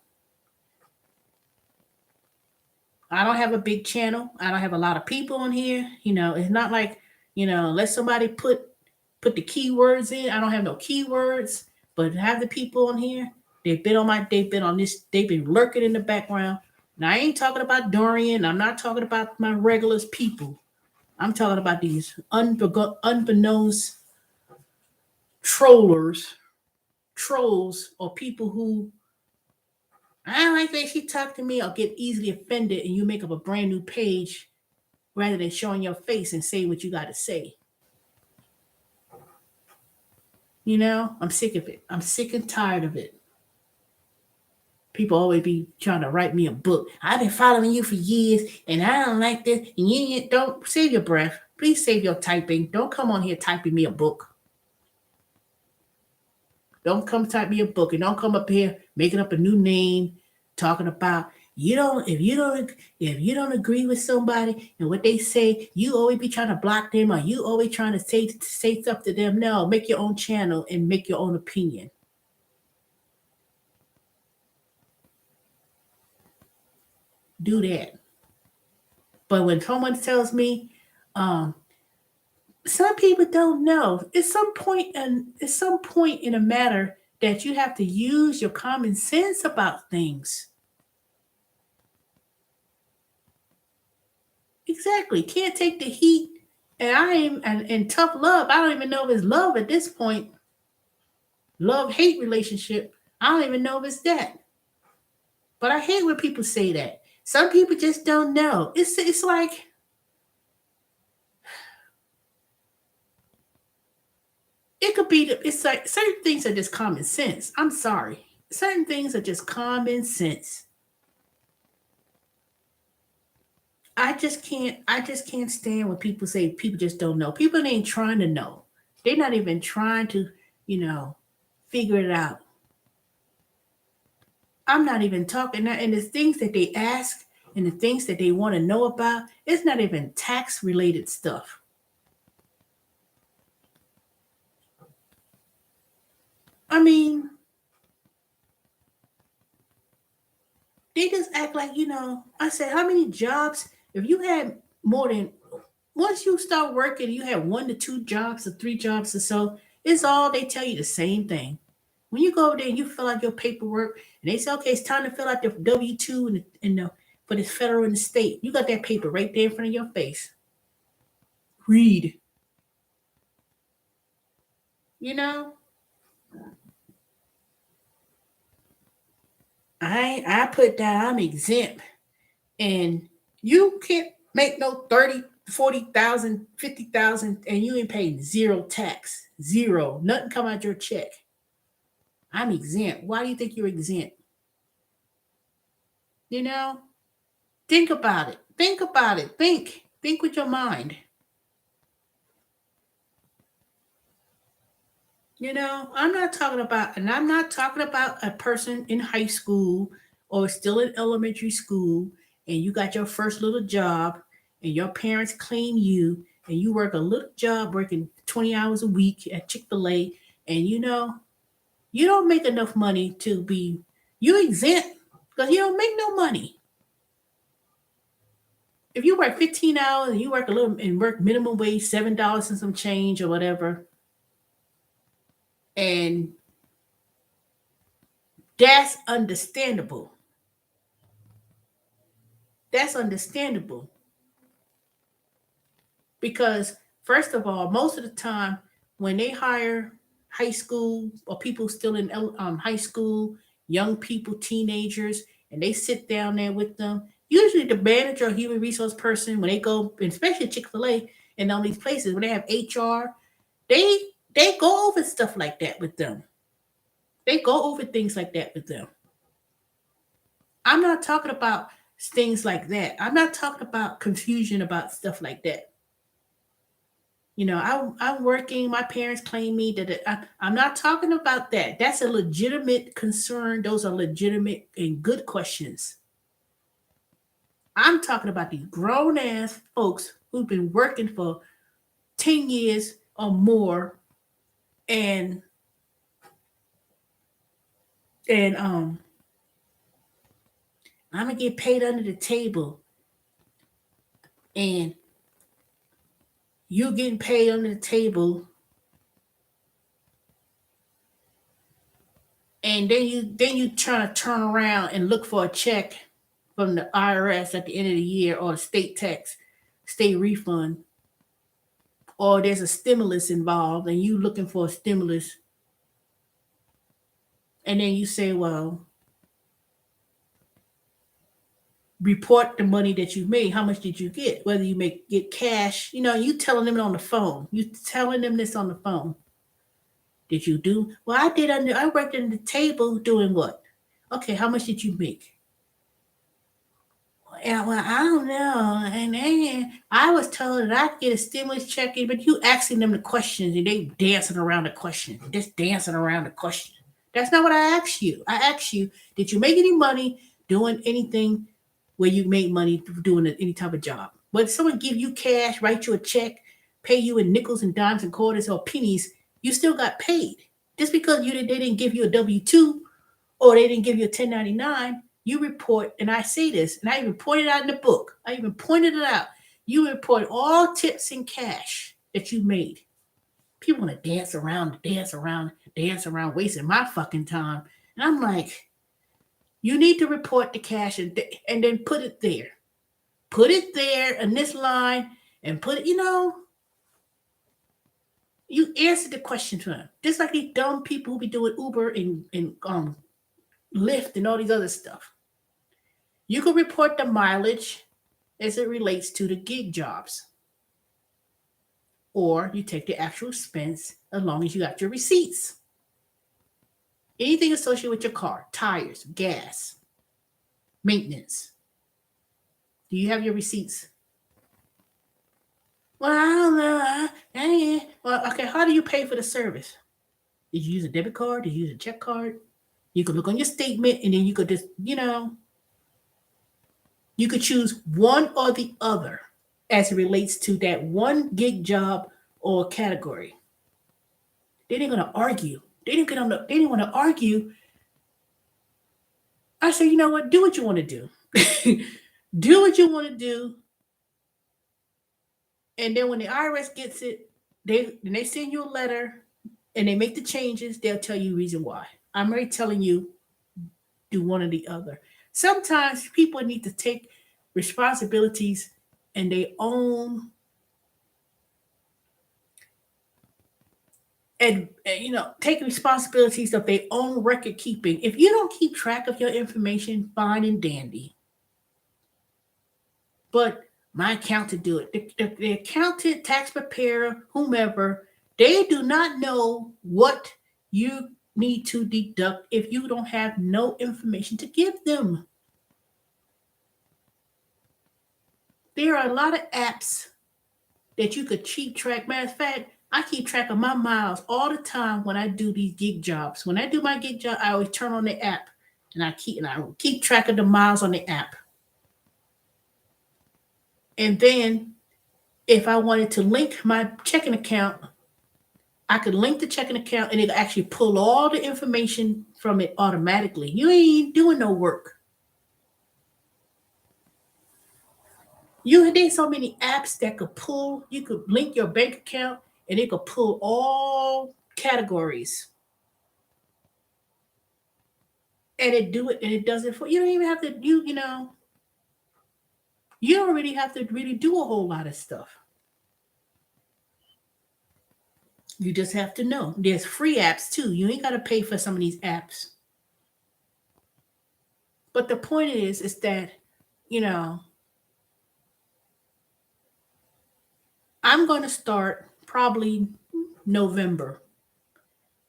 I don't have a big channel. I don't have a lot of people on here. It's not like, let somebody put the keywords in. I don't have no keywords, but have the people on here. They've been on this, they've been lurking in the background. Now I ain't talking about Dorian. I'm not talking about my regulars people. I'm talking about these unbeknownst trollers, trolls, or people who I don't like that she talk to me or get easily offended, and you make up a brand new page rather than showing your face and say what you got to say. I'm sick of it. I'm sick and tired of it. People always be trying to write me a book. I've been following you for years, and I don't like this. And you don't save your breath. Please save your typing. Don't come on here typing me a book. Don't come type me a book, and don't come up here making up a new name, talking about you don't if you don't agree with somebody and what they say, you always be trying to block them, or you always trying to say stuff to them. No, make your own channel and make your own opinion. Do that. But when someone tells me, um, some people don't know. At some point in a matter that you have to use your common sense about things. Exactly. Can't take the heat. And I am and tough love. I don't even know if it's love at this point. Love hate relationship. I don't even know if it's that. But I hate when people say that. Some people just don't know. It's like it could be. It's like certain things are just common sense. I'm sorry. Certain things are just common sense. I just can't stand when people say people just don't know. People ain't trying to know. They're not even trying to, you know, figure it out. I'm not even talking that, and the things that they ask and the things that they want to know about, it's not even tax related stuff. I mean, they just act like, I said, how many jobs, if you had more than, once you start working, you have 1 to 2 jobs or 3 jobs or so, it's all they tell you the same thing. When you go over there and you fill out your paperwork, and they say, okay, it's time to fill out the W 2 for the federal and the state, you got that paper right there in front of your face. Read. You know, I put down I'm exempt, and you can't make no 30, 40,000, 50,000, and you ain't paying zero tax. Zero. Nothing come out your check. I'm exempt. Why do you think you're exempt? You know? Think about it. Think about it. Think. Think with your mind. I'm not talking about a person in high school or still in elementary school, and you got your first little job, and your parents claim you, and you work a little job working 20 hours a week at Chick fil A, and you don't make enough money to be, you exempt because you don't make no money. If you work 15 hours and you work a little and work minimum wage, $7 and some change or whatever, and that's understandable. That's understandable because, first of all, most of the time when they hire high school or people still in high school, young people, teenagers, and they sit down there with them, usually the manager or human resource person, when they go, especially Chick fil A and all these places, when they have HR, they they go over stuff like that with them. They go over things like that with them. I'm not talking about. things like that. I'm not talking about confusion about stuff like that. I'm working. My parents claim me that I'm not talking about that. That's a legitimate concern. Those are legitimate and good questions. I'm talking about these grown ass folks who've been working for 10 years or more, and and I'm gonna get paid under the table, and you're getting paid under the table, and then you try to turn around and look for a check from the IRS at the end of the year, or the state tax, state refund, or there's a stimulus involved and you looking for a stimulus, and then you say, well, report the money that you made. How much did you get? Whether you get cash, you telling them on the phone. You telling them this on the phone. Did you do? Well, I worked under the table doing what? Okay, how much did you make? Yeah, well, I don't know. And then I was told that I'd get a stimulus check, but you asking them the questions and they dancing around the question, just dancing around the question. That's not what I asked you. I asked you, did you make any money doing anything where you made money doing any type of job? When someone give you cash, write you a check, pay you in nickels and dimes and quarters or pennies, you still got paid. Just because they didn't give you a W-2 or they didn't give you a 1099, you report, and I say this, and I even pointed out in the book. I even pointed it out. You report all tips in cash that you made. People want to dance around, wasting my fucking time. And I'm like, you need to report the cash and then put it there. Put it there in this line and put it, you answer the question to them. Just like these dumb people who be doing Uber and Lyft and all these other stuff. You can report the mileage as it relates to the gig jobs, or you take the actual expense as long as you got your receipts. Anything associated with your car, tires, gas, maintenance. Do you have your receipts? Well, I don't know. Well, okay, how do you pay for the service? Did you use a debit card? Did you use a check card? You could look on your statement and then you could just, you could choose one or the other as it relates to that one gig job or category. They didn't gonna argue. They didn't want to argue. I said, you know what? Do what you want to do. Do what you want to do. And then when the IRS gets it, they send you a letter and they make the changes. They'll tell you the reason why. I'm already telling you, do one or the other. Sometimes people need to take responsibilities and they own and take responsibilities of their own record keeping. If you don't keep track of your information, fine and dandy. But my accountant do it. The accountant, tax preparer, whomever, they do not know what you need to deduct if you don't have no information to give them. There are a lot of apps that you could keep track. Matter of fact, I keep track of my miles all the time when I do these gig jobs. When I do my gig job, I always turn on the app and I keep track of the miles on the app. And then if I wanted to link my checking account, I could link the checking account and it'll actually pull all the information from it automatically. You ain't doing no work. There's so many apps that could pull. You could link your bank account and it could pull all categories. And it do it and it does it for you. Don't even have to you don't really have to really do a whole lot of stuff. You just have to know. There's free apps too. You ain't gotta pay for some of these apps. But the point is that, you know, I'm gonna start probably November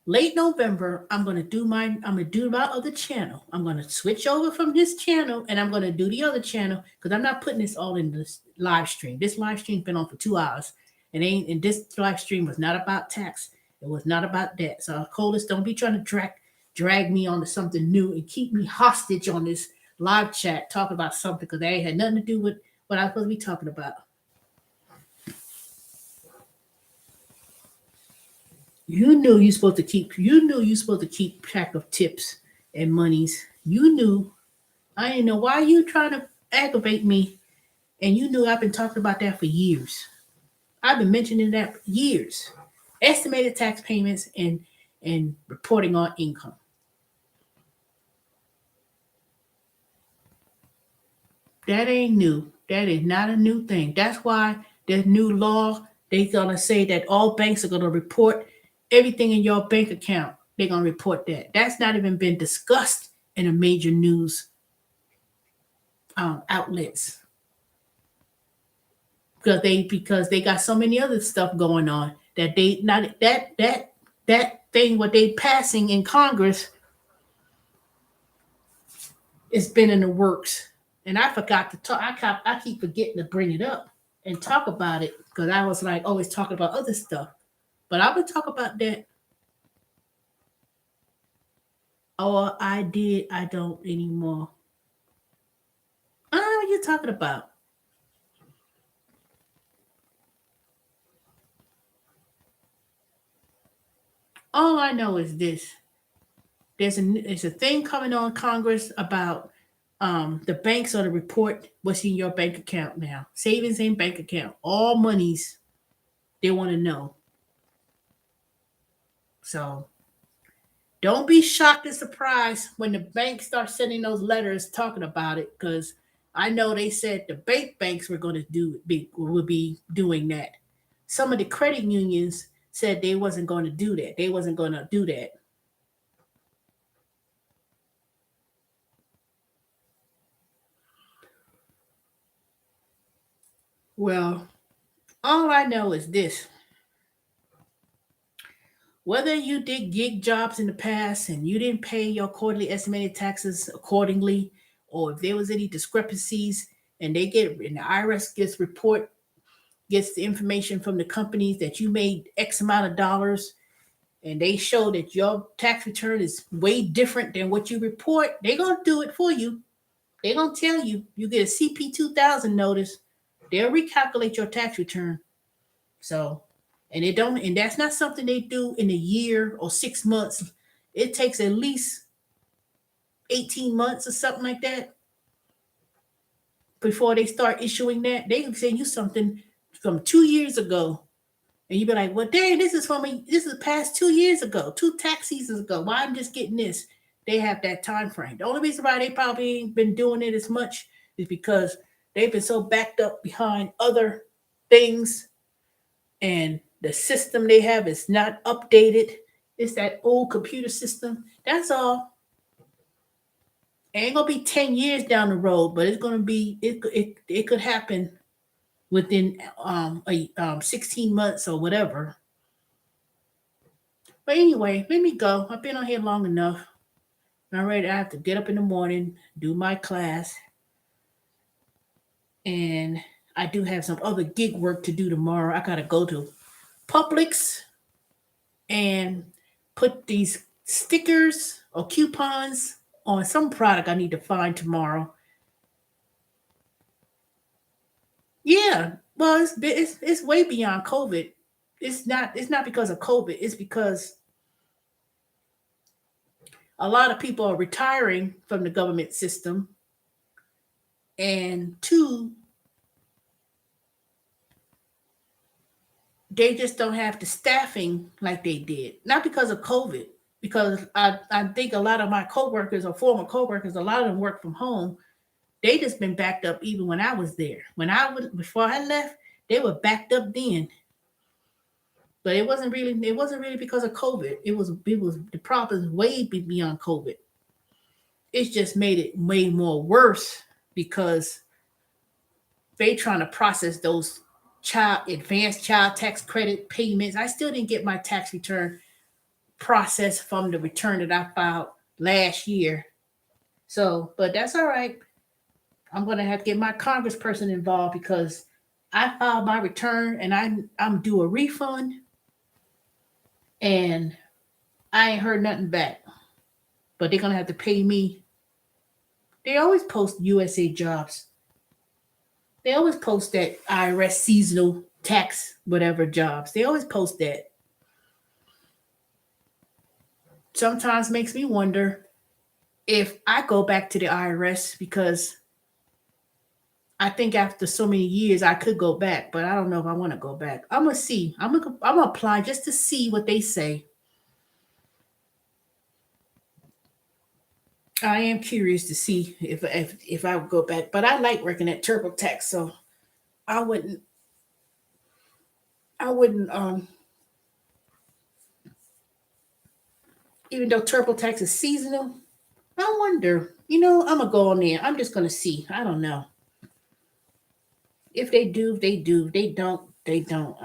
late November, I'm gonna do my other channel. I'm gonna switch over from this channel and I'm gonna do the other channel because I'm not putting this all in this live stream. This live stream's been on for 2 hours. And this live stream was not about tax. It was not about that. So Coldest, don't be trying to drag me onto something new and keep me hostage on this live chat talking about something because they had nothing to do with what I was supposed to be talking about. You knew you supposed to keep. You knew you supposed to keep track of tips and monies. You knew. I didn't know why you trying to aggravate me, and you knew I've been talking about that for years. I've been mentioning that for years. Estimated tax payments and reporting on income. That ain't new. That is not a new thing. That's why there's new law. They're gonna say that all banks are gonna report everything in your bank account. They're gonna report that. That's not even been discussed in a major news outlets because they got so many other stuff going on that they not that thing what they passing in Congress it's been in the works. And I forgot to talk. I keep forgetting to bring it up and talk about it because I was like always talking about other stuff. But I would talk about that. Oh, I did. I don't anymore. I don't know what you're talking about. All I know is this: there's a thing coming on Congress about the banks are to report what's in your bank account now, savings and bank account, all monies they want to know. So don't be shocked and surprised when the banks start sending those letters talking about it, because I know they said the banks were going to would be doing that. Some of the credit unions said they wasn't going to do that. They wasn't going to do that. Well, all I know is this: whether you did gig jobs in the past and you didn't pay your quarterly estimated taxes accordingly, or if there was any discrepancies and the IRS gets the information from the companies that you made X amount of dollars and they show that your tax return is way different than what you report, they're going to do it for you. They're going to tell you. You get a CP 2000 notice, they'll recalculate your tax return. So, and that's not something they do in a year or 6 months. It takes at least 18 months or something like that before they start issuing that. They can send you something from 2 years ago. And you be like, well, dang, this is from me. This is past 2 years ago, two tax seasons ago. Why I'm just getting this? They have that time frame. The only reason why they probably ain't been doing it as much is because they've been so backed up behind other things, and the system they have is not updated. It's that old computer system. That's all. It ain't gonna be 10 years down the road, but it's gonna be it could happen within 16 months or whatever. But anyway, let me go. I've been on here long enough. I'm ready. I have to get up in the morning, do my class, and I do have some other gig work to do tomorrow. I gotta go to Publix and put these stickers or coupons on some product I need to find tomorrow. Yeah, well, it's way beyond COVID. It's not because of COVID. It's because a lot of people are retiring from the government system, and two, they just don't have the staffing like they did. Not because of COVID, because I think a lot of my coworkers or former coworkers, a lot of them work from home. They just been backed up even when I was there. When I was before I left, they were backed up then. But it wasn't really because of COVID. It was the problems way beyond COVID. It's just made it way more worse because they trying to process those child advanced child tax credit payments. I still didn't get my tax return process from the return that I filed last year. So, but that's all right. I'm gonna have to get my congressperson involved because I filed my return and I'm due a refund and I ain't heard nothing back. But they're gonna have to pay me. They always post USA jobs. They always post that IRS seasonal tax whatever jobs. They always post that. Sometimes makes me wonder if I go back to the IRS because I think after so many years I could go back, but I don't know if I want to go back. I'm gonna see. I'm gonna apply just to see what they say. I am curious to see if I would go back, but I like working at TurboTax, so I wouldn't I wouldn't even though TurboTax is seasonal. I wonder. I'm gonna go on there. I'm just gonna see. I don't know. If they do, they do. If they don't, they don't.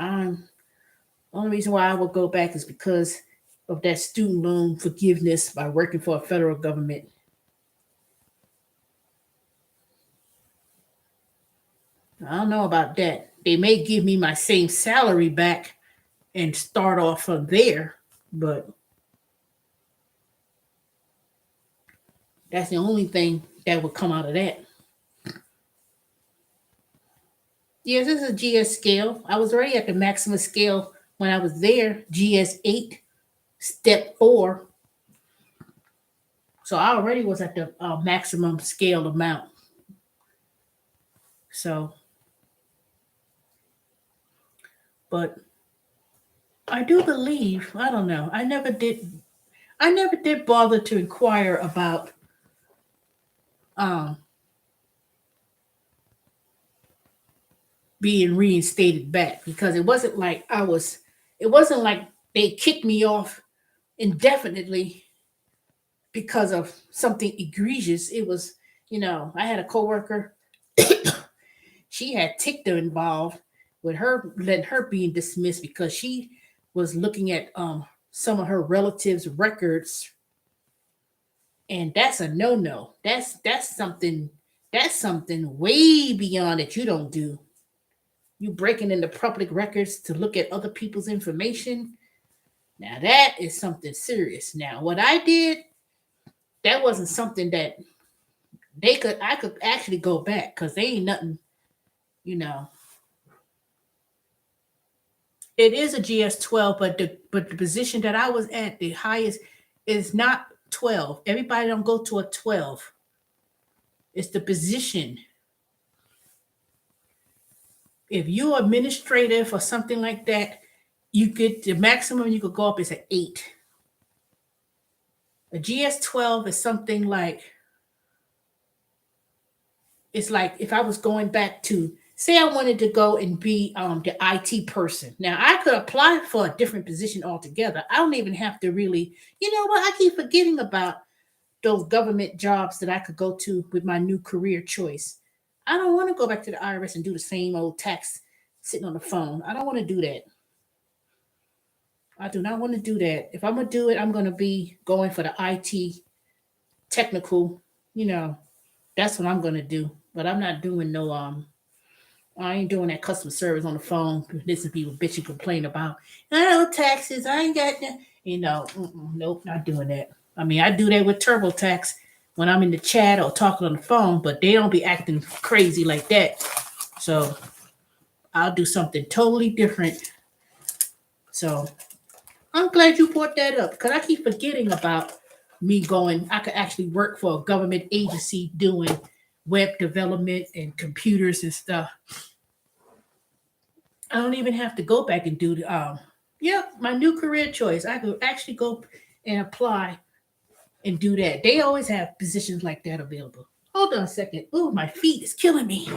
Only reason why I would go back is because of that student loan forgiveness by working for a federal government. I don't know about that. They may give me my same salary back and start off from there, but that's the only thing that would come out of that. Yes, this is a GS scale. I was already at the maximum scale when I was there, GS 8, step 4. So I already was at the maximum scale amount. So, but I do believe, I don't know, I never did bother to inquire about um, being reinstated back because it wasn't like they kicked me off indefinitely because of something egregious. It was, I had a coworker, she had TICTA involved with her, letting her being dismissed because she was looking at some of her relatives' records, and that's a no no. That's something way beyond that you don't do. You breaking into public records to look at other people's information. Now that is something serious. Now what I did, that wasn't something that I could actually go back because they ain't nothing, you know. It is a GS 12, but the position that I was at, the highest, is not 12. Everybody don't go to a 12. It's the position. If you're administrative or something like that, you get the maximum you could go up is an 8. A GS 12 is something like, it's like if I was going back to, say I wanted to go and be the IT person. Now I could apply for a different position altogether. I don't even have to really, you know what? I keep forgetting about those government jobs that I could go to with my new career choice. I don't want to go back to the IRS and do the same old tax sitting on the phone. I don't want to do that. I do not want to do that. If I'm gonna do it, I'm gonna be going for the IT technical, you know, that's what I'm gonna do. But I'm not doing no I ain't doing that customer service on the phone. Listen to people bitch and complain about, I know taxes. I ain't got that. Nope, not doing that. I mean, I do that with TurboTax when I'm in the chat or talking on the phone, but they don't be acting crazy like that. So I'll do something totally different. So I'm glad you brought that up because I keep forgetting about me going. I could actually work for a government agency doing web development and computers and stuff. I don't even have to go back and do the yeah, my new career choice. I could actually go and apply and do that. They always have positions like that available. Hold on a second. Oh, my feet is killing me.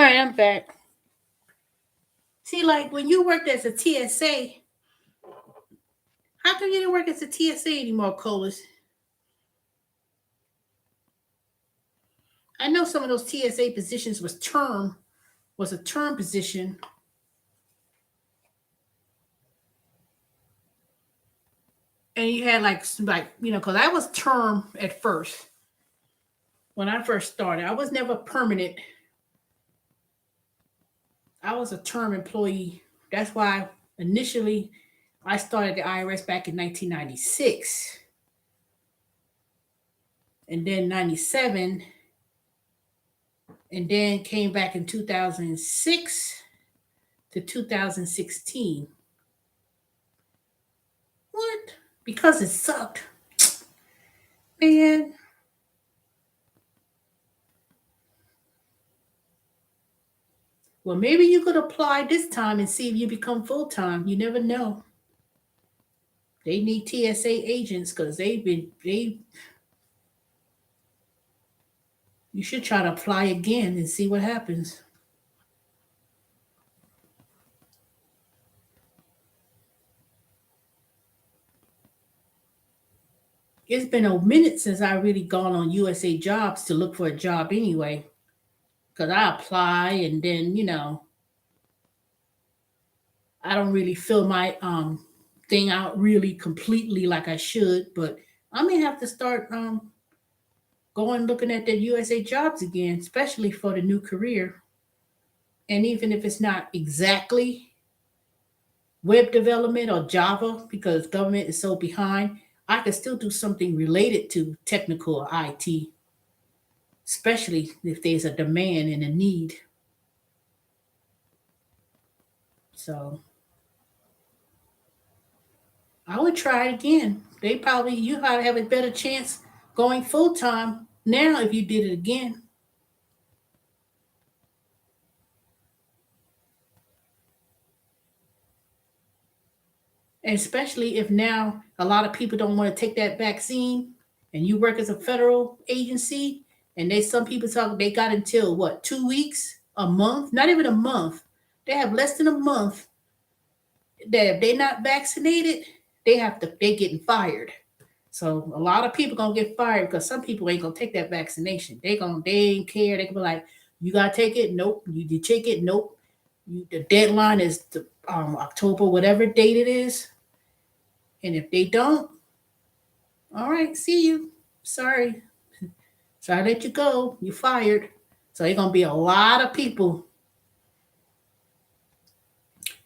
right, I'm back. See, like when you worked as a TSA, how come you didn't work as a TSA anymore, Colas? I know some of those TSA positions was a term position. And you had like because I was term at first when I first started. I was never permanent. I was a term employee. That's why initially I started the IRS back in 1996, and then 97, and then came back in 2006 to 2016. What? Because it sucked, man. Well, maybe you could apply this time and see if you become full time. You never know. They need TSA agents because they. You should try to apply again and see what happens. It's been a minute since I really gone on USA Jobs to look for a job anyway. Because I apply and then, I don't really fill my thing out really completely like I should. But I may have to start going looking at the USA Jobs again, especially for the new career. And even if it's not exactly web development or Java, because government is so behind, I could still do something related to technical IT, especially if there's a demand and a need. So I would try it again. You probably have a better chance going full time now if you did it again. And especially if now a lot of people don't want to take that vaccine and you work as a federal agency and some people talk they got until what, 2 weeks, a month, not even a month. They have less than a month that if they're not vaccinated, they getting fired. So a lot of people gonna get fired because some people ain't gonna take that vaccination. They ain't care. They can be like, you gotta take it. Nope. You take it. Nope. The deadline is October, whatever date it is. And if they don't, all right, see you. Sorry. So I let you go. You fired. So there's gonna be a lot of people.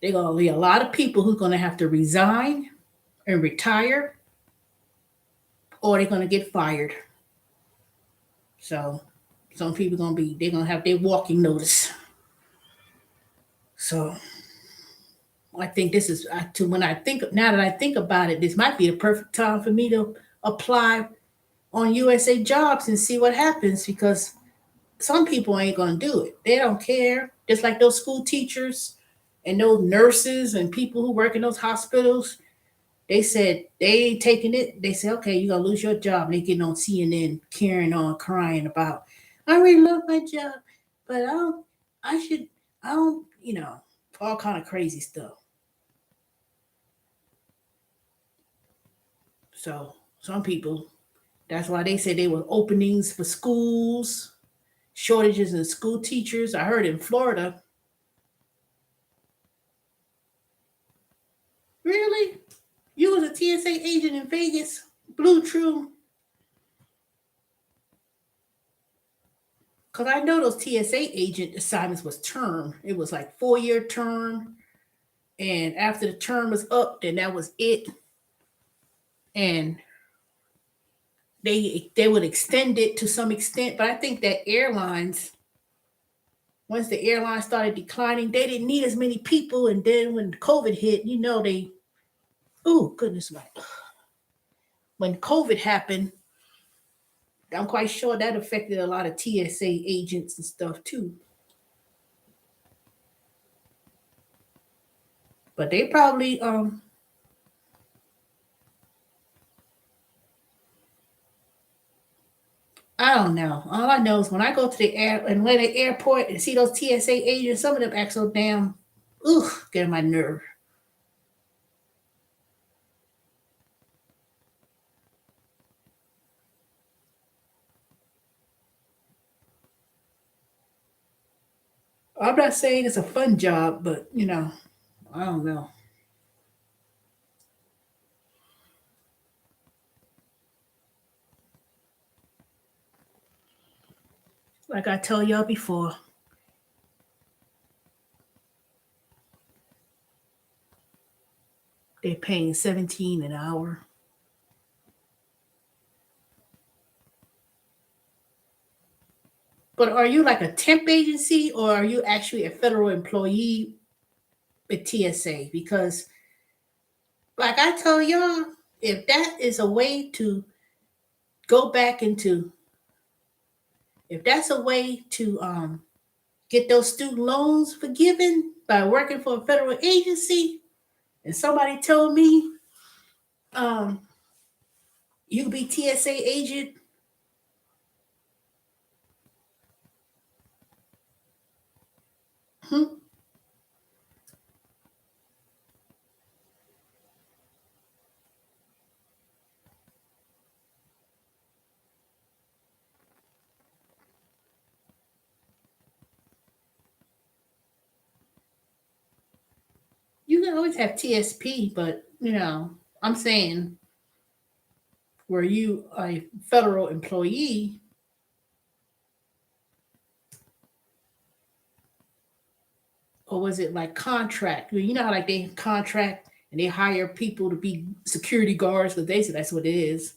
There's gonna be a lot of people who's gonna have to resign and retire, or they're gonna get fired. So some people they're gonna have their walking notice. So I think this is to when I think now that I think about it, this might be the perfect time for me to apply on USA Jobs and see what happens because some people ain't gonna do it. They don't care. Just like those school teachers and those nurses and people who work in those hospitals, they said they ain't taking it. They said, okay, you're gonna lose your job. And they getting on CNN carrying on crying about, I really love my job, but I should I don't, all kind of crazy stuff. So some people, that's why they said they were openings for schools, shortages in school teachers. I heard in Florida. Really? You was a TSA agent in Vegas? Blue True? Because I know those TSA agent assignments was term. It was like 4-year term. And after the term was up, then that was it. And they would extend it to some extent. But I think that once the airlines started declining, they didn't need as many people. And then when COVID hit, oh goodness, when COVID happened, I'm quite sure that affected a lot of TSA agents and stuff too. But they probably I don't know. All I know is when I go to the Atlanta airport and see those TSA agents, some of them act so damn, get on my nerve. I'm not saying it's a fun job, but I don't know. Like I told y'all before, they're paying 17 an hour. But are you like a temp agency or are you actually a federal employee with TSA? Because like I tell y'all, if that is a way to go back into, if that's a way to get those student loans forgiven by working for a federal agency, and somebody told me um you could be TSA agent, hmm, you can always have TSP, but I'm saying were you a federal employee, or was it like contract? Well, you know how like they contract and they hire people to be security guards because they say that's what it is.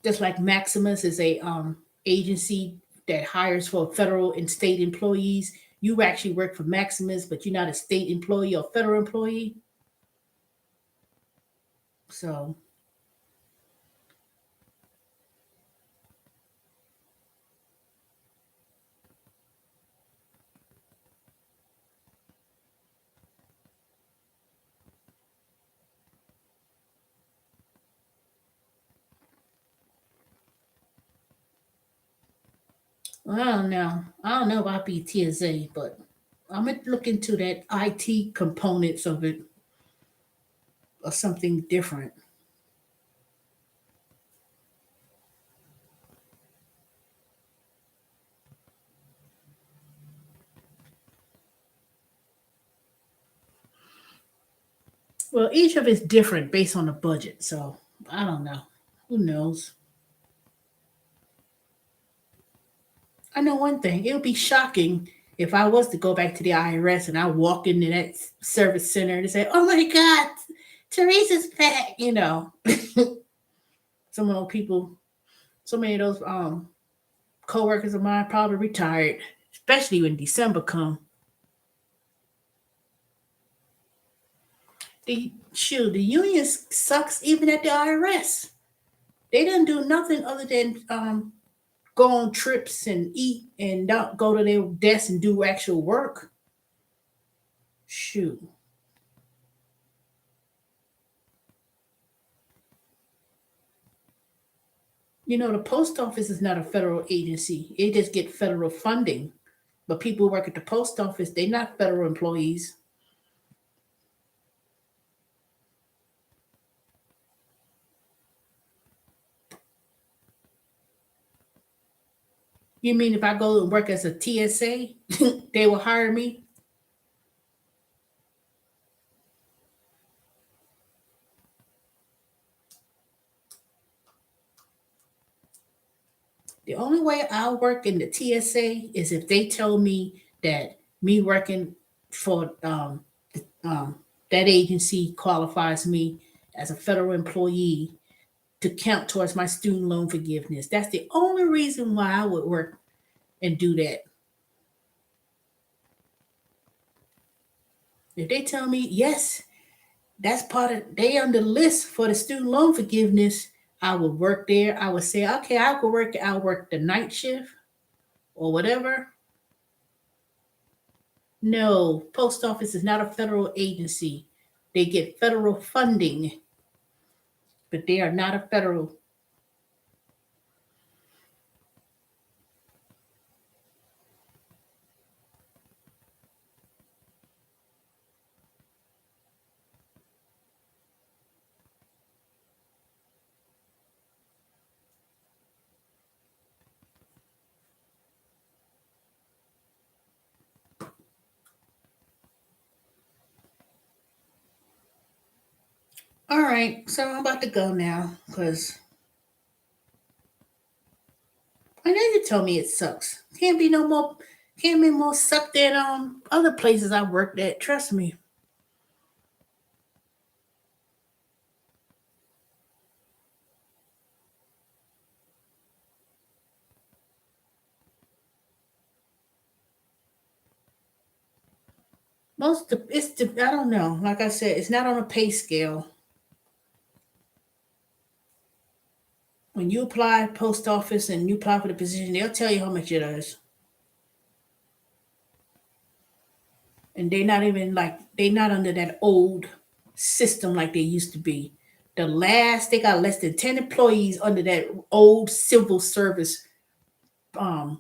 Just like Maximus is a agency that hires for federal and state employees. You actually work for Maximus, but you're not a state employee or federal employee. So I don't know. I don't know about BTSA, but I'm gonna look into that IT components of it or something different. Well, each of it's different based on the budget, so I don't know. Who knows? I know one thing. It would be shocking if I was to go back to the IRS and I walk into that service center and say, "Oh my God, Teresa's back!" Some of those people, so many of those coworkers of mine probably retired, especially when December come. The union sucks even at the IRS. They didn't do nothing other than go on trips and eat and not go to their desk and do actual work. Shoot. The post office is not a federal agency. It just get federal funding. But people who work at the post office, they're not federal employees. You mean if I go and work as a TSA, they will hire me? The only way I'll work in the TSA is if they tell me that me working for um, that agency qualifies me as a federal employee to count towards my student loan forgiveness. That's the only reason why I would work and do that. If they tell me, yes, that's part of, they on the list for the student loan forgiveness, I would work there. I would say, okay, I'll work the night shift or whatever. No, post office is not a federal agency. They get federal funding, but they are not a federal. All right, so I'm about to go now because I know you told me it sucks. Can't be no more. Can't be more sucked than other places I worked at. Trust me. I don't know. Like I said, it's not on a pay scale. When you apply post office and you apply for the position, they'll tell you how much it is. And they're not under that old system like they used to be. They got less than 10 employees under that old civil service um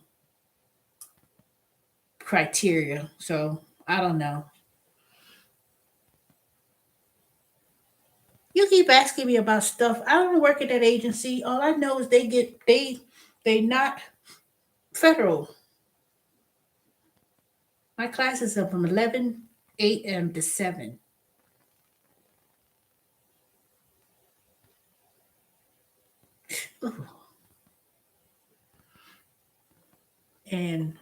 criteria. So I don't know. You keep asking me about stuff. I don't work at that agency. All I know is they not federal. My classes are from 11 a.m. to 7. And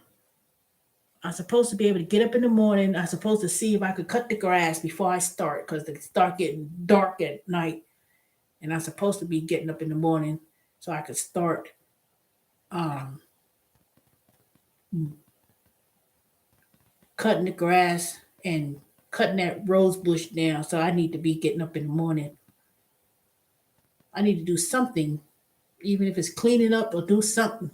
I'm supposed to be able to get up in the morning. I'm supposed to see if I could cut the grass before I start because it start getting dark at night. And I'm supposed to be getting up in the morning so I could start um, cutting the grass and cutting that rose bush down. So I need to be getting up in the morning. I need to do something, even if it's cleaning up or do something.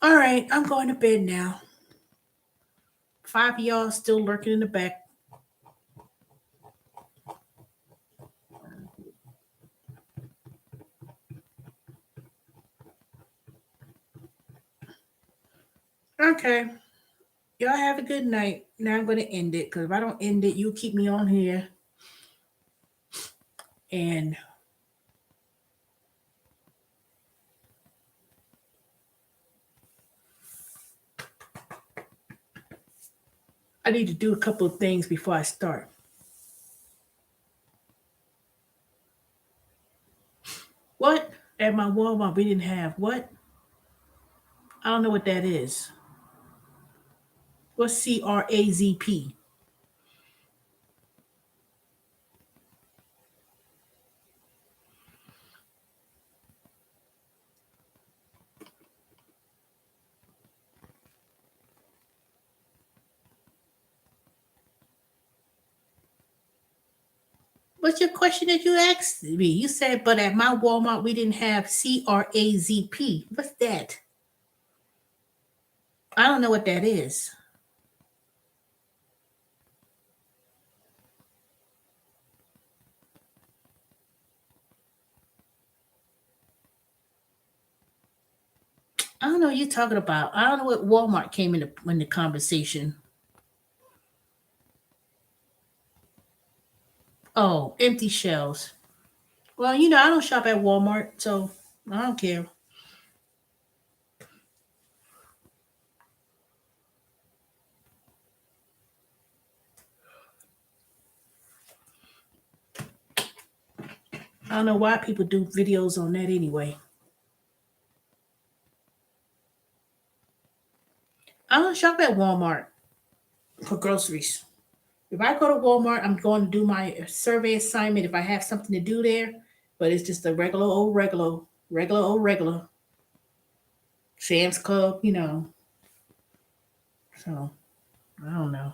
All right, I'm going to bed now. 5 of y'all still lurking in the back. Okay. Y'all have a good night. Now I'm going to end it because if I don't end it, you keep me on here. And I need to do a couple of things before I start. What? At my Walmart, we didn't have what? I don't know what that is. What's CRAZP? What's your question that you asked me? You said, but at my Walmart, we didn't have CRAZP. What's that? I don't know what that is. I don't know what you're talking about. I don't know what Walmart came in the conversation. Oh, empty shelves. Well, I don't shop at Walmart, so I don't care. I don't know why people do videos on that anyway. I don't shop at Walmart for groceries. If I go to Walmart, I'm going to do my survey assignment if I have something to do there. But it's just a regular Sam's Club. So I don't know.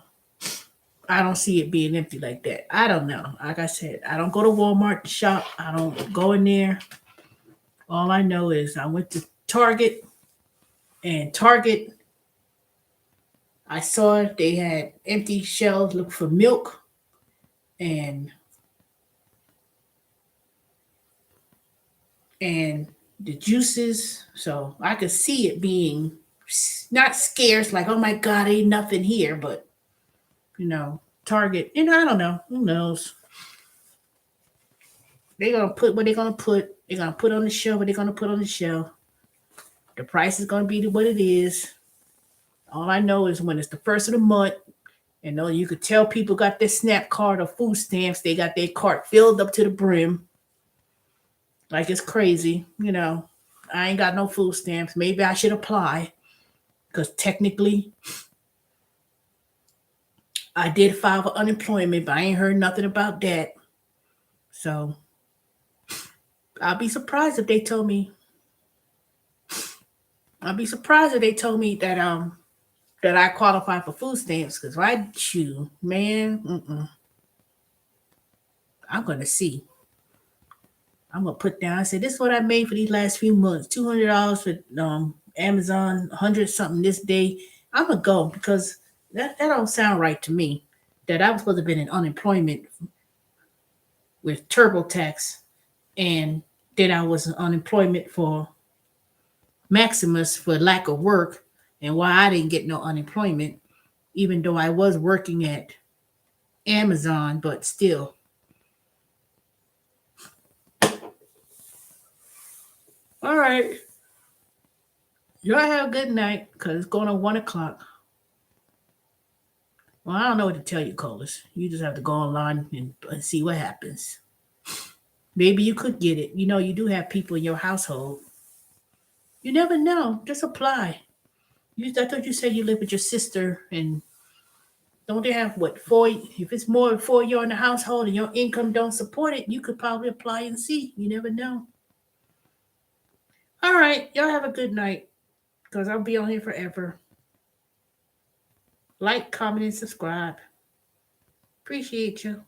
I don't see it being empty like that. I don't know. Like I said, I don't go to Walmart to shop. I don't go in there. All I know is I went to Target, and Target, I saw they had empty shelves. Look for milk and and the juices. So I could see it being not scarce, like, oh my God, ain't nothing here, but Target. And I don't know. Who knows? They're gonna put what they're gonna put. They're gonna put on the show what they're gonna put on the show. The price is gonna be what it is. All I know is when it's the first of the month, and know you could tell people got their SNAP card or food stamps, they got their cart filled up to the brim. Like it's crazy, you know. I ain't got no food stamps. Maybe I should apply. Because technically I did file for unemployment, but I ain't heard nothing about that. So I'll be surprised if they told me. I'll be surprised if they told me that I qualify for food stamps. Because I chew, man, I'm gonna see. I'm gonna put down. I said this is what I made for these last few months. $200 for Amazon, 100 something this day. I'm gonna go because that don't sound right to me. That I was supposed to have been in unemployment with TurboTax, and then I was in unemployment for Maximus for lack of work, and why I didn't get no unemployment, even though I was working at Amazon, but still. All right. Y'all have a good night because it's going on 1 o'clock. Well, I don't know what to tell you, Colas. You just have to go online and see what happens. Maybe you could get it. You know, you do have people in your household. You never know. Just apply. I thought you said you live with your sister, and don't they have what 4? If it's more than 4 you're in the household and your income don't support it, you could probably apply and see. You never know. All right, y'all have a good night because I'll be on here forever. Like, comment, and subscribe. Appreciate you.